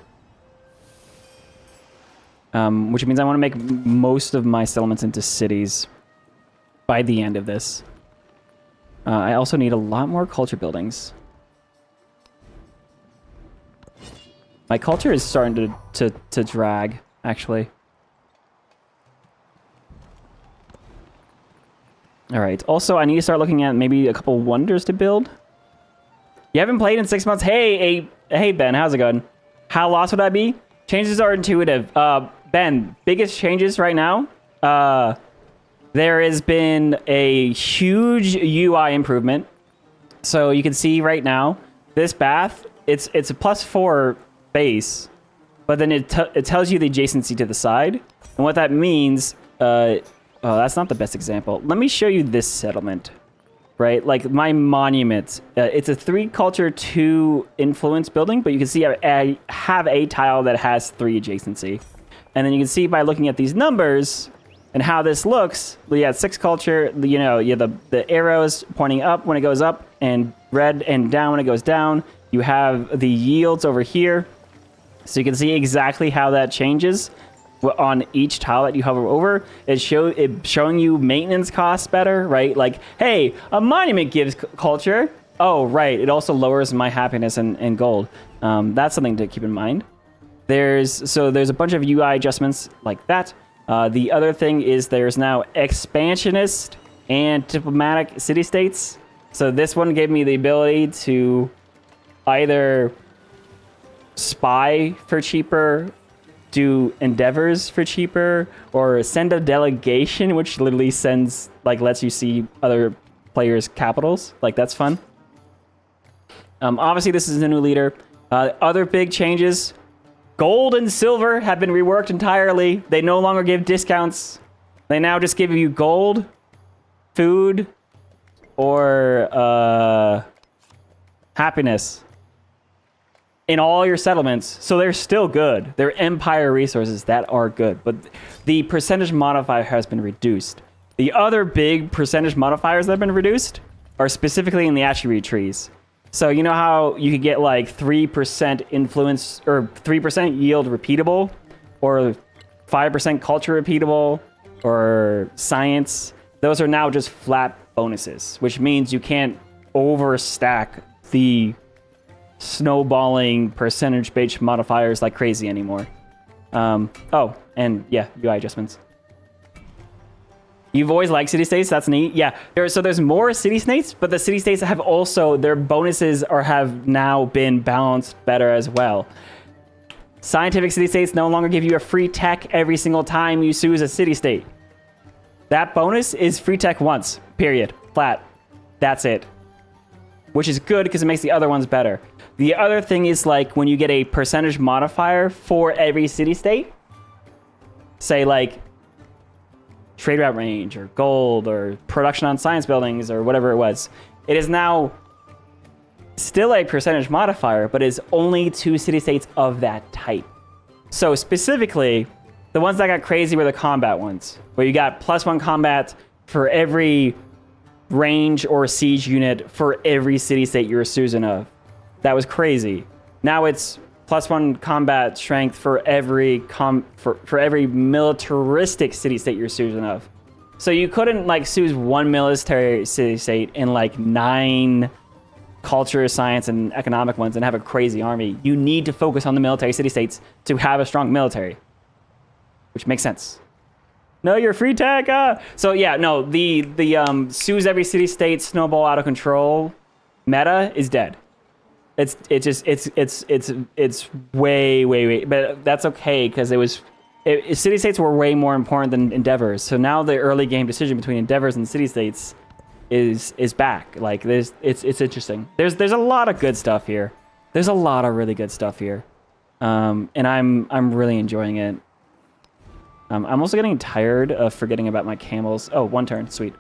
Speaker 1: Which means I want to make most of my settlements into cities. by the end of this. I also need a lot more culture buildings. My culture is starting to drag, actually. All right. Also, I need to start looking at maybe a couple wonders to build. You haven't played in 6 months? Hey, Ben, how's it going? How lost would I be? Changes are intuitive. Ben, biggest changes right now. There has been a huge UI improvement. So you can see right now, this bath, it's a +4 base, but then it tells you the adjacency to the side. And what that means, oh, that's not the best example. Let me show you this settlement, right? Like my monument, it's a 3 culture, 2 influence building, but you can see I have a tile that has 3 adjacency. And then you can see by looking at these numbers and how this looks, we have 6 culture, you know, you have the arrows pointing up when it goes up and red and down when it goes down. You have the yields over here. So you can see exactly how that changes on each tile that you hover over. It's showing you maintenance costs better, right? Like, hey, a monument gives culture. Oh, right. It also lowers my happiness and gold. That's something to keep in mind. There's a bunch of UI adjustments like that. The other thing is there's now expansionist and diplomatic city-states. So this one gave me the ability to either spy for cheaper, do endeavors for cheaper, or send a delegation, which literally sends, like, lets you see other players' capitals. Like, that's fun. Obviously, this is a new leader. Other big changes. Gold and silver have been reworked entirely. They no longer give discounts. They now just give you gold, food, or happiness in all your settlements. So they're still good. They're empire resources that are good, but the percentage modifier has been reduced. The other big percentage modifiers that have been reduced are specifically in the attribute trees. So you know how you could get like 3% influence or 3% yield repeatable, or 5% culture repeatable, or science? Those are now just flat bonuses, which means you can't overstack the snowballing percentage-based modifiers like crazy anymore. Oh, and yeah, UI adjustments. You've always liked city-states? That's neat. Yeah, there's more city-states, but the city-states have also, their bonuses have now been balanced better as well. Scientific city-states no longer give you a free tech every single time you choose a city-state. That bonus is free tech once, period, flat. That's it. Which is good because it makes the other ones better. The other thing is, like, when you get a percentage modifier for every city-state, say like trade route range or gold or production on science buildings or whatever it was, it is now still a percentage modifier, but is only 2 city-states of that type. So specifically, the ones that got crazy were the combat ones, where you got +1 combat for every range or siege unit for every city-state you're a Susan of. That was crazy. Now it's +1 combat strength for every for every militaristic city-state you're Susan of. So you couldn't like choose 1 military city-state and like 9 culture, science, and economic ones and have a crazy army. You need to focus on the military city-states to have a strong military, which makes sense. No, you're free tech. So yeah, no, the choose every city-state snowball out of control meta is dead. It's way, but that's okay because city-states were way more important than endeavors. So now the early game decision between endeavors and city-states is back. Like it's interesting. There's a lot of good stuff here. There's a lot of really good stuff here, and I'm really enjoying it. I'm also getting tired of forgetting about my camels. Oh, 1 turn, sweet.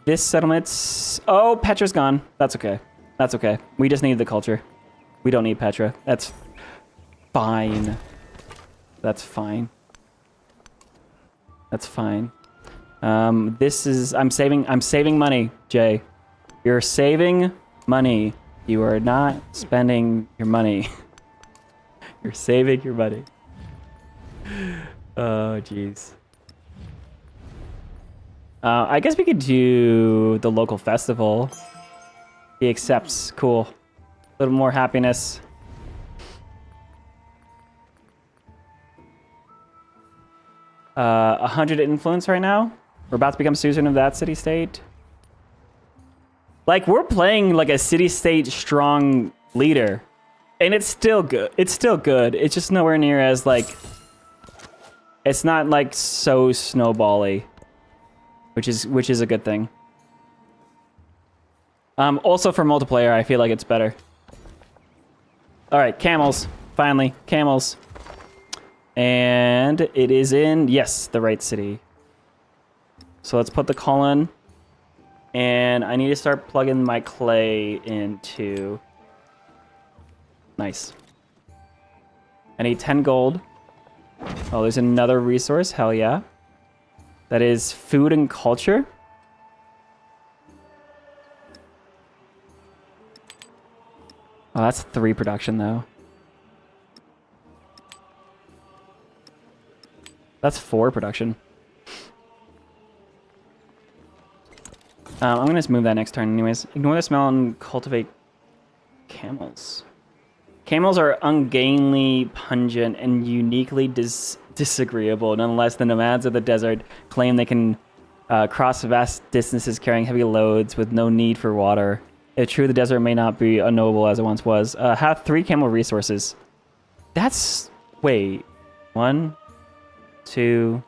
Speaker 1: This settlement's... Oh, Petra's gone. That's okay. That's okay. We just need the culture. We don't need Petra. That's fine. That's fine. That's fine. This is... I'm saving money, Jay. You're saving money. You are not spending your money. You're saving your money. Oh, jeez. I guess we could do the local festival. He accepts. Cool. A little more happiness. Uh, 100 influence right now. We're about to become suzerain of that city-state. Like, we're playing like a city-state strong leader. And it's still good. It's still good. It's just nowhere near as, like... It's not, like, so snowbally. Which is a good thing. Also for multiplayer, I feel like it's better. Alright, camels. Finally, camels. And it is in, yes, the right city. So let's put the colon. And I need to start plugging my clay into... Nice. I need 10 gold. Oh, there's another resource. Hell yeah. That is food and culture. Oh, that's 3 production, though. That's 4 production. I'm gonna just move that next turn anyways. Ignore the smell and cultivate camels. Camels are ungainly, pungent, and uniquely disagreeable. Nonetheless, the nomads of the desert claim they can cross vast distances carrying heavy loads with no need for water. It's true the desert may not be noble as it once was. Have 3 camel resources. That's... Wait. 1, 2...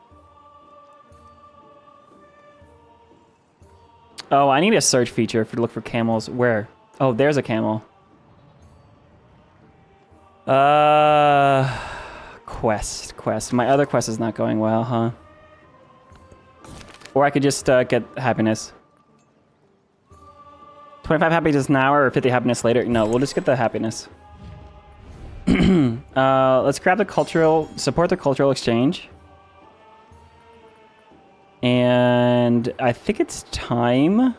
Speaker 1: Oh, I need a search feature to look for camels. Where? Oh, there's a camel. Quest. My other quest is not going well, huh? Or I could just get happiness. 25 happiness now or 50 happiness later? No, we'll just get the happiness. Let's grab the cultural... Support the cultural exchange. And I think it's time.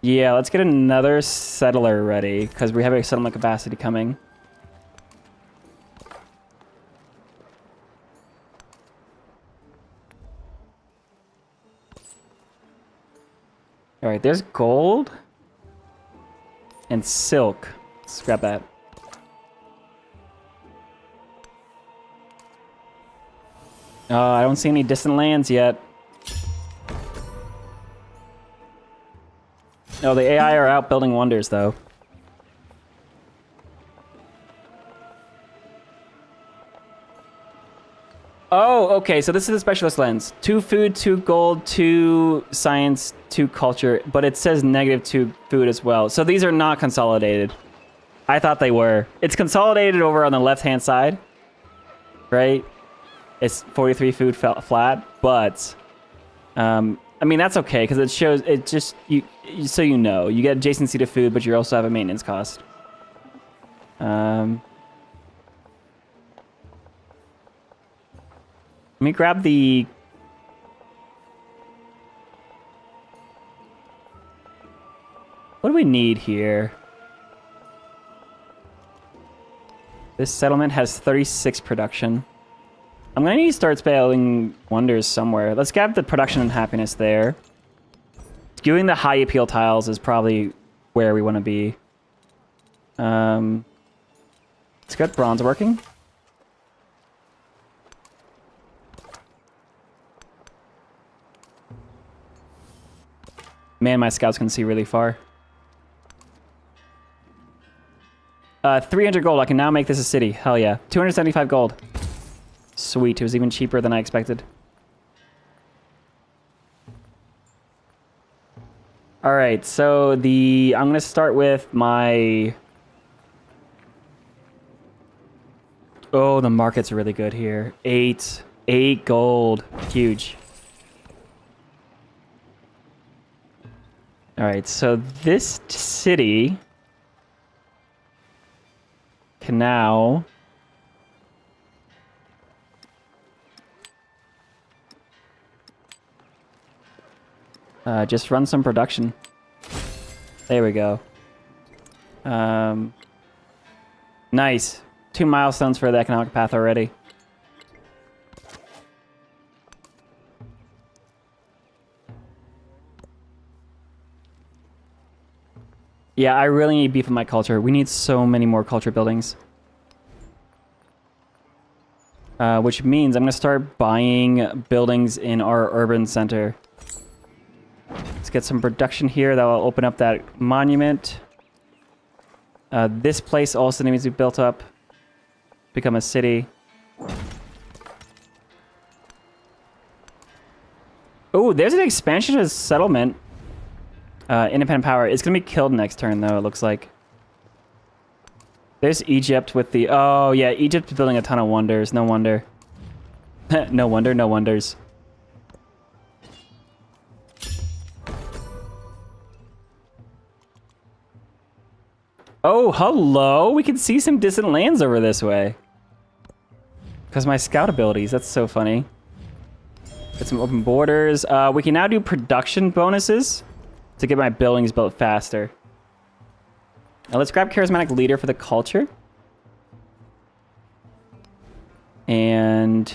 Speaker 1: Yeah, let's get another settler ready because we have a settlement capacity coming. All right, there's gold and silk. Let's grab that. I don't see any distant lands yet. Oh, the AI are out building wonders, though. Oh, okay, so this is the specialist lens. 2 food, 2 gold, 2 science, 2 culture, but it says -2 food as well. So these are not consolidated. I thought they were. It's consolidated over on the left-hand side, right? It's 43 food flat, but I mean that's okay because it shows it just so you know you get adjacency to food, but you also have a maintenance cost. Let me grab the. What do we need here? This settlement has 36 production. I'm gonna need to start spelling wonders somewhere. Let's grab the production and happiness there. Doing the high appeal tiles is probably where we want to be. Let's get bronze working. Man, my scouts can see really far. 300 gold. I can now make this a city. Hell yeah. 275 gold. Sweet, it was even cheaper than I expected. Alright, so I'm gonna start with my... Oh, the market's really good here. 8 gold. Huge. Alright, so this city can now... just run some production. There we go. Nice. 2 milestones for the economic path already. Yeah, I really need beef with my culture. We need so many more culture buildings. Which means I'm going to start buying buildings in our urban center. Let's get some production here that will open up that monument. This place also needs to be built up. Become a city. Oh, there's an expansion of settlement. Independent power. It's going to be killed next turn, though, it looks like. There's Egypt with the... Oh, yeah, Egypt is building a ton of wonders. No wonder. No wonder, no wonders. Oh, hello! We can see some distant lands over this way. Because my scout abilities. That's so funny. Get some open borders. We can now do production bonuses to get my buildings built faster. Now let's grab charismatic leader for the culture. And...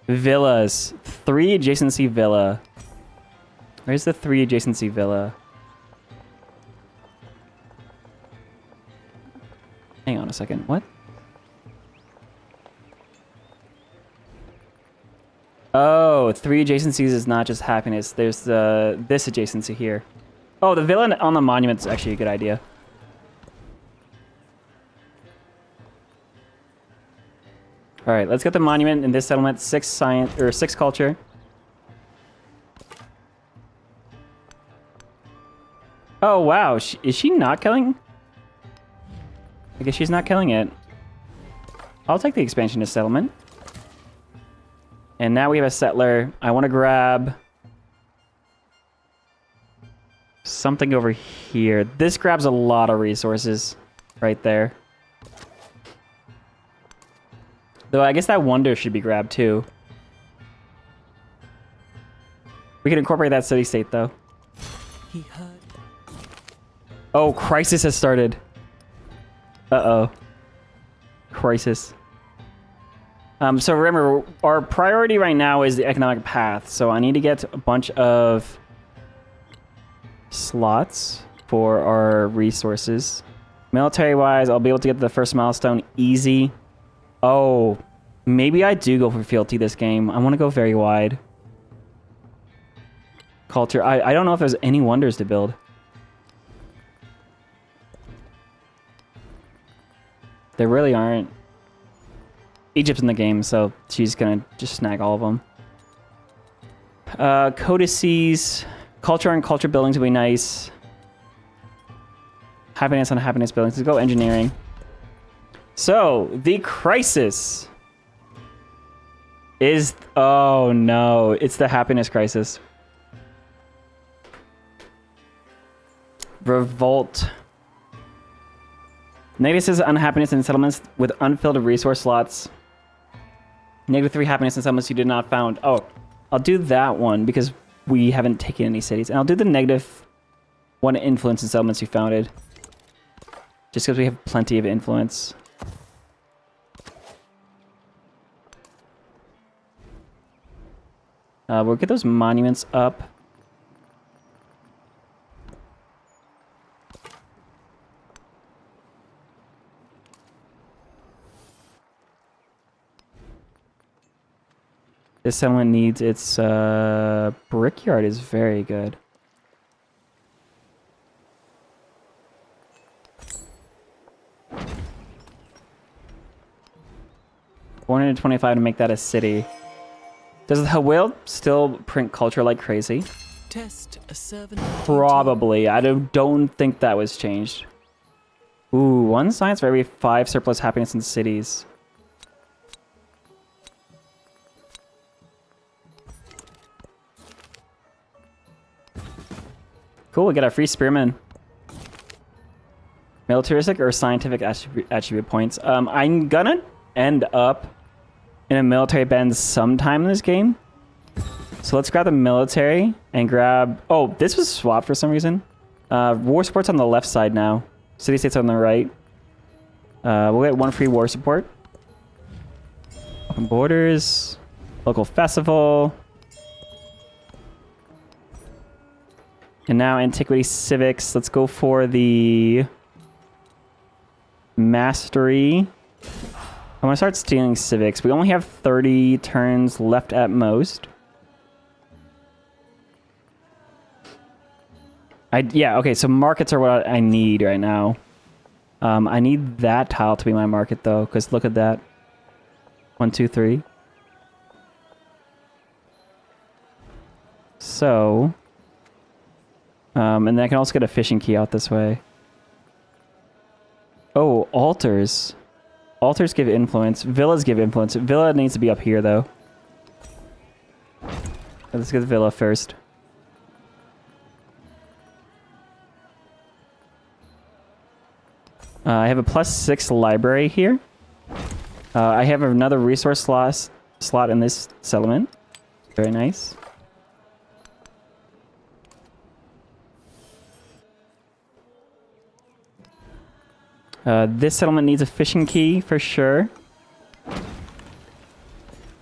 Speaker 1: villas. 3 adjacency villa. Where's the 3 adjacency villa? Hang on a second. What? Oh, 3 adjacencies is not just happiness. There's this adjacency here. Oh, the villa on the monument is actually a good idea. All right, let's get the monument in this settlement. 6 science or 6 culture. Oh wow, is she not killing? I guess she's not killing it. I'll take the expansion to settlement. And now we have a settler. I want to grab something over here. This grabs a lot of resources right there. Though I guess that wonder should be grabbed too. We can incorporate that city-state though.
Speaker 2: He heard.
Speaker 1: Oh, crisis has started. Uh-oh. Crisis. So remember, our priority right now is the economic path. So I need to get a bunch of slots for our resources. Military-wise, I'll be able to get the first milestone easy. Oh, maybe I do go for fealty this game. I want to go very wide. Culture. I don't know if there's any wonders to build. There really aren't. Egypt's in the game, so she's gonna just snag all of them. Codices, culture and culture buildings would be nice. Happiness on happiness buildings. Let's go engineering. So, the crisis is... Oh no, it's the happiness crisis. Revolt. Negative says unhappiness in settlements with unfilled resource slots. -3 happiness in settlements you did not found. Oh, I'll do that one because we haven't taken any cities. And I'll do the -1 influence in settlements you founded. Just because we have plenty of influence. We'll get those monuments up. This settlement needs its brickyard is very good. $425 to make that a city. Does the whale still print culture like crazy?
Speaker 2: Test a servant.
Speaker 1: Probably. I don't think that was changed. Ooh, 1 science for every 5 surplus happiness in cities. Cool, we got our free spearman. Militaristic or scientific attribute points. I'm gonna end up in a military bend sometime in this game. So let's grab the military and grab... Oh, this was swapped for some reason. War sports on the left side now. City states on the right. We'll get 1 free war support. Open borders. Local festival. And now antiquity civics. Let's go for the mastery. I'm gonna start stealing civics. We only have 30 turns left at most. Yeah, okay, so markets are what I need right now. I need that tile to be my market though, because look at that. 1, 2, 3. So, and then I can also get a fishing key out this way. Oh, altars. Altars give influence. Villas give influence. Villa needs to be up here though. Let's get the villa first. I have a +6 library here. I have another resource slot in this settlement. Very nice. This settlement needs a fishing key for sure.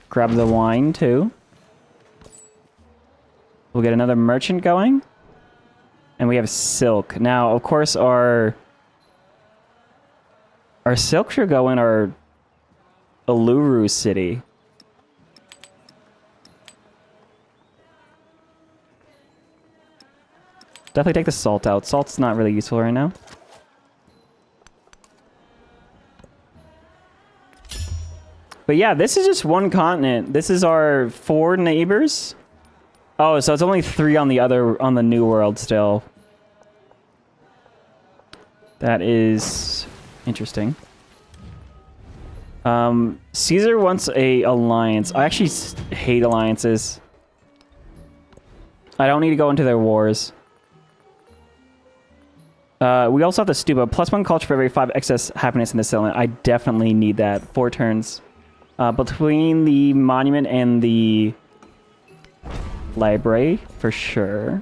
Speaker 1: Grab the wine too. We'll get another merchant going. And we have silk. Now, of course, our silk should go in our Uluru city. Definitely take the salt out. Salt's not really useful right now. But yeah, this is just one continent. This is our 4 neighbors. Oh, so it's only 3 on the New World still. That is interesting. Caesar wants a alliance. I actually hate alliances. I don't need to go into their wars. We also have the stupa. +1 culture for every 5 excess happiness in the settlement. I definitely need that. 4 turns. Between the monument and the library, for sure.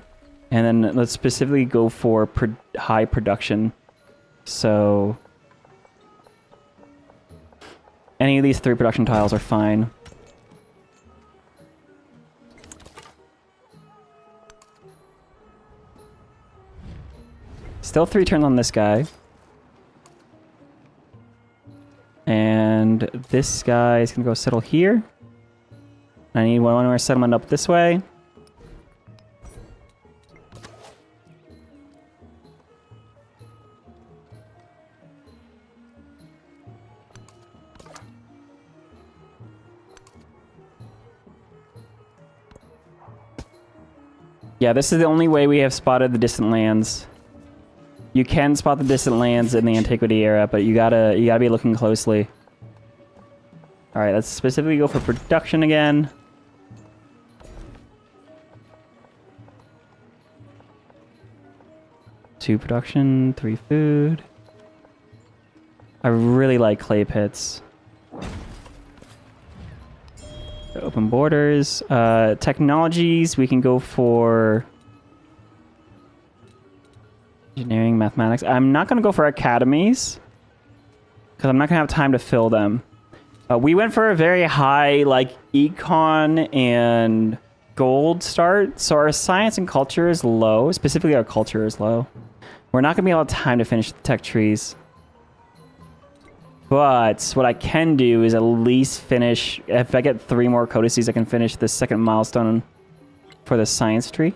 Speaker 1: And then let's specifically go for high production. So any of these 3 production tiles are fine. Still 3 turns on this guy. And this guy is going to go settle here. I need one more settlement up this way. Yeah, this is the only way we have spotted the distant lands. You can spot the distant lands in the antiquity era, but you gotta be looking closely. All right, let's specifically go for production again. Two production, 3 food. I really like clay pits. Open borders. Technologies, we can go for engineering, mathematics. I'm not going to go for academies because I'm not going to have time to fill them. We went for a very high, like, econ and gold start, so our science and culture is low. Specifically, our culture is low. We're not going to be able to have time to finish the tech trees. But what I can do is at least finish... If I get 3 more codices, I can finish the 2nd milestone for the science tree.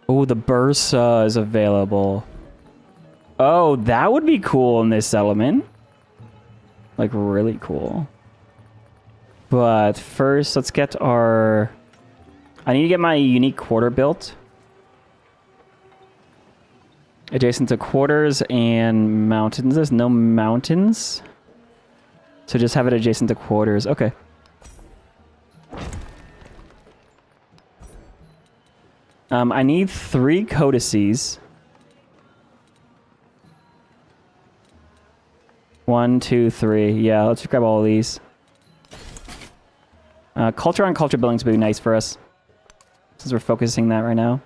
Speaker 1: Oh, the Bursa is available. Oh, that would be cool in this element. Like, really cool. But first, let's get our... I need to get my unique quarter built. Adjacent to quarters and mountains. There's no mountains. So just have it adjacent to quarters. Okay. I need 3 codices. 1, 2, 3. Yeah, let's grab all of these. Culture on culture buildings would be nice for us, since we're focusing that right now.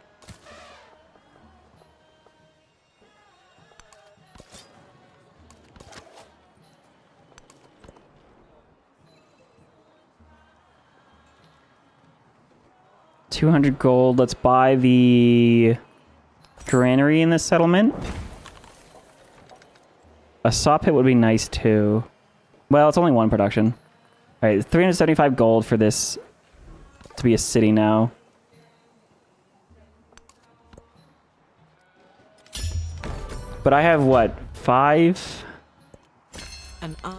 Speaker 1: 200 gold. Let's buy the granary in this settlement. A saw pit would be nice too. Well, it's only one production. All right, 375 gold for this to be a city now. But I have what, 5?
Speaker 2: An hour.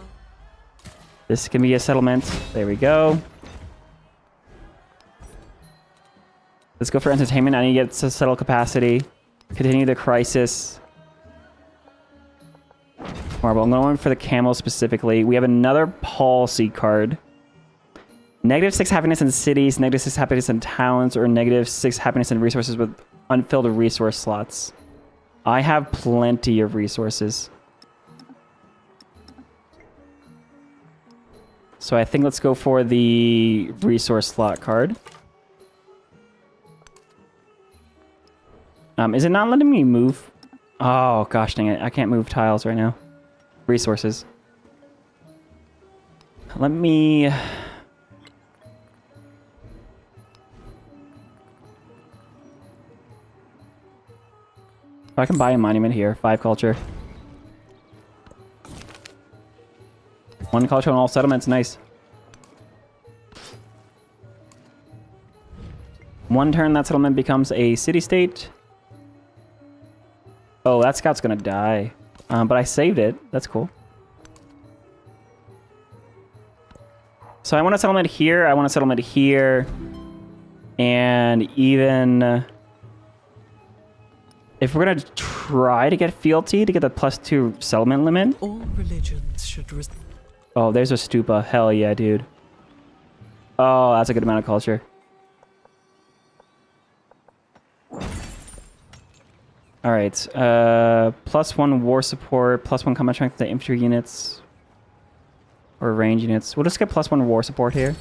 Speaker 1: This can be a settlement. There we go. Let's go for entertainment. I need to get to settle capacity. Continue the crisis. Marble. I'm going for the camel specifically. We have another policy card. -6 happiness in cities, -6 happiness in towns, or -6 happiness in resources with unfilled resource slots. I have plenty of resources. So I think let's go for the resource slot card. Is it not letting me move? Oh, gosh dang it. I can't move tiles right now. Resources. Let me... I can buy a monument here. 5 culture. 1 culture on all settlements. Nice. 1 turn, that settlement becomes a city-state. Oh, that scout's gonna die. But I saved it. That's cool. So I want a settlement here. I want a settlement here. And even... if we're gonna try to get fealty to get the +2 settlement limit.
Speaker 2: All religions should
Speaker 1: Oh, there's a stupa. Hell yeah, dude. Oh, that's a good amount of culture. All right. +1 war support, +1 combat strength to infantry units or range units. We'll just get +1 war support here.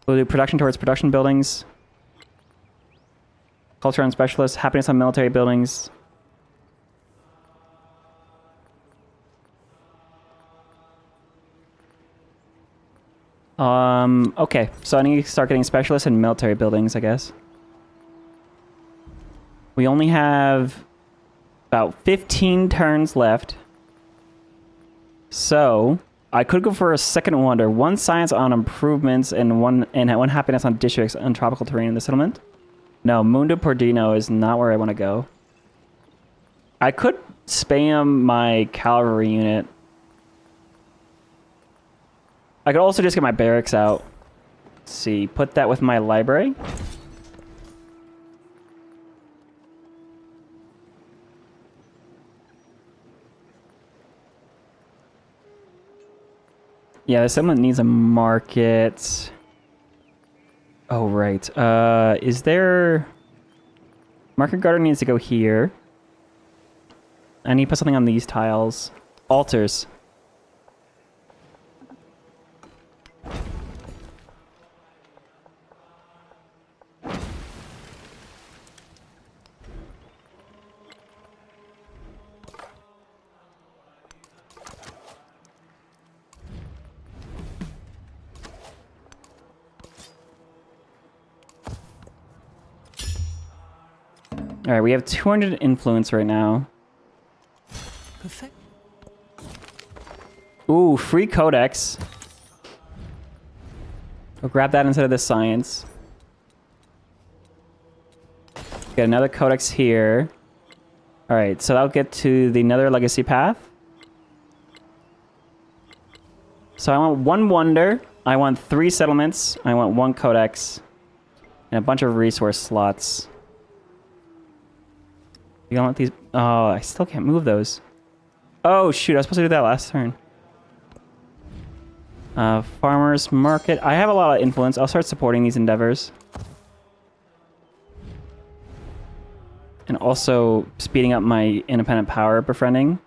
Speaker 1: We'll do production towards production buildings. Culture on specialists, happiness on military buildings. Okay, so I need to start getting specialists in military buildings, I guess. We only have about 15 turns left. So, I could go for a second wonder. 1 science on improvements and one happiness on districts on tropical terrain in the settlement. No, Mundo Pordino is not where I want to go. I could spam my cavalry unit. I could also just get my barracks out. Let's see, put that with my library. Yeah, the settlement needs a market. Oh, right. Is there... Market garden needs to go here. I need to put something on these tiles. Altars. All right, we have 200 influence right now.
Speaker 2: perfect.
Speaker 1: Ooh, free codex. We'll grab that instead of the science. Get another codex here. All right, so that'll get to the Nether Legacy path. So I want 1 wonder. I want 3 settlements. I want 1 codex. And a bunch of resource slots. You don't want these... Oh, I still can't move those. Oh, shoot. I was supposed to do that last turn. Farmers market. I have a lot of influence. I'll start supporting these endeavors. And also speeding up my independent power befriending.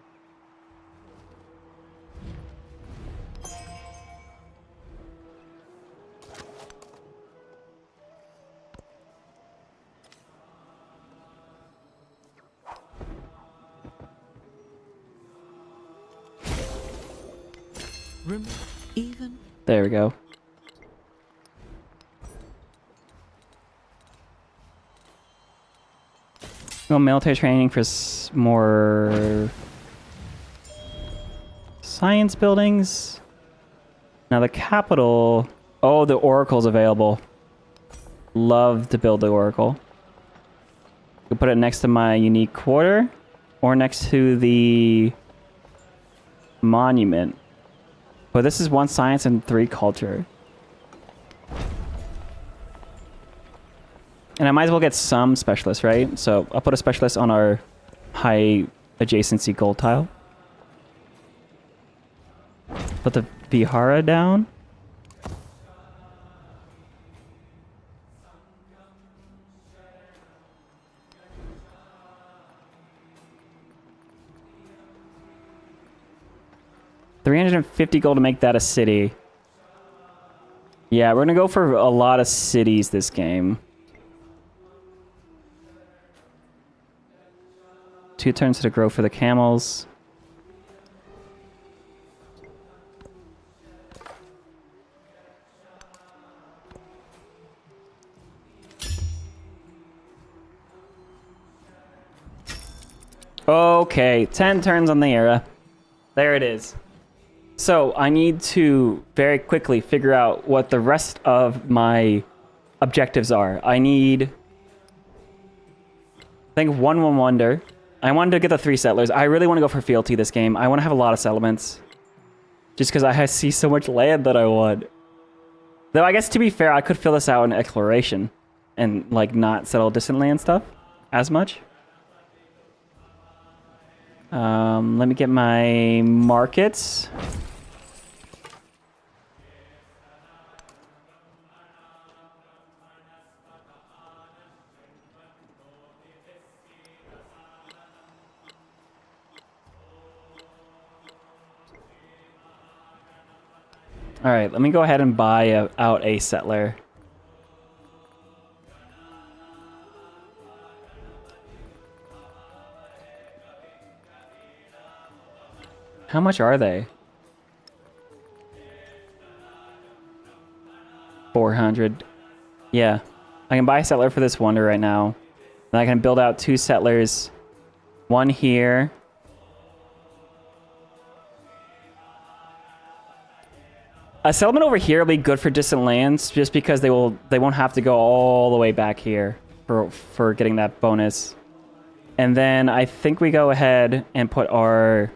Speaker 2: Even.
Speaker 1: There we go. Well, military training for more science buildings. Now the capital. Oh, the oracle's available. Love to build the oracle. You can put it next to my unique quarter, or next to the monument. But this is 1 science and 3 culture. And I might as well get some specialists, right? So I'll put a specialist on our high adjacency gold tile. Put the Vihara down. $350 gold to make that a city. Yeah, we're gonna go for a lot of cities this game. 2 turns to grow for the camels. Okay, 10 turns on the era. There it is. So I need to very quickly figure out what the rest of my objectives are. I need, I think, one wonder. I wanted to get the 3 settlers. I really want to go for fealty this game. I want to have a lot of settlements. Just because I see so much land that I want. Though I guess to be fair, I could fill this out in exploration. And like not settle distant land stuff as much. Let me get my markets. All right, let me go ahead and buy out a settler. How much are they? 400. Yeah, I can buy a settler for this wonder right now. Then I can build out 2 settlers. 1 here. A settlement over here will be good for distant lands, just because they won't have to go all the way back here for getting that bonus. And then I think we go ahead and put our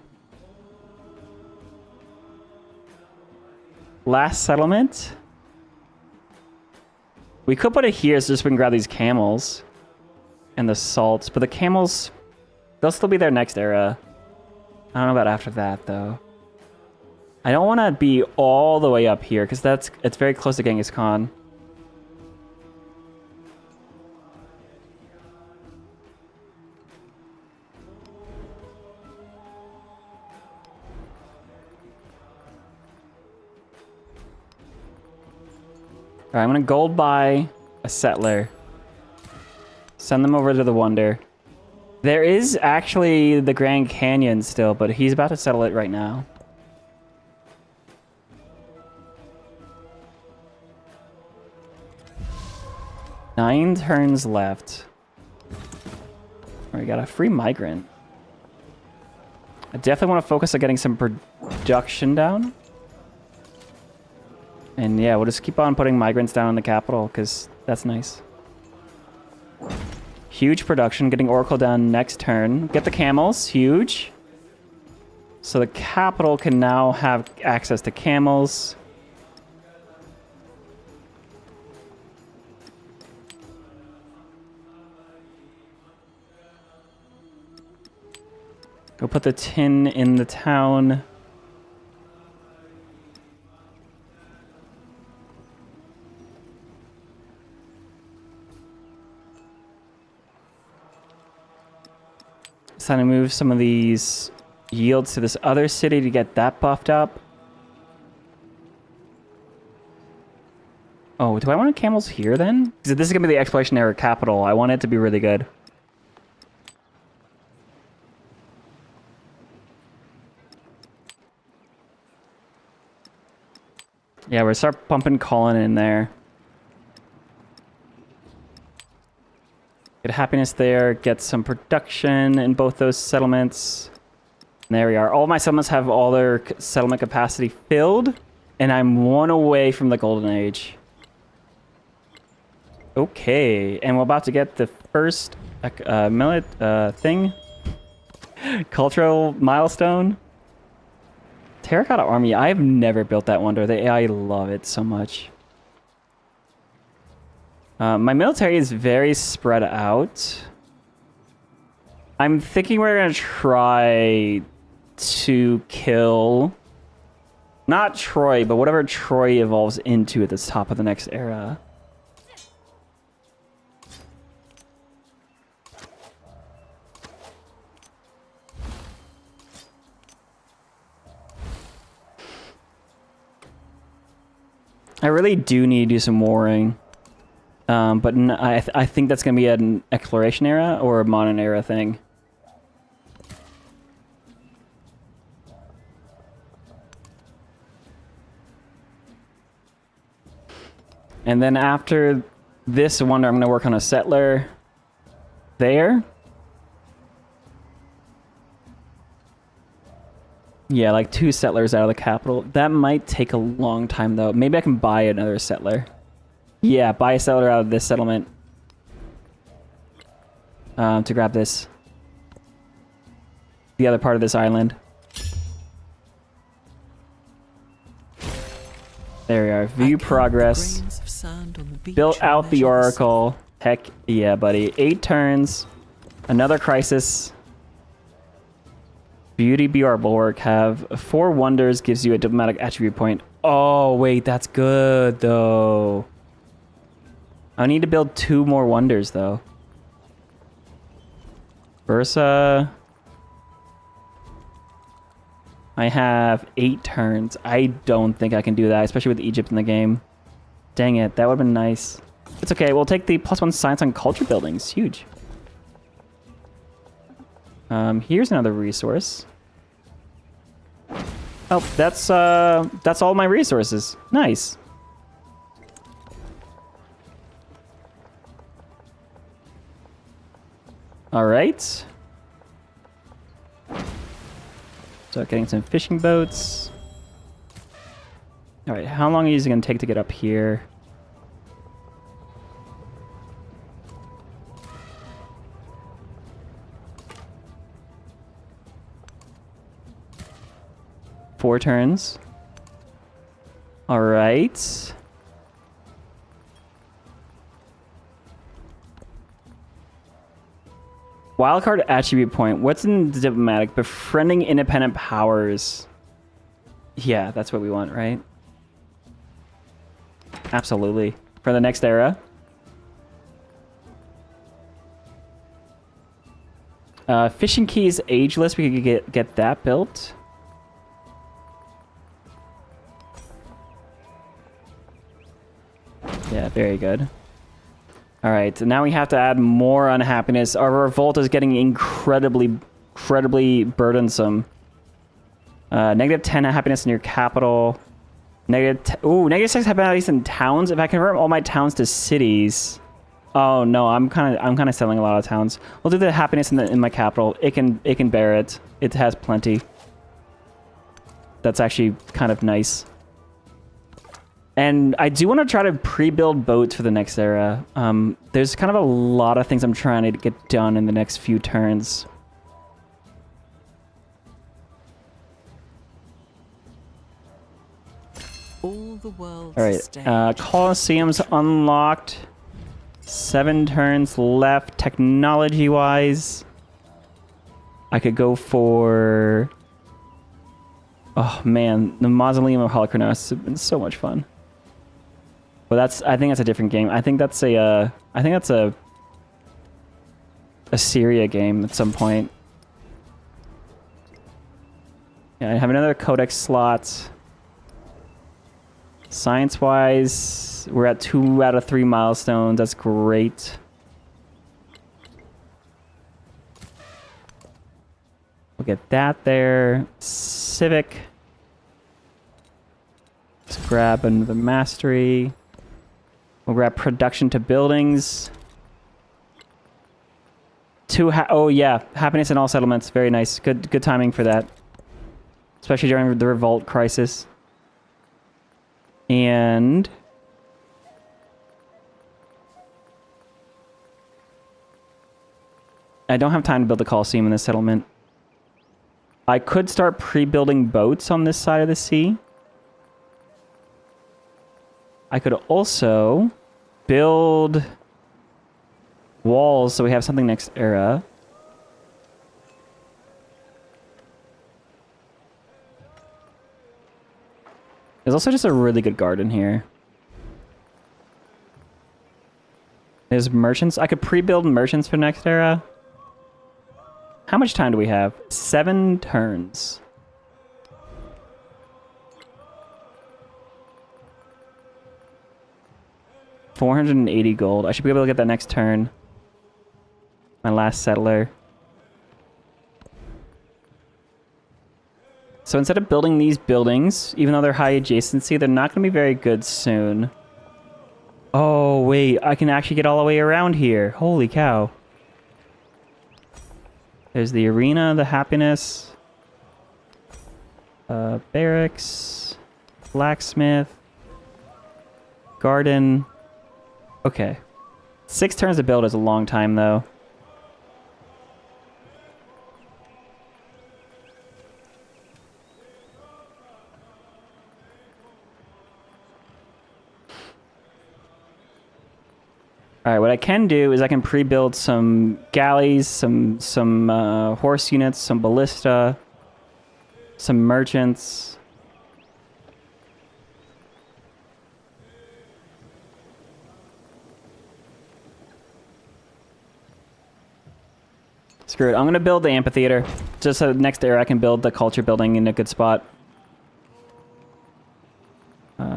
Speaker 1: last settlement. We could put it here so just we can grab these camels and the salts, but the camels, they'll still be there next era. I don't know about after that though. I don't want to be all the way up here because it's very close to Genghis Khan. All right, I'm gonna gold buy a settler. Send them over to the wonder. There is actually the Grand Canyon still, but he's about to settle it right now. Nine turns left. We got a free migrant. I definitely want to focus on getting some production down. And yeah, we'll just keep on putting migrants down in the capital because that's nice. Huge production, getting Oracle down next turn. Get the camels, huge. So the capital can now have access to camels. Go put the tin in the town. It's time to move some of these yields to this other city to get that buffed up. Oh, do I want camels here then? Because this is going to be the exploration era capital. I want it to be really good. Yeah, we're gonna start pumping Colin in there. Get happiness there. Get some production in both those settlements. And there we are. All my settlements have all their settlement capacity filled. And I'm 1 away from the golden age. Okay. And we're about to get the first thing. Cultural milestone. Terracotta Army. I've never built that wonder. The AI love it so much. My military is very spread out. I'm thinking we're going to try to kill... Not Troy, but whatever Troy evolves into at the top of the next era. I really do need to do some warring. But I think that's going to be an exploration era or a modern era thing. And then after this wonder, I'm going to work on a settler there. Yeah, like 2 settlers out of the capital. That might take a long time, though. Maybe I can buy another settler. Yeah, buy a settler out of this settlement. To grab this. The other part of this island. There we are. View progress. Built out the oracle. Heck yeah, buddy. 8 turns. Another crisis. Beauty be our bulwark. Have 4 wonders. Gives you a diplomatic attribute point. Oh, wait. That's good, though. I need to build 2 more wonders, though. Bursa. I have 8 turns. I don't think I can do that, especially with Egypt in the game. Dang it, that would have been nice. It's okay, we'll take the +1 science on culture buildings. Huge. Here's another resource. Oh, that's all my resources. Nice. All right. So getting some fishing boats. All right, how long is it going to take to get up here? Four turns. All right. Wildcard attribute point. What's in the diplomatic? Befriending independent powers. Yeah, that's what we want, right? Absolutely. For the next era. Fishing keys ageless. We could get that built. Yeah, very good. All right, so now we have to add more unhappiness. Our revolt is getting incredibly burdensome. -10 happiness in your capital. -6 happiness in towns. If I convert all my towns to cities. Oh no, I'm kind of selling a lot of towns. We'll do the happiness in my capital. It can bear it. It has plenty. That's actually kind of nice. And I do want to try to pre-build boats for the next era. There's kind of a lot of things I'm trying to get done in the next few turns.
Speaker 2: All the world's
Speaker 1: All right, Colosseum's unlocked. 7 turns left. Technology-wise, I could go for... Oh man, the Mausoleum of Holochronos has been so much fun. But I think that's a different game. I think that's a Assyria game at some point. Yeah, I have another codex slot. Science-wise, we're at 2 out of 3 milestones. That's great. We'll get that there. Civic. Let's grab another mastery. We'll grab production to buildings. Oh yeah, happiness in all settlements. Very nice. Good timing for that. Especially during the revolt crisis. And I don't have time to build a Colosseum in this settlement. I could start pre-building boats on this side of the sea. I could also build walls so we have something next era. There's also just a really good garden here. There's merchants. I could pre-build merchants for next era. How much time do we have? 7 turns. $480 gold. I should be able to get that next turn. My last settler. So instead of building these buildings, even though they're high adjacency, they're not going to be very good soon. Oh, wait. I can actually get all the way around here. Holy cow. There's the arena, the happiness, barracks, blacksmith, garden. Okay. 6 turns to build is a long time, though. All right, what I can do is I can pre-build some galleys, some horse units, some ballista, some merchants. Screw it. I'm going to build the amphitheater. Just so next era I can build the culture building in a good spot.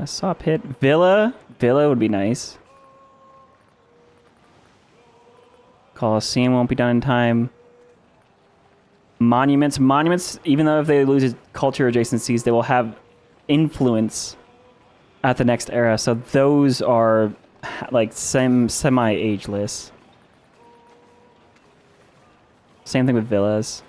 Speaker 1: Saw pit. Villa. Villa would be nice. Colosseum won't be done in time. Monuments. Monuments, even though if they lose culture adjacencies, they will have influence at the next era. So those are like semi-ageless. Same thing with villas.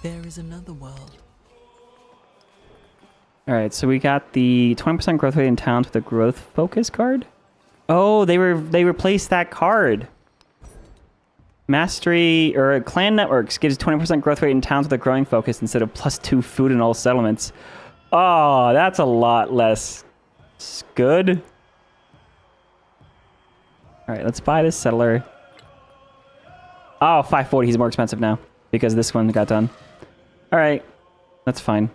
Speaker 2: There is another world.
Speaker 1: All right, so we got the 20% growth rate in towns with a growth focus card. Oh, they replaced that card. Mastery or clan networks gives 20% growth rate in towns with a growing focus instead of +2 food in all settlements. Oh, that's a lot less good. All right, let's buy this settler. Oh, 540. He's more expensive now because this one got done. All right, that's fine.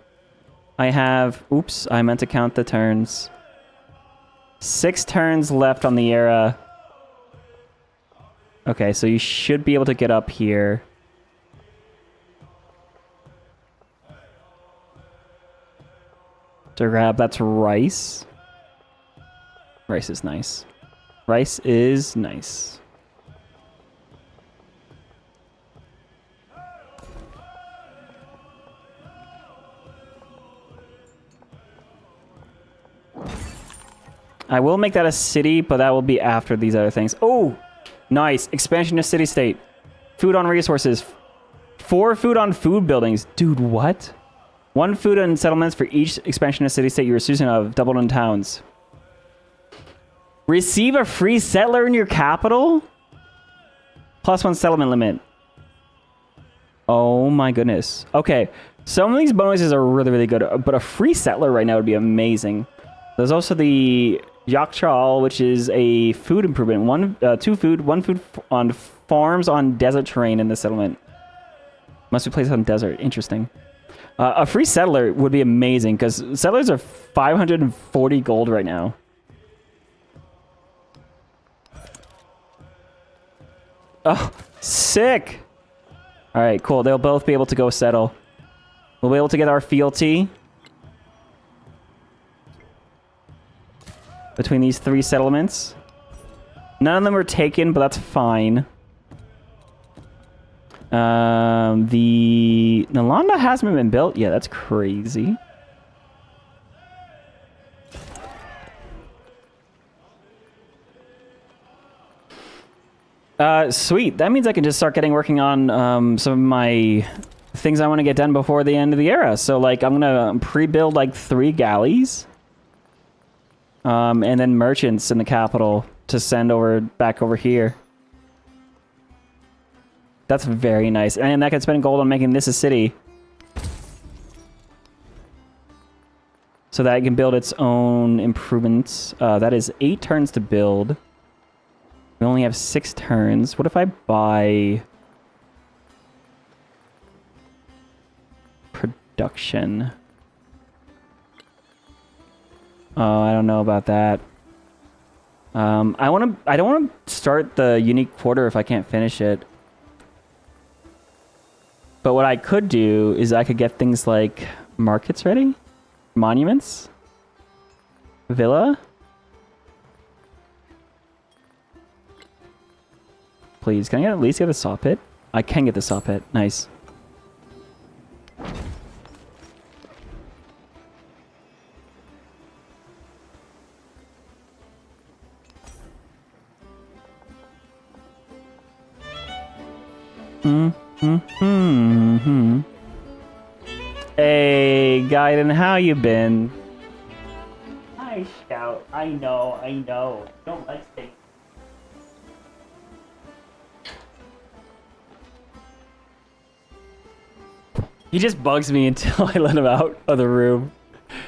Speaker 1: I have... Oops, I meant to count the turns. 6 turns left on the era. Okay, so you should be able to get up here. To grab... That's rice. Rice is nice. Rice is nice. I will make that a city, but that will be after these other things. Oh, nice. Expansion to city-state. Food on resources. 4 food on food buildings. Dude, what? 1 food on settlements for each expansion to city-state you are choosing of, doubled in towns. Receive a free settler in your capital? +1 settlement limit. Oh my goodness. Okay, some of these bonuses are really, really good, but a free settler right now would be amazing. There's also the Yakchal, which is a food improvement. 2 food, 1 food on farms on desert terrain in the settlement. Must be placed on desert. Interesting. A free settler would be amazing because settlers are 540 gold right now. Oh, sick. All right, cool. They'll both be able to go settle. We'll be able to get our fealty between these 3 settlements. None of them are taken, but that's fine. The Nalanda hasn't been built. Yeah, that's crazy. Sweet. That means I can just start working on some of my things I want to get done before the end of the era. So, like, I'm gonna pre-build like 3 galleys, and then merchants in the capital to send back over here. That's very nice, and I can spend gold on making this a city, so that it can build its own improvements. That is 8 turns to build. We only have 6 turns. What if I buy production? Oh, I don't know about that. I don't want to start the unique quarter if I can't finish it. But what I could do is I could get things like markets ready, monuments, villa. Please, can I at least get the saw pit? I can get the saw pit. Nice. Hey, Gaiden, how you been? Hi, Scout. I know. Don't like steak. He just bugs me until I let him out of the room.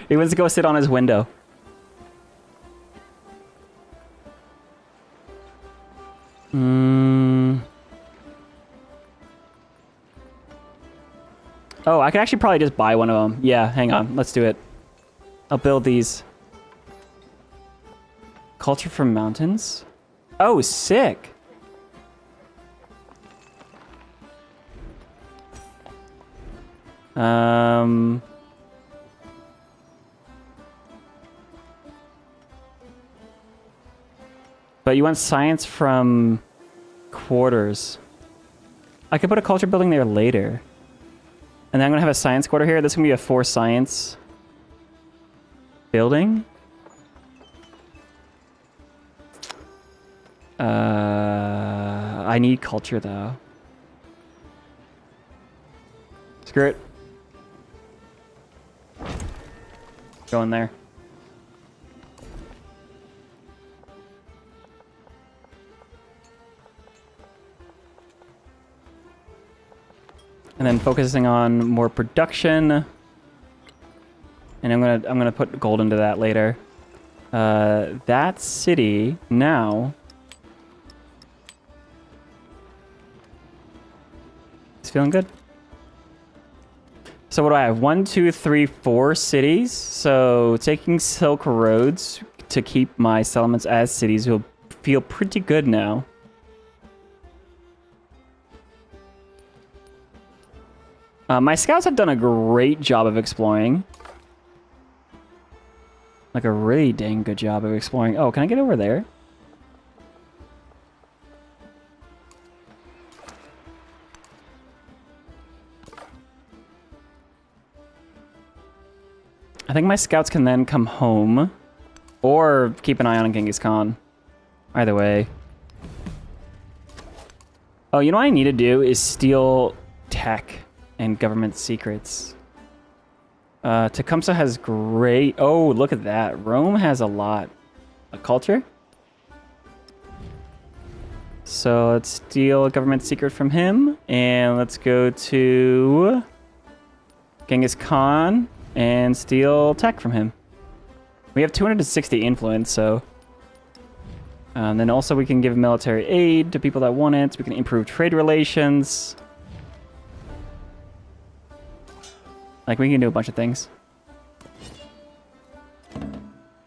Speaker 1: He wants to go sit on his window. Oh, I could actually probably just buy one of them. Yeah, hang on. Let's do it. I'll build these. Culture from mountains? Oh, sick. But you want science from quarters. I could put a culture building there later. And then I'm going to have a science quarter here. This is going to be a 4 science building. I need culture, though. Screw it. Go in there. And then focusing on more production. And I'm gonna put gold into that later. That city now is feeling good. So what do I have? 1, 2, 3, 4 cities. So taking Silk Roads to keep my settlements as cities will feel pretty good now. My scouts have done a great job of exploring. Like a really dang good job of exploring. Oh, can I get over there? I think my scouts can then come home. Or keep an eye on Genghis Khan. Either way. Oh, you know what I need to do is steal tech and government secrets. Tecumseh has great... Oh, look at that. Rome has a lot. A culture? So let's steal a government secret from him. And let's go to Genghis Khan and steal tech from him. We have 260 influence, so... And then also we can give military aid to people that want it. We can improve trade relations. Like, we can do a bunch of things.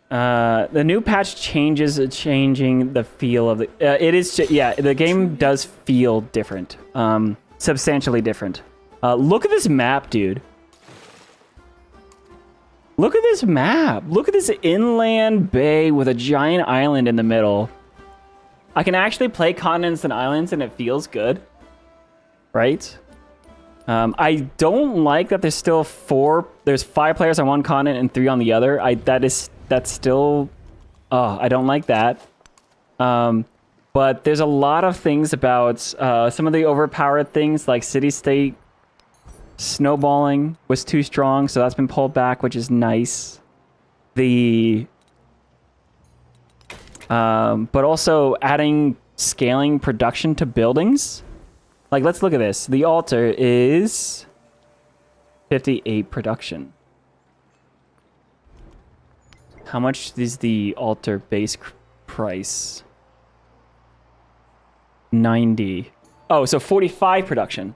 Speaker 1: The new patch changing the feel of the... yeah, the game does feel different. Substantially different. Look at this map, dude. Look at this map. Look at this inland bay with a giant island in the middle. I can actually play continents and islands and it feels good. Right? I don't like that there's still there's 5 players on one continent and 3 on the other. That's still, I don't like that. But there's a lot of things about some of the overpowered things like city-state snowballing was too strong, so that's been pulled back, which is nice. But also adding scaling production to buildings. Like, let's look at this. The altar is 58 production. How much is the altar base price? 90. Oh, so 45 production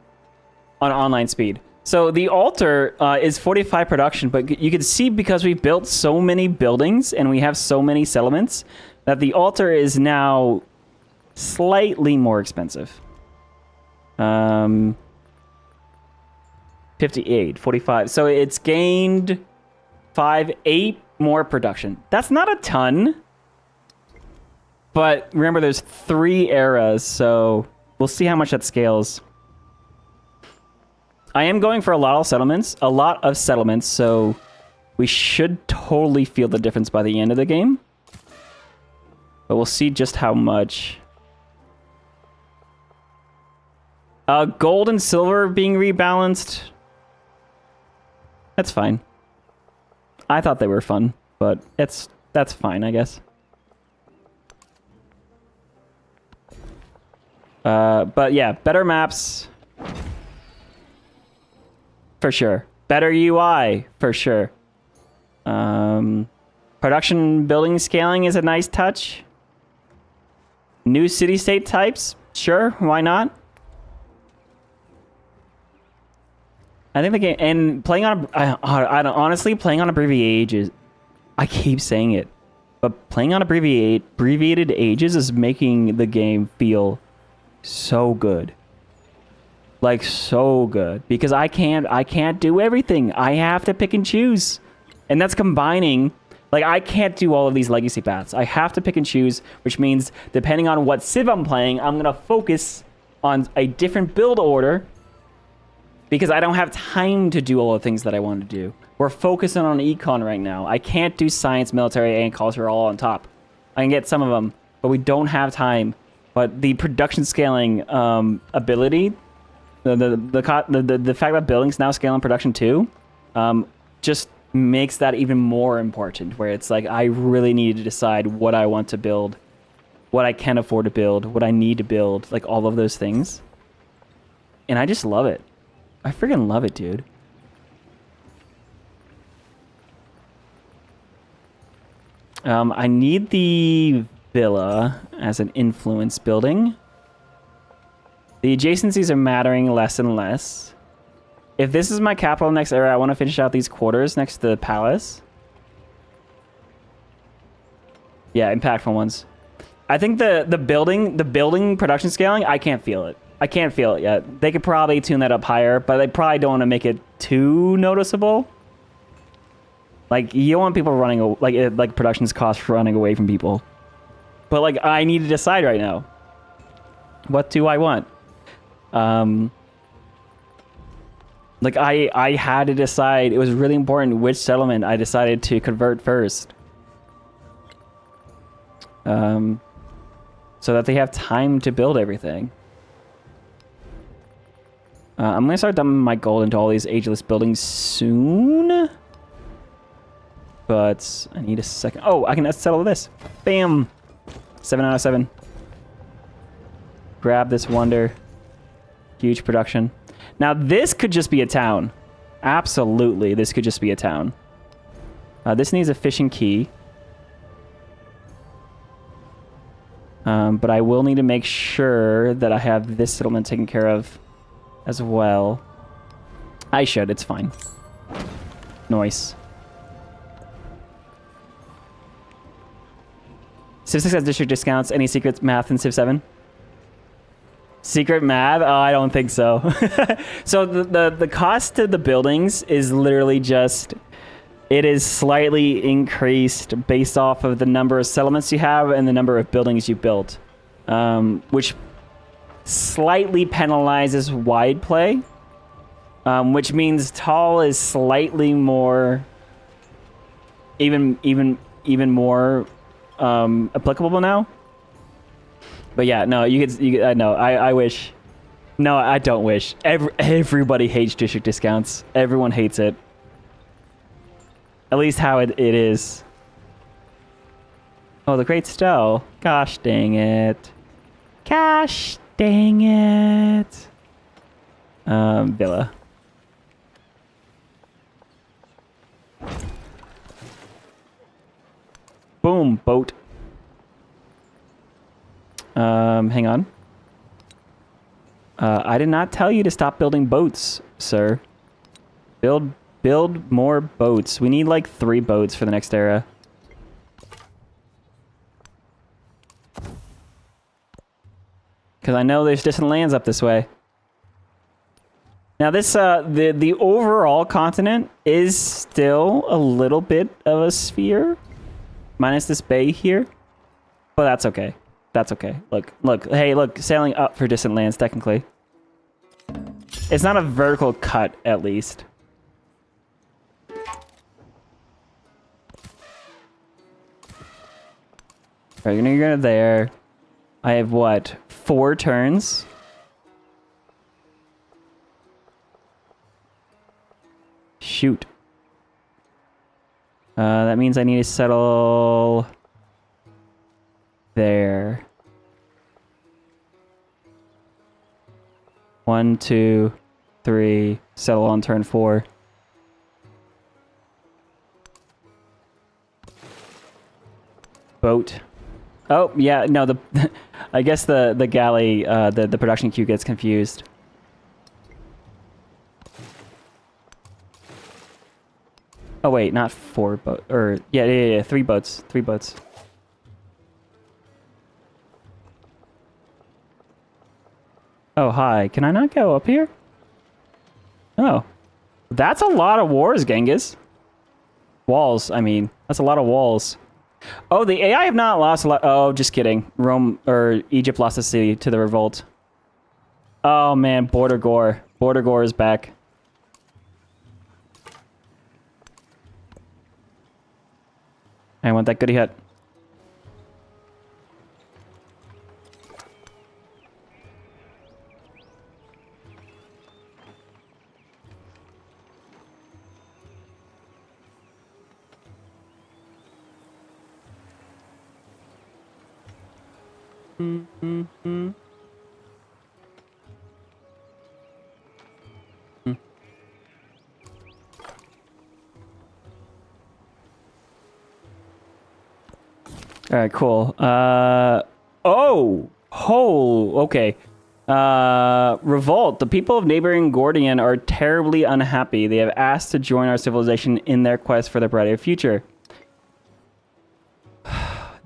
Speaker 1: on online speed. So the altar is 45 production, but you can see because we built so many buildings and we have so many settlements that the altar is now slightly more expensive. 58, 45. So it's gained 8 more production. That's not a ton. But remember, there's 3 eras, so we'll see how much that scales. I am going for a lot of settlements, so we should totally feel the difference by the end of the game. But we'll see just how much. Gold and silver being rebalanced. That's fine. I thought they were fun, but that's fine, I guess. But yeah, better maps. For sure. Better UI, for sure. Production building scaling is a nice touch. New city-state types? Sure, why not? I think the game, and playing on, honestly, playing on abbreviated, I keep saying it, but playing on abbreviated ages is making the game feel so good. Like, so good. Because I can't do everything. I have to pick and choose. And that's combining, like, I can't do all of these legacy paths. I have to pick and choose, which means depending on what civ I'm playing, I'm going to focus on a different build order because I don't have time to do all the things that I want to do. We're focusing on econ right now. I can't do science, military, and culture all on top. I can get some of them, but we don't have time. But the production scaling ability, the fact that buildings now scale in production too, just makes that even more important. Where it's like I really need to decide what I want to build, what I can afford to build, what I need to build, like all of those things. And I just love it. I freaking love it, dude. I need the villa as an influence building. The adjacencies are mattering less and less. If this is my capital next era, I want to finish out these quarters next to the palace. Yeah, impactful ones. I think the building production scaling, I can't feel it. I can't feel it yet. They could probably tune that up higher, but they probably don't want to make it too noticeable. Like, you don't want people running, like production's cost running away from people. But, like, I need to decide right now. What do I want? Like, I had to decide. It was really important which settlement I decided to convert first. So that they have time to build everything. I'm going to start dumping my gold into all these ageless buildings soon. But I need a second. Oh, I can settle this. Bam. 7 out of 7. Grab this wonder. Huge production. Now, this could just be a town. Absolutely, this could just be a town. This needs a fishing key. But I will need to make sure that I have this settlement taken care of as well. I should, it's fine. Nice. Civ 6 has district discounts. Any secret math in Civ 7? Secret math? Oh, I don't think so. So the cost to the buildings is literally just... it is slightly increased based off of the number of settlements you have and the number of buildings you built, which slightly penalizes wide play, which means tall is slightly more, even more applicable now. But yeah, no, you could no, I wish. No, I don't wish. Everybody hates district discounts. Everyone hates it. At least how it is. Oh, the Great Stow. Gosh dang it. Gosh dang it. Villa. Boom, boat. Hang on. I did not tell you to stop building boats, sir. Build more boats. We need like 3 boats for the next era. Because I know there's distant lands up this way. Now this, the overall continent is still a little bit of a sphere. Minus this bay here. But that's okay. That's okay. Look, hey, look, sailing up for distant lands, technically. It's not a vertical cut, at least. Alright, you're gonna go there. I have what? 4 turns? Shoot. That means I need to settle there. 1, 2, 3. Settle on turn 4. Boat. Oh yeah, no. The I guess the galley, the production queue gets confused. Oh wait, not 4 boats. Or yeah, 3 boats. 3 boats. Oh, hi. Can I not go up here? Oh. That's a lot of wars, Genghis. Walls, I mean. That's a lot of walls. Oh, the AI have not lost a lot. Oh, just kidding. Rome, or Egypt lost a city to the revolt. Oh, man. Border Gore. Border Gore is back. I want that goody hut. All right, cool. Okay. Revolt. The people of neighboring Gordian are terribly unhappy. They have asked to join our civilization in their quest for the brighter future.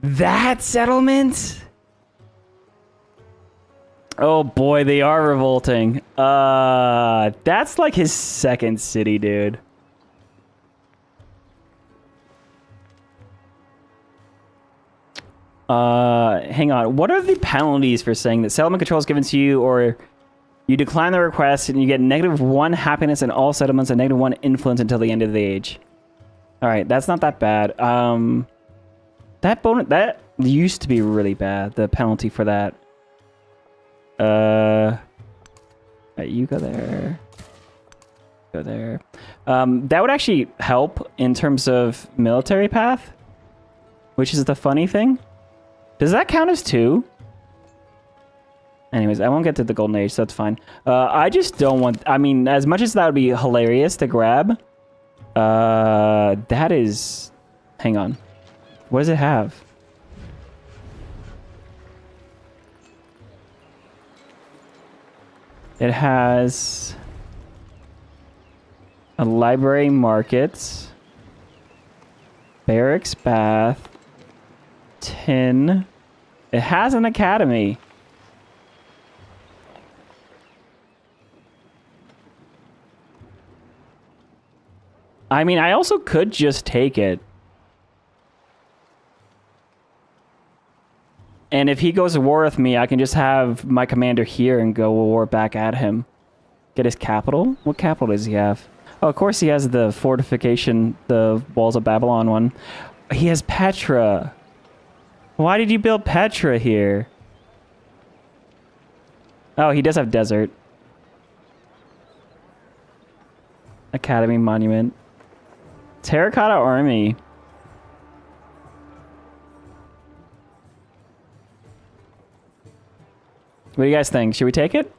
Speaker 1: That settlement? Oh boy, they are revolting. That's like his 2nd city, dude. Hang on. What are the penalties for saying that settlement control is given to you, or you decline the request and you get -1 happiness in all settlements and -1 influence until the end of the age? All right, that's not that bad. That bonus, that used to be really bad. The penalty for that. Right, you go there. Go there. That would actually help in terms of military path, which is the funny thing. Does that count as 2? Anyways, I won't get to the Golden Age, so that's fine. I just don't want... I mean, as much as that would be hilarious to grab, that is... Hang on. What does it have? It has... a library market, barracks bath, tin. It has an academy. I mean, I also could just take it. And if he goes to war with me, I can just have my commander here and go war back at him. Get his capital? What capital does he have? Oh, of course he has the fortification, the Walls of Babylon one. He has Petra. Why did you build Petra here? Oh, he does have desert. Academy Monument. Terracotta Army. What do you guys think? Should we take it?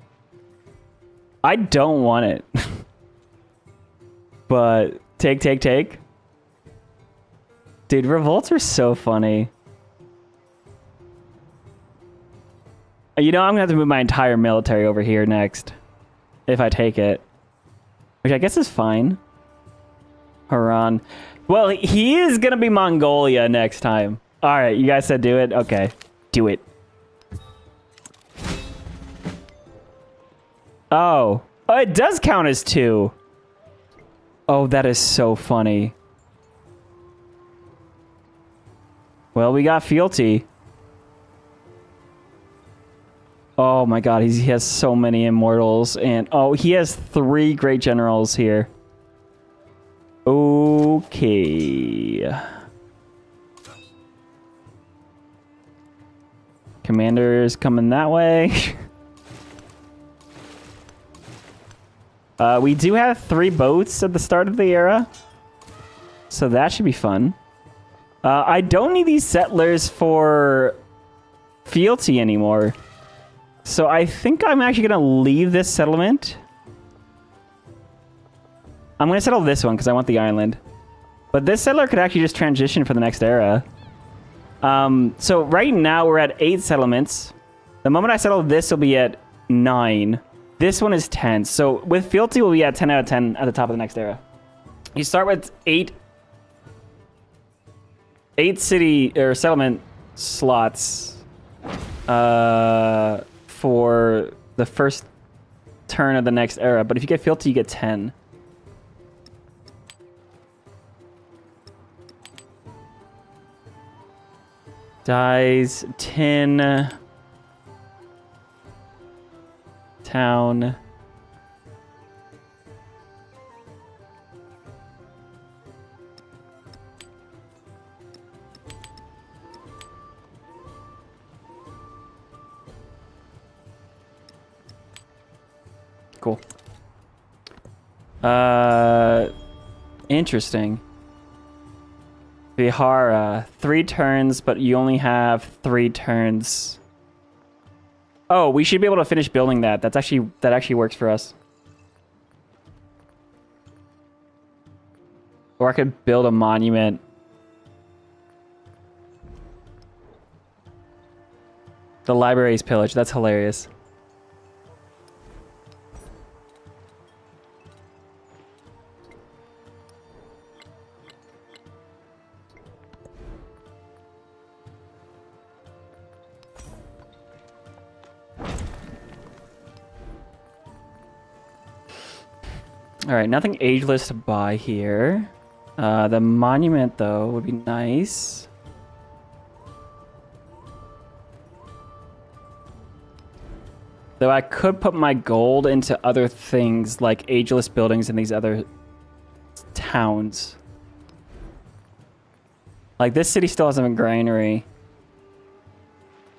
Speaker 1: I don't want it. But take. Dude, revolts are so funny. You know, I'm gonna have to move my entire military over here next. If I take it. Which I guess is fine. Haran. Well, he is gonna be Mongolia next time. Alright, you guys said do it? Okay. Do it. Oh. Oh, it does count as 2. Oh, that is so funny. Well, we got fealty. Oh my god, he has so many immortals. And oh, he has 3 great generals here. Okay. Commander's coming that way. We do have 3 boats at the start of the era. So that should be fun. I don't need these settlers for fealty anymore. So I think I'm actually going to leave this settlement. I'm going to settle this one because I want the island. But this settler could actually just transition for the next era. So right now we're at 8 settlements. The moment I settle this, will be at 9. This one is 10. So with fealty, we'll be at 10 out of 10 at the top of the next era. You start with 8 city or settlement slots for the first turn of the next era. But if you get fealty, you get 10. Dies 10. Town. Cool. Interesting. Vihara, 3 turns, but you only have 3 turns. Oh, we should be able to finish building that. That actually works for us. Or I could build a monument. The library is pillaged. That's hilarious. All right, nothing ageless to buy here. The monument, though, would be nice. Though I could put my gold into other things, like ageless buildings in these other towns. Like, this city still has a granary.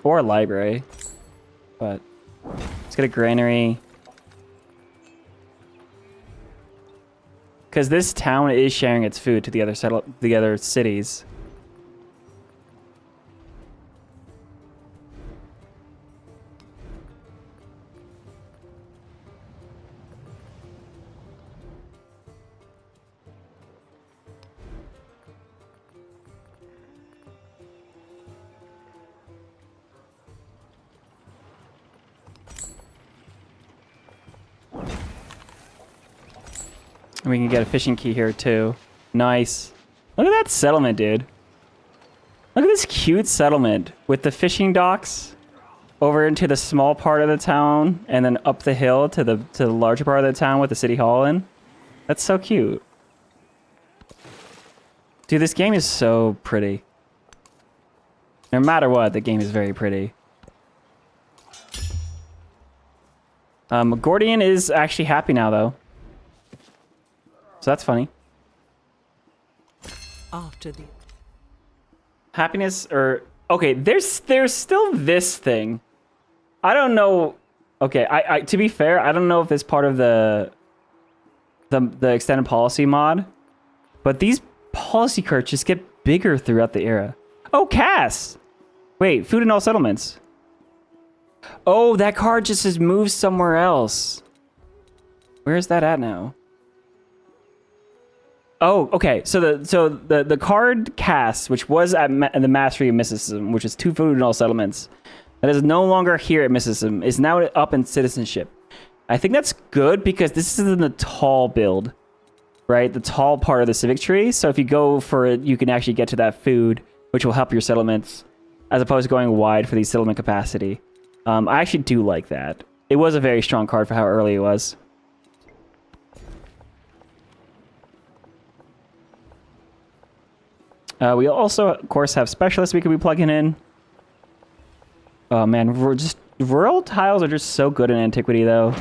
Speaker 1: Or a library. But let's get a granary. Because this town is sharing its food to the other cities. We can get a fishing key here too. Nice. Look at that settlement, dude. Look at this cute settlement with the fishing docks over into the small part of the town and then up the hill to the larger part of the town with the city hall in. That's so cute. Dude, this game is so pretty. No matter what, the game is very pretty. Gordian is actually happy now, though. So that's funny.
Speaker 2: After the
Speaker 1: Happiness or... Okay, there's still this thing. I don't know... Okay, I to be fair, I don't know if it's part of the extended policy mod, but these policy cards just get bigger throughout the era. Oh, Cass! Wait, food in all settlements. Oh, that card just has moved somewhere else. Where is that at now? Oh, okay. So the card Cass, which was at the Mastery of Mysticism, which is 2 food in all settlements, that is no longer here at Mysticism, is now up in Citizenship. I think that's good because this is in the tall build, right? The tall part of the Civic tree. So if you go for it, you can actually get to that food, which will help your settlements, as opposed to going wide for the settlement capacity. I actually do like that. It was a very strong card for how early it was. We also, of course, have specialists we could be plugging in. Oh man, we're just rural tiles are just so good in Antiquity, though.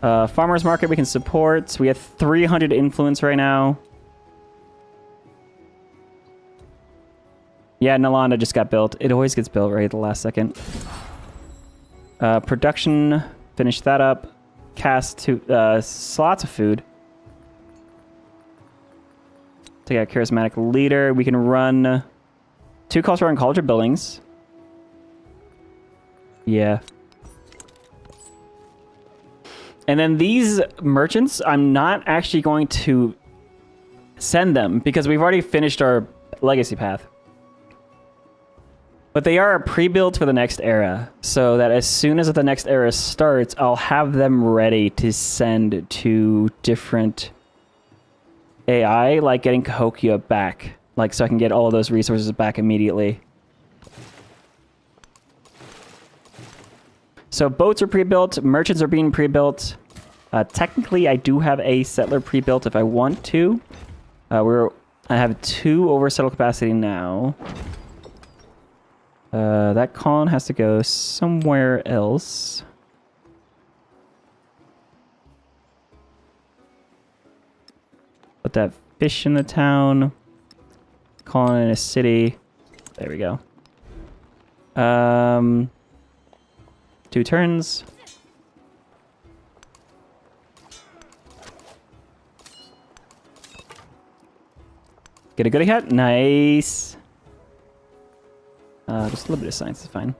Speaker 1: Farmers Market we can support. We have 300 influence right now. Yeah, Nalanda just got built. It always gets built right at the last second. Production, finish that up. Cast to slots of food. Take out Charismatic Leader. We can run 2 cultural and culture buildings. Yeah. And then these merchants, I'm not actually going to send them because we've already finished our legacy path. But they are pre-built for the next era, so that as soon as the next era starts, I'll have them ready to send to different AI, like getting Cahokia back, like so I can get all of those resources back immediately. So boats are pre-built, merchants are being pre-built. Technically, I do have a settler pre-built if I want to. I have 2 over settle capacity now. That colon has to go somewhere else. Put that fish in the town. Colon in a city. There we go. 2 turns. Get a goodie hat. Nice. Just a little bit of science is fine.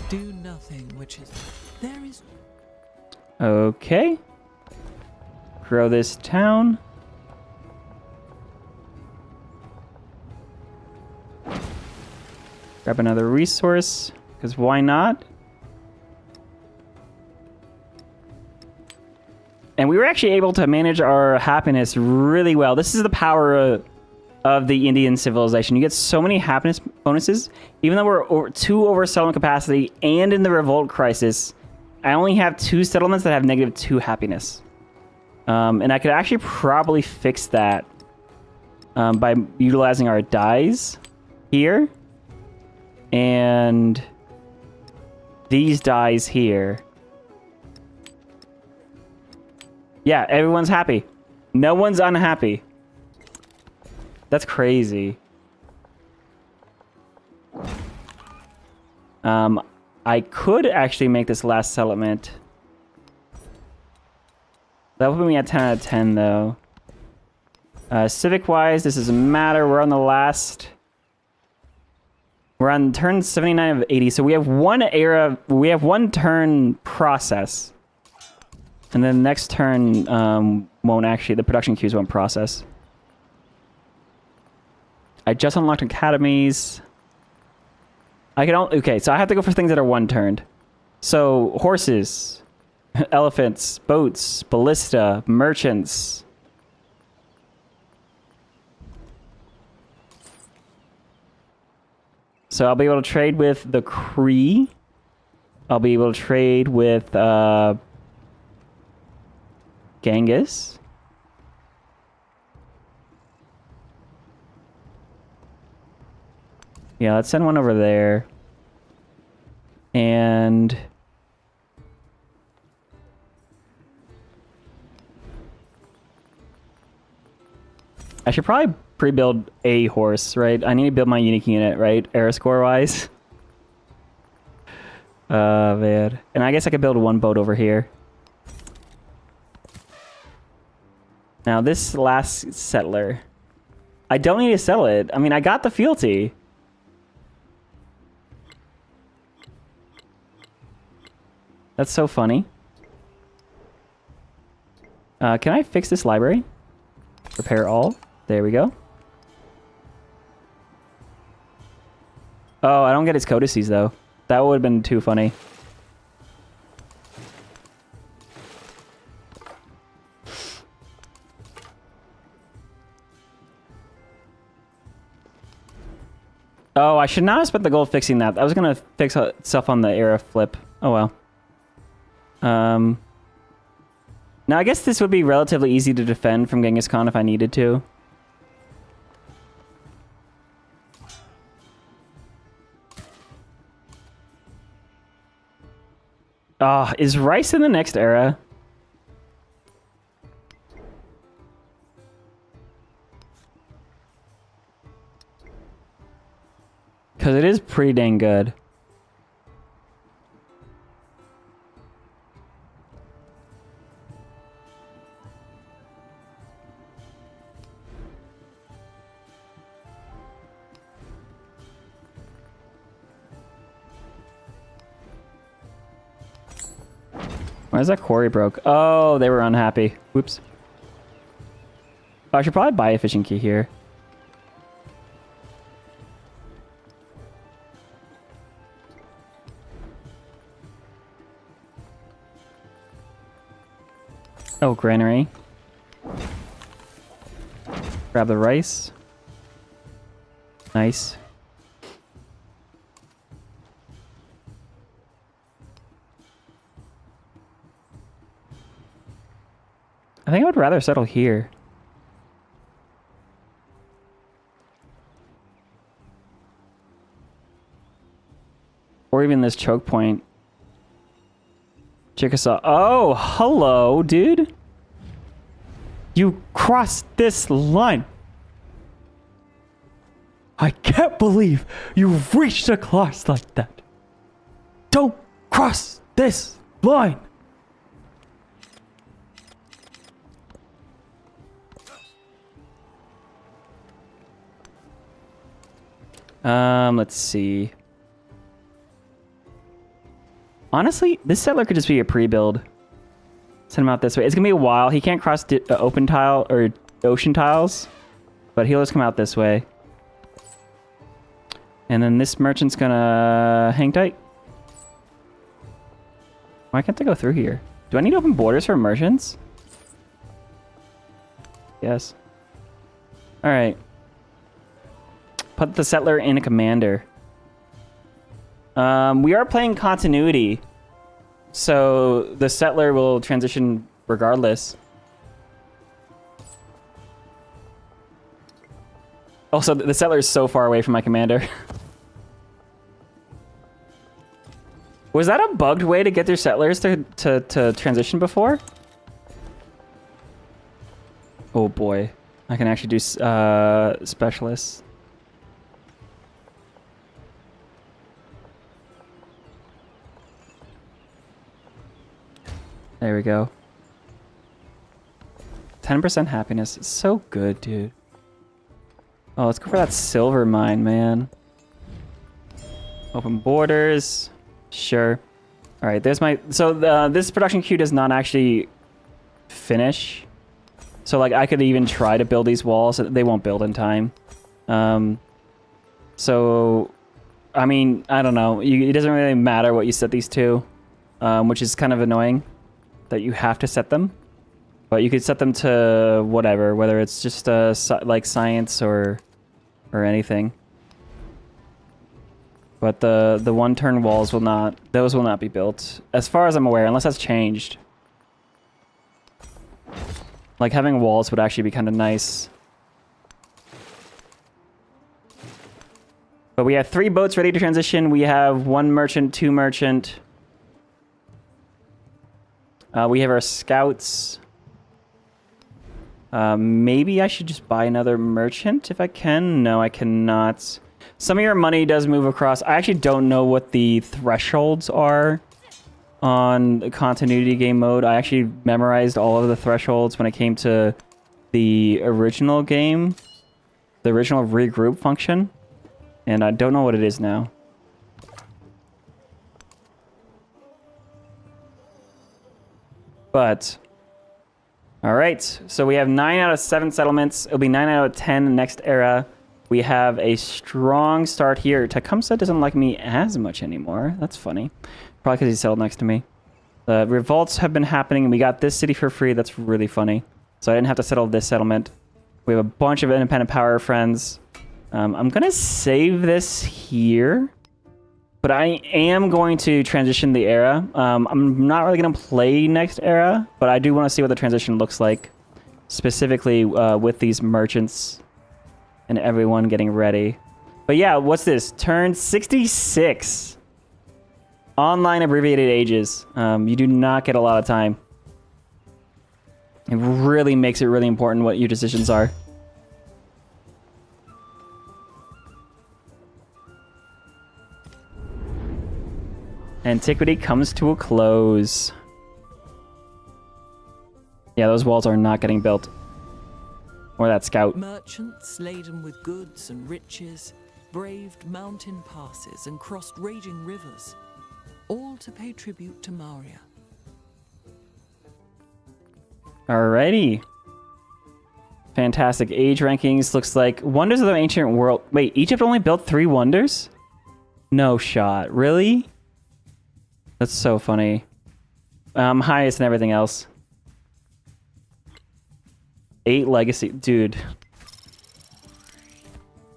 Speaker 2: do nothing, which is there is.
Speaker 1: Okay. Grow this town. Grab another resource, because why not? And we were actually able to manage our happiness really well. This is the power of the Indian civilization. You get so many happiness bonuses. Even though we're over 2 over settlement capacity and in the revolt crisis, I only have 2 settlements that have -2 happiness. And I could actually probably fix that by utilizing our dies here. And these dies here. Yeah, everyone's happy. No one's unhappy. That's crazy. I could actually make this last settlement. That would put me at 10 out of 10, though. Civic-wise, this doesn't matter. We're on the last... We're on turn 79 of 80, so we have one era... We have one turn process. And then next turn won't actually... The production queues won't process. I just unlocked academies. I can only... Okay, so I have to go for things that are one-turned. So, horses, elephants, boats, ballista, merchants. So I'll be able to trade with the Cree. I'll be able to trade with Genghis. Yeah, let's send one over there. And I should probably pre-build a horse, right? I need to build my unique unit, right? Era score wise. Man. And I guess I could build one boat over here. Now this last settler, I don't need to sell it. I mean, I got the fealty. That's so funny. Can I fix this library? Repair all. There we go. Oh, I don't get his codices though. That would have been too funny. Oh, I should not have spent the gold fixing that. I was gonna fix stuff on the era flip. Oh well. Now I guess this would be relatively easy to defend from Genghis Khan if I needed to. Ah, is rice in the next era? Because it is pretty dang good. Why is that quarry broke? Oh, they were unhappy. Whoops. Oh, I should probably buy a fishing key here. Oh, granary. Grab the rice. Nice. I think I would rather settle here. Or even this choke point. Chickasaw. Oh, hello, dude. You crossed this line. I can't believe you reached across like that. Don't cross this line. Let's see. Honestly, this settler could just be a pre-build. Send him out this way. It's gonna be a while. He can't cross open tile or ocean tiles, but he'll just come out this way. And then this merchant's gonna hang tight. Why can't they go through here? Do I need open borders for merchants? Yes. All right. Put the settler in a commander. We are playing continuity, so the settler will transition regardless. Also, the settler is so far away from my commander. Was that a bugged way to get their settlers to transition before? Oh boy. I can actually do specialists. There we go. 10% happiness. It's so good, dude. Oh, let's go for that silver mine, man. Open borders. Sure. All right, there's my... So this production queue does not actually finish. So, like, I could even try to build these walls. They won't build in time. So, I mean, I don't know. It doesn't really matter what you set these to, which is kind of annoying that you have to set them. But you could set them to whatever, whether it's just like science or anything. But the one-turn walls will not... Those will not be built. As far as I'm aware, unless that's changed. Like, having walls would actually be kind of nice. But we have 3 boats ready to transition. We have 1 merchant, 2 merchant. We have our scouts. Maybe I should just buy another merchant if I can. No, I cannot. Some of your money does move across. I actually don't know what the thresholds are on the continuity game mode. I actually memorized all of the thresholds when it came to the original game, the original regroup function, and I don't know what it is now. But, all right, so we have 9 out of 7 settlements. It'll be 9 out of 10 next era. We have a strong start here. Tecumseh doesn't like me as much anymore. That's funny. Probably because he settled next to me. The revolts have been happening, and we got this city for free. That's really funny. So I didn't have to settle this settlement. We have a bunch of independent power friends. I'm going to save this here. But I am going to transition the era. I'm not really going to play next era, but I do want to see what the transition looks like. Specifically with these merchants and everyone getting ready. But yeah, what's this? Turn 66. Online abbreviated ages. You do not get a lot of time. It really makes it really important what your decisions are. Antiquity comes to a close. Yeah, those walls are not getting built. Or that scout.
Speaker 2: Merchants laden with goods and riches braved mountain passes and crossed raging rivers, all to pay tribute to Maria.
Speaker 1: Alrighty. Fantastic. Age rankings looks like Wonders of the Ancient World. Wait, Egypt only built 3 wonders? No shot. Really? That's so funny. Highest and everything else. 8 legacy. Dude.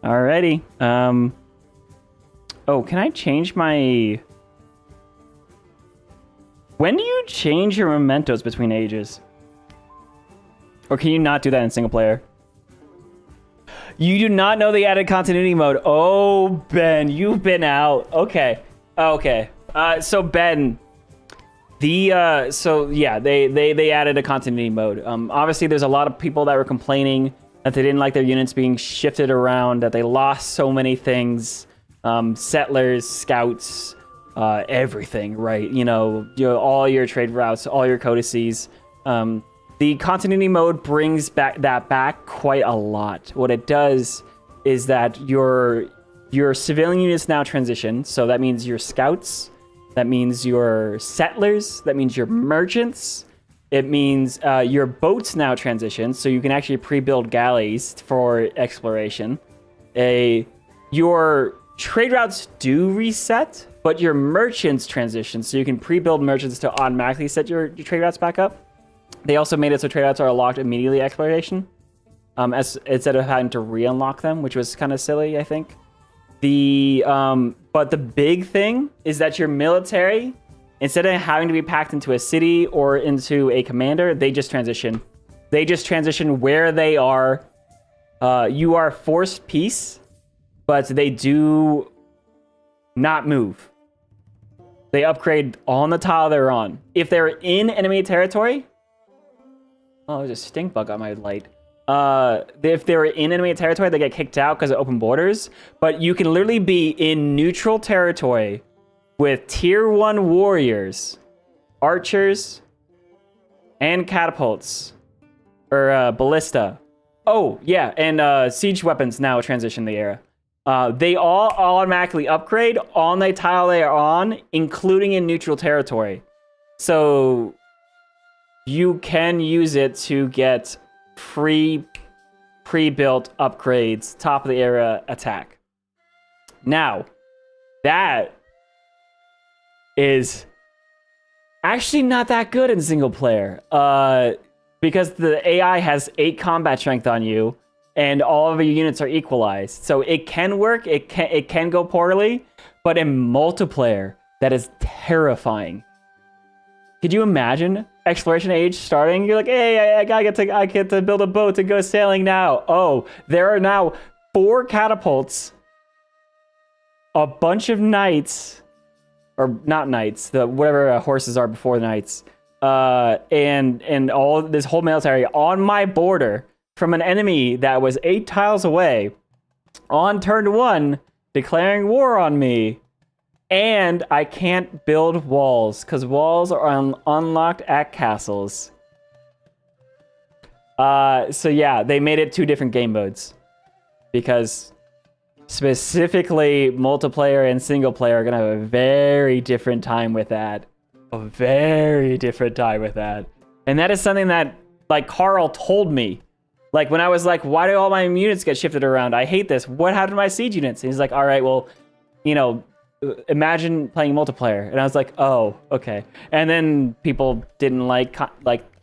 Speaker 1: Alrighty. Oh, can I change my... When do you change your mementos between ages? Or can you not do that in single player? You do not know the added continuity mode. Oh, Ben, you've been out. Okay. Okay. So Ben, so yeah, they added a continuity mode. Obviously there's a lot of people that were complaining that they didn't like their units being shifted around, that they lost so many things, settlers, scouts, everything, right? You know, all your trade routes, all your codices. The continuity mode brings back quite a lot. What it does is that your civilian units now transition. So that means your scouts, that means your settlers, that means your merchants. It means your boats now transition, so you can actually pre-build galleys for exploration. Your trade routes do reset, but your merchants transition, so you can pre-build merchants to automatically set your trade routes back up. They also made it so trade routes are unlocked immediately at exploration, instead of having to re-unlock them, which was kind of silly, I think. But the big thing is that your military, instead of having to be packed into a city or into a commander, they just transition. They just transition where they are. You are forced peace, but they do not move. They upgrade on the tile they're on. If they're in enemy territory... Oh, there's a stink bug on my light. If they're in enemy territory, they get kicked out because of open borders. But you can literally be in neutral territory with tier 1 warriors, archers, and catapults. Or ballista. Oh, yeah, and siege weapons now transition the era. They all automatically upgrade on the tile they are on, including in neutral territory. So you can use it to get pre-built upgrades, top of the era attack. Now, that is actually not that good in single player, because the AI has 8 combat strength on you, and all of your units are equalized. So it can work, it can go poorly, But in multiplayer, that is terrifying. Could you imagine exploration age starting? You're like, hey, I get to build a boat to go sailing now. Oh, there are now 4 catapults, a bunch of knights, or not knights, whatever horses are before the knights, and all this whole military on my border from an enemy that was 8 tiles away on turn 1, declaring war on me. And I can't build walls because walls are unlocked at castles. So yeah, they made it 2 different game modes because specifically multiplayer and single player are gonna have a very different time with that. A very different time with that. And that is something that, like, Carl told me. Like, when I was like, why do all my units get shifted around? I hate this. What happened to my siege units? And he's like, all right, well, you know, imagine playing multiplayer. And I was like, oh, okay. And then people didn't like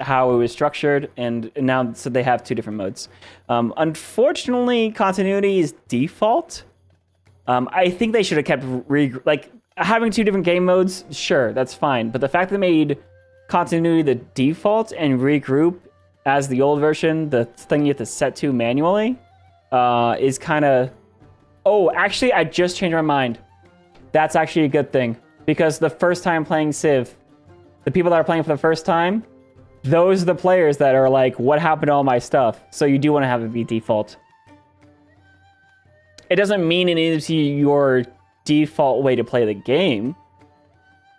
Speaker 1: how it was structured, and now so they have 2 different modes. Unfortunately, continuity is default. I think they should have kept having 2 different game modes. Sure, that's fine. But the fact that they made continuity the default and regroup as the old version, the thing you have to set to manually, is kind of... Oh, actually, I just changed my mind. That's actually a good thing, because the first time playing Civ, the people that are playing for the first time, those are the players that are like, what happened to all my stuff? So you do want to have it be default. It doesn't mean it needs to be your default way to play the game.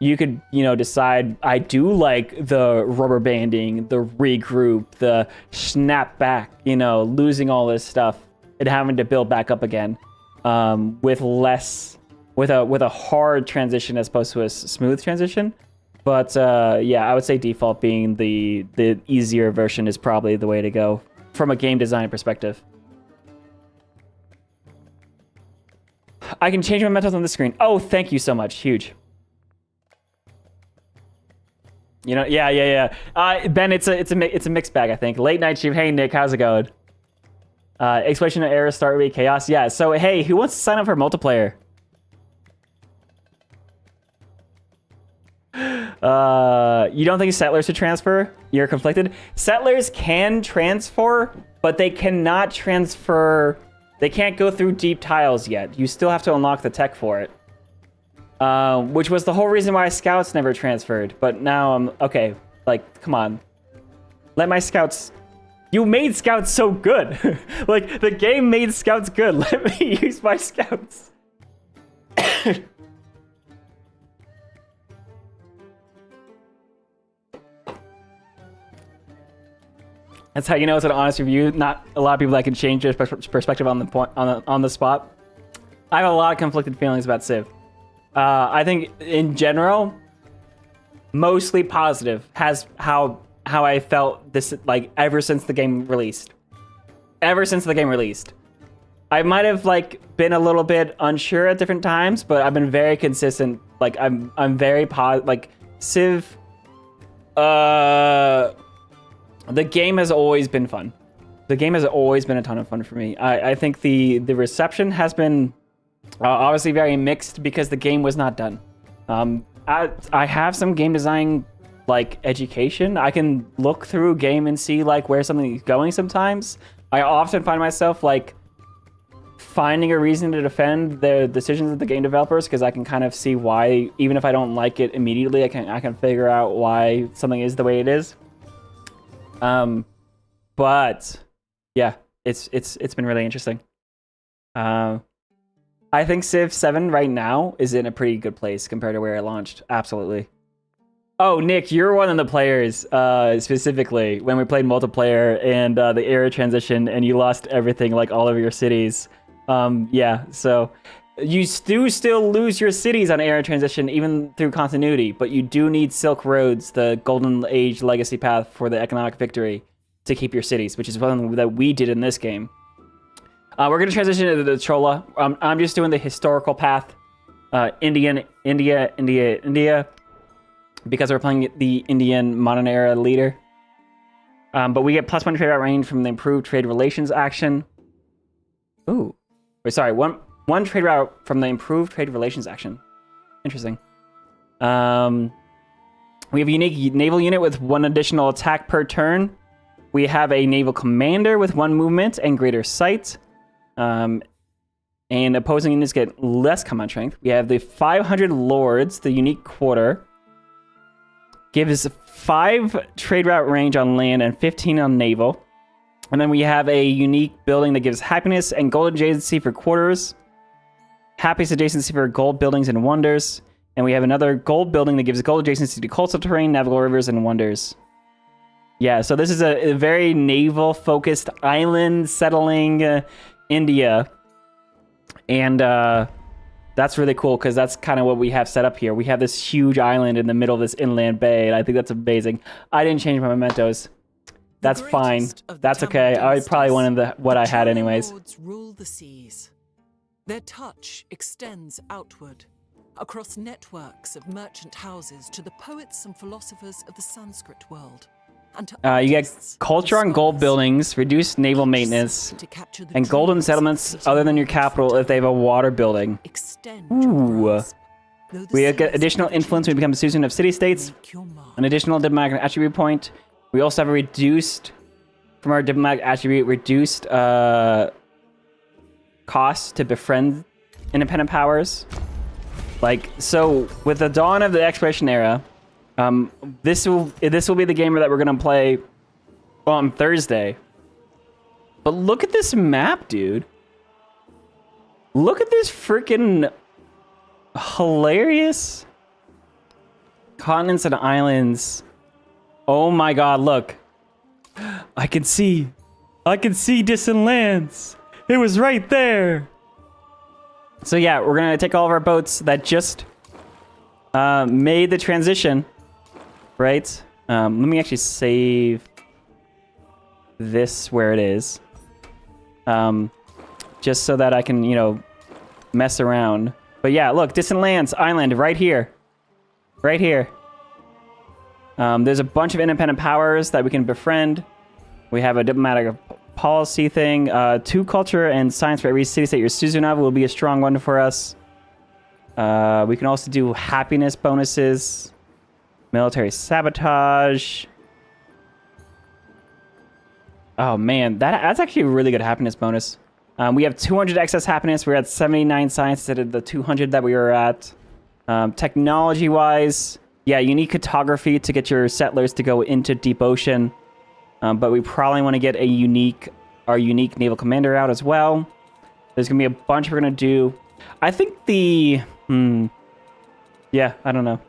Speaker 1: You could, you know, decide, I do like the rubber banding, the regroup, the snap back, you know, losing all this stuff and having to build back up again, with a hard transition as opposed to a smooth transition. But yeah, I would say default being the easier version is probably the way to go from a game design perspective. I can change my metals on the screen. Oh, thank you so much. Huge. You know, yeah. Ben, it's a mixed bag, I think. Late night stream. Hey, Nick, how's it going? Exploration error, start with chaos. Yeah. So hey, who wants to sign up for multiplayer? You don't think settlers should transfer? You're conflicted. Settlers can transfer, but they cannot transfer. They can't go through deep tiles yet. You still have to unlock the tech for it. Which was the whole reason why scouts never transferred. But now I'm okay. Like, come on, let my scouts. You made scouts so good. Like, the game made scouts good. Let me use my scouts. That's how you know it's an honest review. Not a lot of people that can change their perspective on the point on the spot. I have a lot of conflicted feelings about Civ. I think in general, mostly positive. Has how I felt this, like, ever since the game released. Ever since the game released, I might have like been a little bit unsure at different times, but I've been very consistent. Like I'm very like Civ. The game has always been fun. The game has always been a ton of fun for me. I think the reception has been obviously very mixed because the game was not done. I have some game design like education. I can look through a game and see like where something is going sometimes. I often find myself like finding a reason to defend the decisions of the game developers because I can kind of see why, even if I don't like it immediately, I can figure out why something is the way it is. But yeah, it's been really interesting. I think Civ 7 right now is in a pretty good place compared to where it launched. Absolutely. Oh, Nick, you're one of the players, specifically, when we played multiplayer and the era transition and you lost everything, like all of your cities. Yeah, so you do still lose your cities on era transition, even through continuity, but you do need Silk Roads, the Golden Age legacy path for the economic victory, to keep your cities, which is one that we did in this game. We're going to transition to the Chola. I'm just doing the historical path. India, because we're playing the Indian modern era leader. But we get +1 trade route range from the improved trade relations action. Ooh. Wait, sorry, one trade route from the improved trade relations action. Interesting. We have a unique naval unit with 1 additional attack per turn. We have a naval commander with 1 movement and greater sight. And opposing units get less combat strength. We have the 500 lords, the unique quarter. Gives 5 trade route range on land and 15 on naval. And then we have a unique building that gives happiness and gold adjacency for quarters. Happiness adjacency for gold buildings and wonders. And we have another gold building that gives gold adjacency to coastal terrain, navigable rivers, and wonders. Yeah, so this is a very naval-focused island settling India. And that's really cool because that's kind of what we have set up here. We have this huge island in the middle of this inland bay, and I think that's amazing. I didn't change my mementos. That's fine. That's okay. I probably wanted what I had anyways.
Speaker 2: Lords rule the seas. Their touch extends outward, across networks of merchant houses to the poets and philosophers of the Sanskrit world. And to
Speaker 1: you get culture on gold buildings, reduced naval maintenance, and golden settlements other than your capital if they have a water building. Ooh. We get additional influence when we become a citizen of city-states, an additional diplomatic attribute point. We also have a reduced, from our diplomatic attribute, reduced cost to befriend independent powers. Like, so with the dawn of the exploration era, this will be the game that we're gonna play on Thursday. But look at this map, dude. Look at this freaking hilarious continents and islands. Oh my god, look. I can see distant lands. It was right there. So yeah, we're gonna take all of our boats that just made the transition, right? Let me actually save this where it is. Just so that I can, you know, mess around. But yeah, look, distant lands, island, right here. Right here. There's a bunch of independent powers that we can befriend. We have a diplomatic policy thing. 2 culture and science for every city-state your Suzunav will be a strong one for us. We can also do happiness bonuses. Military sabotage. Oh man, that's actually a really good happiness bonus. We have 200 excess happiness. We're at 79 science instead of the 200 that we were at. Technology-wise, yeah, you need cartography to get your settlers to go into deep ocean. But we probably want to get our unique naval commander out as well. There's going to be a bunch we're going to do. I think yeah, I don't know.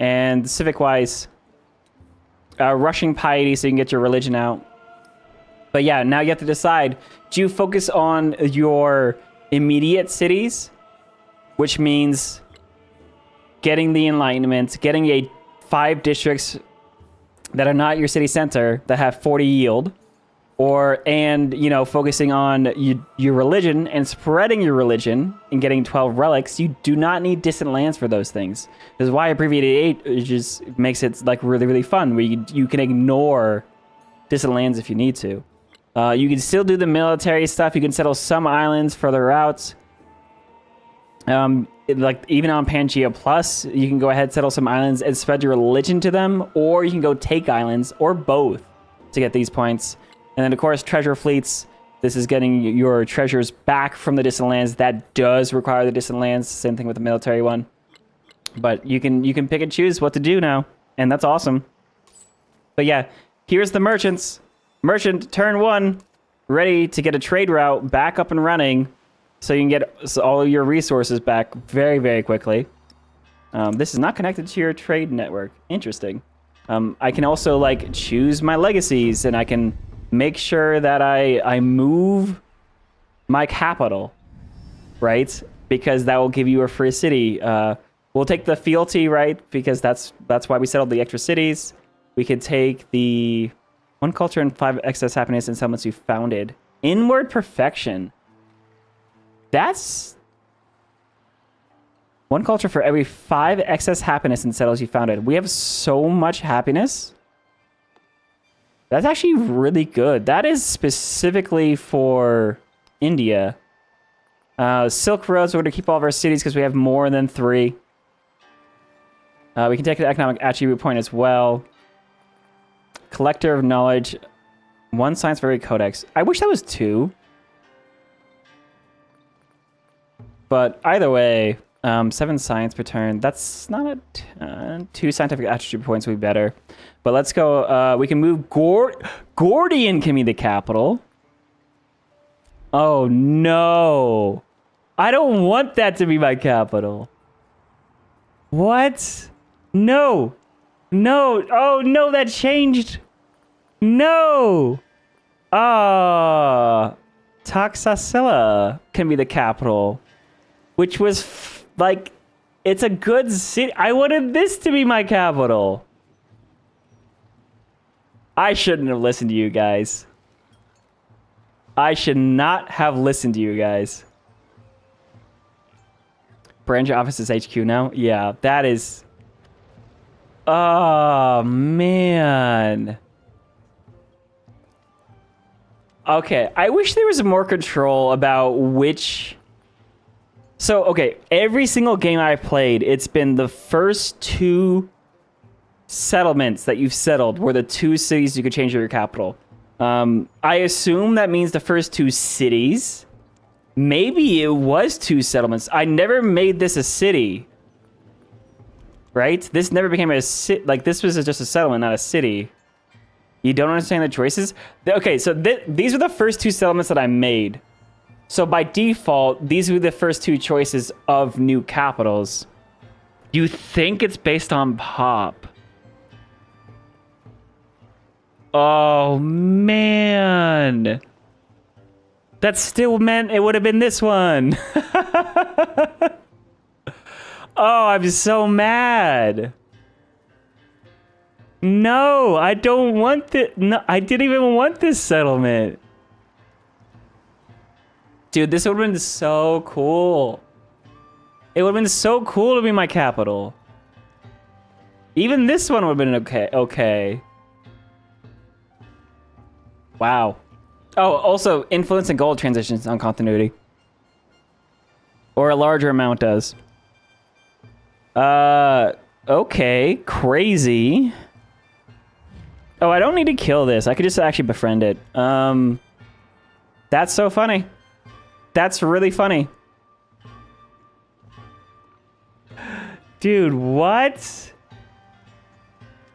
Speaker 1: And civic-wise, rushing piety so you can get your religion out. But yeah, now you have to decide, do you focus on your immediate cities, which means getting the Enlightenment, getting 5 districts that are not your city center that have 40 yield, and you know, focusing on your religion and spreading your religion and getting 12 relics. You do not need distant lands for those things. This is why abbreviated 8 just makes it like really, really fun, where you can ignore distant lands if you need to. You can still do the military stuff. You can settle some islands further out. Like even on Pangea Plus, you can go ahead, settle some islands, and spread your religion to them, or you can go take islands, or both, to get these points. And then, of course, treasure fleets. This is getting your treasures back from the distant lands. That does require the distant lands. Same thing with the military one. But you can pick and choose what to do now, and that's awesome. But yeah, here's the merchants. Merchant, turn 1, ready to get a trade route back up and running, so you can get all of your resources back very, very quickly. This is not connected to your trade network. Interesting. I can also like choose my legacies, and I can make sure that I move my capital, right? Because that will give you a free city. We'll take the fealty, right? Because that's why we settled the extra cities. We could take the 1 culture and 5 excess happiness in settlements you founded. Inward perfection. That's 1 culture for every 5 excess happiness in settles you founded. We have so much happiness. That's actually really good. That is specifically for India. Silk Roads, we're going to keep all of our cities because we have more than 3. We can take an economic attribute point as well. Collector of knowledge. 1 science very codex. I wish that was 2. But either way, 7 science per turn. That's not a 2 scientific attribute points would be better. But let's go. We can move Gordian can be the capital. Oh no. I don't want that to be my capital. What? No. No. Oh no, that changed. No. Taxacilla can be the capital. Which was like, it's a good city. I wanted this to be my capital. I shouldn't have listened to you guys. I should not have listened to you guys. Branch office is HQ now? Yeah, that is... Oh, man. Okay, I wish there was more control about which... So, okay, every single game I've played, it's been the first 2 settlements that you've settled were the 2 cities you could change your capital. I assume that means the first 2 cities. Maybe it was 2 settlements. I never made this a city. Right? This never became a city. Like, this was just a settlement, not a city. You don't understand the choices? Okay, so these are the first 2 settlements that I made. So by default, these were the first 2 choices of new capitals. You think it's based on pop. Oh, man. That still meant it would have been this one. Oh, I'm so mad. No, I don't want this. No, I didn't even want this settlement. Dude, this would have been so cool. It would have been so cool to be my capital. Even this one would have been okay. Wow. Oh, also, influence and gold transitions on continuity. Or a larger amount does. Okay. Crazy. Oh, I don't need to kill this. I could just actually befriend it. That's so funny. That's really funny. Dude, what?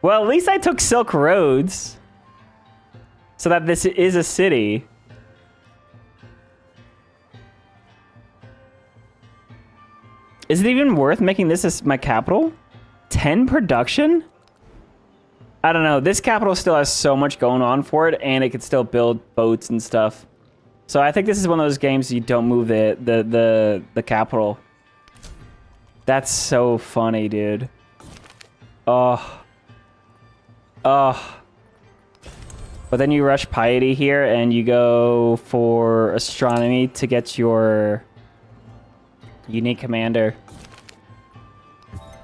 Speaker 1: Well, at least I took Silk Roads. So that this is a city. Is it even worth making this as my capital? 10 production? I don't know. This capital still has so much going on for it, and it can still build boats and stuff. So I think this is one of those games you don't move the capital. That's so funny, dude. Oh. Oh. But then you rush piety here, and you go for astronomy to get your unique commander.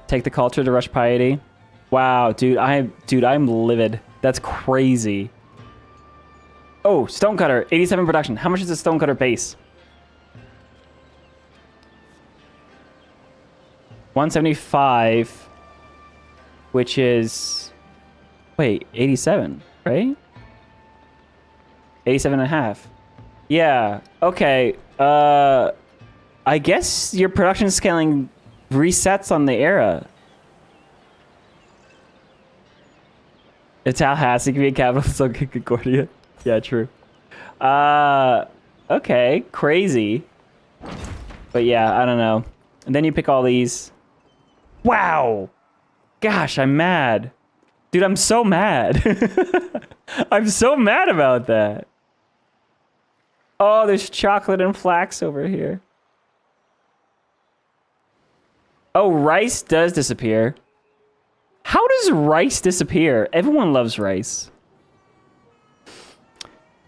Speaker 1: Take the culture to rush piety. Wow, dude, I'm livid. That's crazy. Oh, stonecutter, 87 production. How much is a stonecutter base? 175, which is, wait, 87, right? 87 and a half. Yeah, okay. I guess your production scaling resets on the era. It's Tallahassee can be a capital, so Concordia. Yeah, true. Okay, crazy. But yeah, I don't know. And then you pick all these. Wow! Gosh, I'm mad. Dude, I'm so mad. I'm so mad about that. Oh, there's chocolate and flax over here. Oh, rice does disappear. How does rice disappear? Everyone loves rice.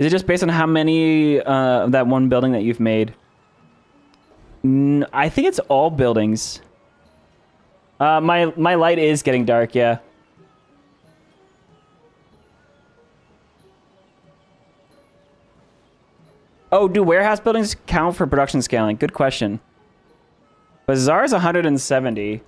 Speaker 1: Is it just based on how many of that one building that you've made? I think it's all buildings. My light is getting dark, yeah. Oh, do warehouse buildings count for production scaling? Good question. Bazaar is 170.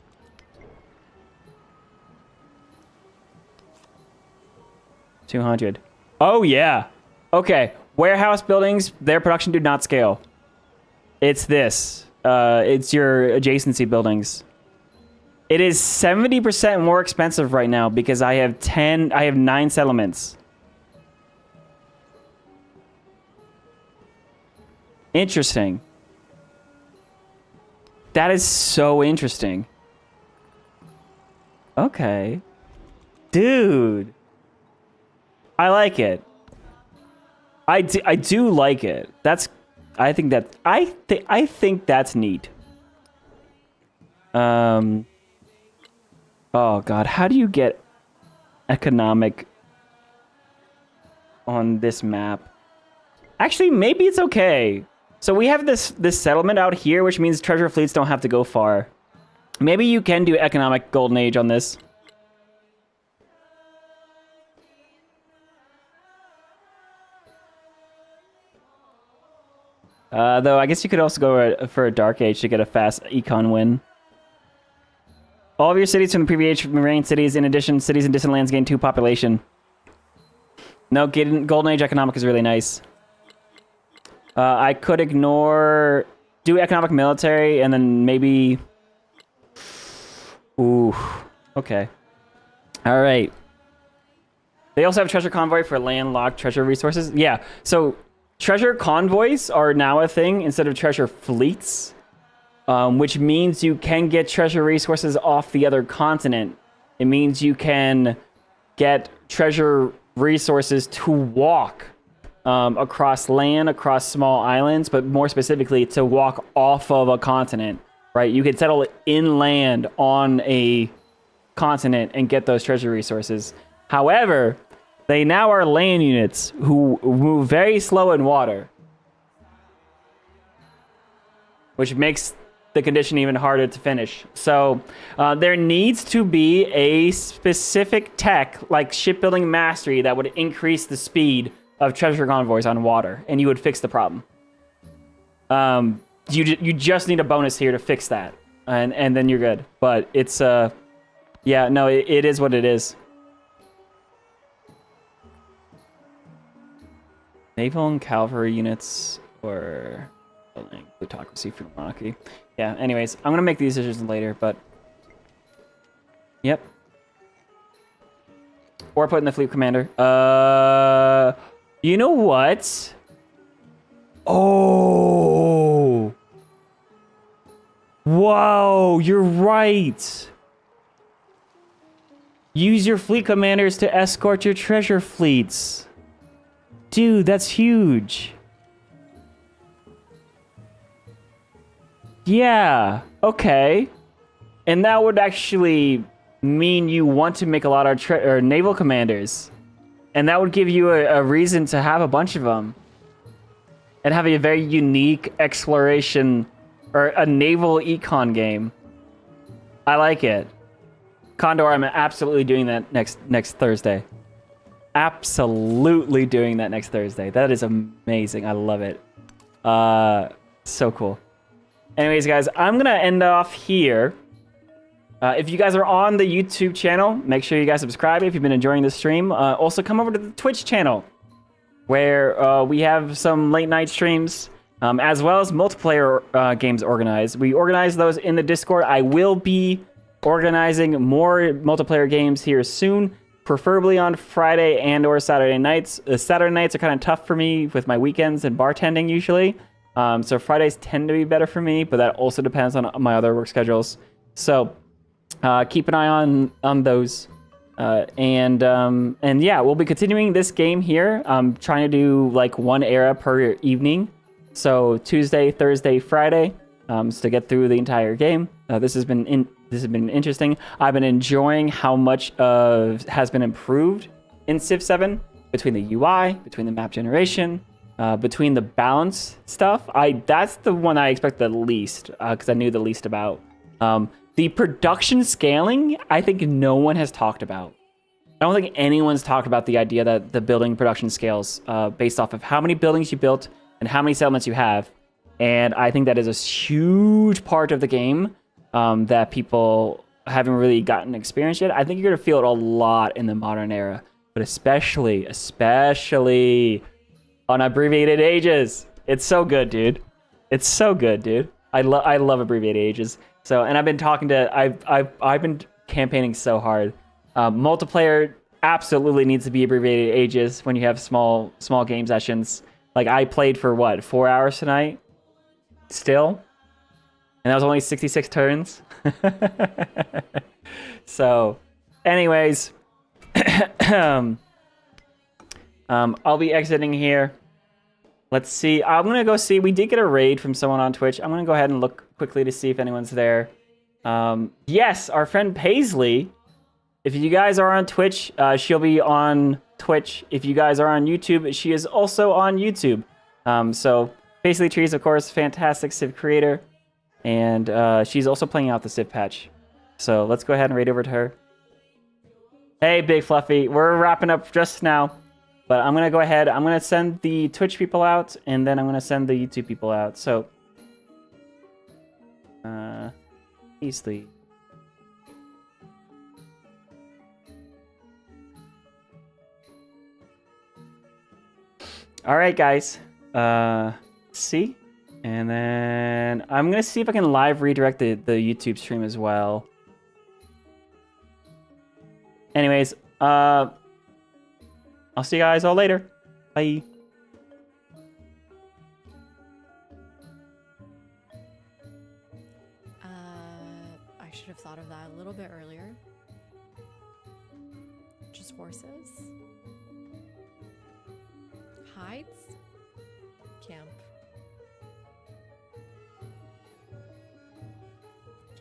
Speaker 1: $200. Oh, yeah. Okay. Warehouse buildings, their production do not scale. It's this. It's your adjacency buildings. It is 70% more expensive right now because I have 9 settlements. Interesting. That is so interesting. Okay. Dude. I like it. I do like it. I think that's neat. Oh god, how do you get economic on this map? Actually, maybe it's okay. So we have this settlement out here, which means treasure fleets don't have to go far. Maybe you can do economic golden age on this. Though I guess you could also go for a dark age to get a fast econ win. All of your cities from the previous remain cities. In addition, cities in distant lands gain 2 population. No, getting golden age economic is really nice. I could do economic military, and then maybe... Ooh, okay. All right. They also have treasure convoy for landlocked treasure resources. Yeah, so treasure convoys are now a thing instead of treasure fleets, which means you can get treasure resources off the other continent. It means you can get treasure resources to walk across land, across small islands, but more specifically to walk off of a continent, right? You could settle inland on a continent and get those treasure resources. However, they now are land units who move very slow in water, which makes the condition even harder to finish. So there needs to be a specific tech like shipbuilding mastery that would increase the speed of treasure convoys on water, and you would fix the problem. You just need a bonus here to fix that, and then you're good. But it's yeah, no, it is what it is. Naval and cavalry units or plutocracy for monarchy. Yeah, anyways, I'm gonna make these decisions later, but yep. Or put in the fleet commander. You know what? Oh. Whoa, you're right. Use your fleet commanders to escort your treasure fleets. Dude, that's huge. Yeah, okay. And that would actually mean you want to make a lot of naval commanders. And that would give you a reason to have a bunch of them. And have a very unique exploration or a naval econ game. I like it. Condor, I'm absolutely doing that next Thursday. Absolutely doing that next Thursday. That is amazing. I love it. So cool. Anyways, guys, I'm gonna end off here. If you guys are on the YouTube channel, make sure you guys subscribe if you've been enjoying this stream. Also, come over to the Twitch channel, where we have some late night streams, as well as multiplayer games organized. We organize those in the Discord. I will be organizing more multiplayer games here soon, preferably on Friday and or Saturday nights. Saturday nights are kind of tough for me with my weekends and bartending usually. So Fridays tend to be better for me, but that also depends on my other work schedules. So keep an eye on those. And yeah, we'll be continuing this game here. I'm trying to do like one era per evening. So Tuesday, Thursday, Friday, to get through the entire game. This has been interesting. I've been enjoying how much has been improved in Civ 7 between the UI, between the map generation, between the balance stuff. That's the one I expect the least, because I knew the least about. The production scaling, I think no one has talked about. I don't think anyone's talked about the idea that the building production scales based off of how many buildings you built, and how many settlements you have. And I think that is a huge part of the game that people haven't really gotten experience yet. I think you're gonna feel it a lot in the modern era, but especially on abbreviated ages. It's so good, dude. It's so good, dude. I love abbreviated ages. So, and I've been campaigning so hard. Multiplayer absolutely needs to be abbreviated ages when you have small game sessions. Like I played for what, 4 hours tonight? Still, and that was only 66 turns. So, anyways, I'll be exiting here. Let's see. I'm gonna go see. We did get a raid from someone on Twitch. I'm gonna go ahead and look quickly to see if anyone's there. Yes, our friend Paisley. If you guys are on Twitch, she'll be on Twitch. If you guys are on YouTube, she is also on YouTube. So Paisley Trees, of course, fantastic Civ creator, and she's also playing out the Civ patch. So let's go ahead and raid over to her. Hey, Big Fluffy. We're wrapping up just now. But I'm going to go ahead. I'm going to send the Twitch people out, and then I'm going to send the YouTube people out. So, Paisley. All right, guys. See? And then I'm going to see if I can live redirect the YouTube stream as well. Anyways, I'll see you guys all later. Bye.
Speaker 3: I should have thought of that a little bit earlier. Just horses. Hides. Camp.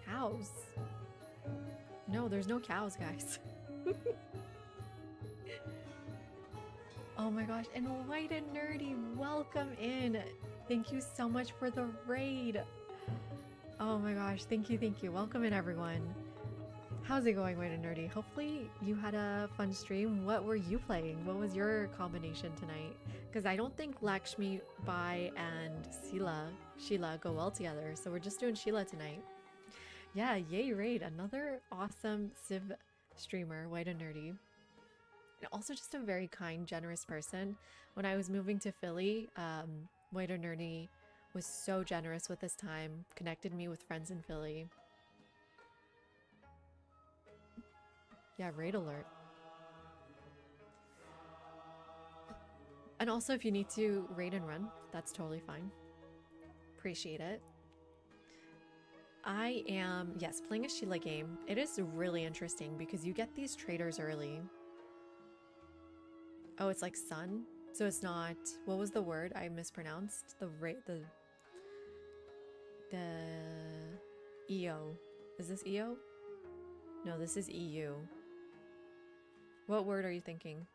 Speaker 3: Cows. No, there's no cows, guys. Oh my gosh, and White and Nerdy, welcome in. Thank you so much for the raid. Oh my gosh, thank you. Welcome in, everyone. How's it going, White and Nerdy? Hopefully you had a fun stream. What were you playing? What was your combination tonight? Because I don't think Lakshmibai and Sheila go well together, so we're just doing Sheila tonight. Yeah, yay raid. Another awesome Civ streamer, White and Nerdy. And also just a very kind, generous person. When I was moving to Philly, White or Nerdy was so generous with his time, connected me with friends in Philly. Yeah, raid alert. And also if you need to raid and run, that's totally fine. Appreciate it. I am, yes, playing a Sheila game. It is really interesting because you get these traders early. Oh, it's like sun? So it's not, what was the word I mispronounced? The EO. Is this EO? No, this is EU. What word are you thinking?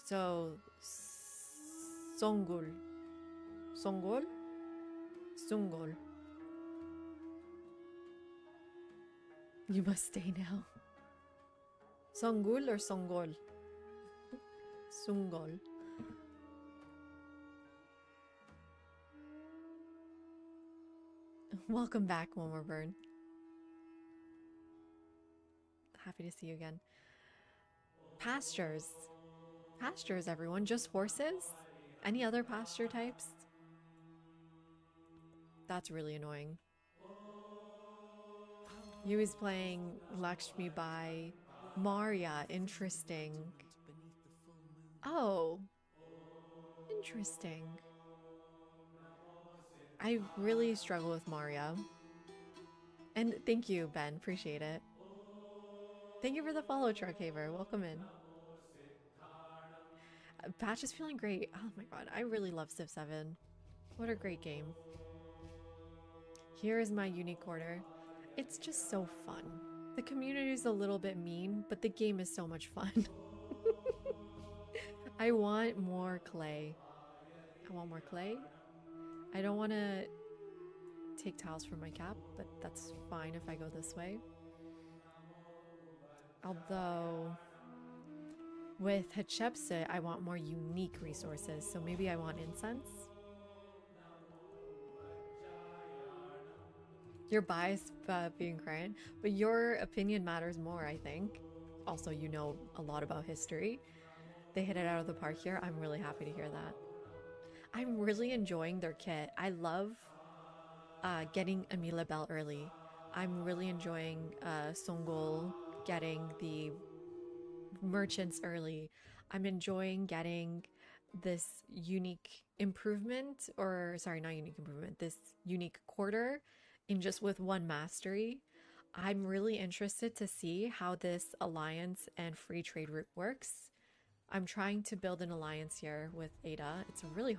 Speaker 3: So, Songul. Songol? Sungol. You must stay now. Songul or Songol? Sungol. Welcome back, Wilmerburn. Happy to see you again. Pastures. Pastures, everyone. Just horses? Any other pasture types? That's really annoying. You is playing Lakshmibai. Maria, interesting. Oh, interesting. I really struggle with Maria. And thank you, Ben. Appreciate it. Thank you for the follow, Truckhaver. Welcome in. Patch is feeling great. Oh my god, I really love Civ 7. What a great game. Here is my unique order. It's just so fun. The community is a little bit mean, but the game is so much fun. I want more clay. I want more clay. I don't want to take tiles from my cap, but that's fine if I go this way. Although, With Hatshepsut, I want more unique resources, so maybe I want incense. You're biased being Korean, but your opinion matters more, I think. Also, you know a lot about history. They hit it out of the park here. I'm really happy to hear that. I'm really enjoying their kit. I love getting Amila Bell early. I'm really enjoying Songol getting the merchants early. I'm enjoying getting this unique improvement, or sorry, not unique improvement, this unique quarter in just with one mastery. I'm really interested to see how this alliance and free trade route works. I'm trying to build an alliance here with Ada. It's really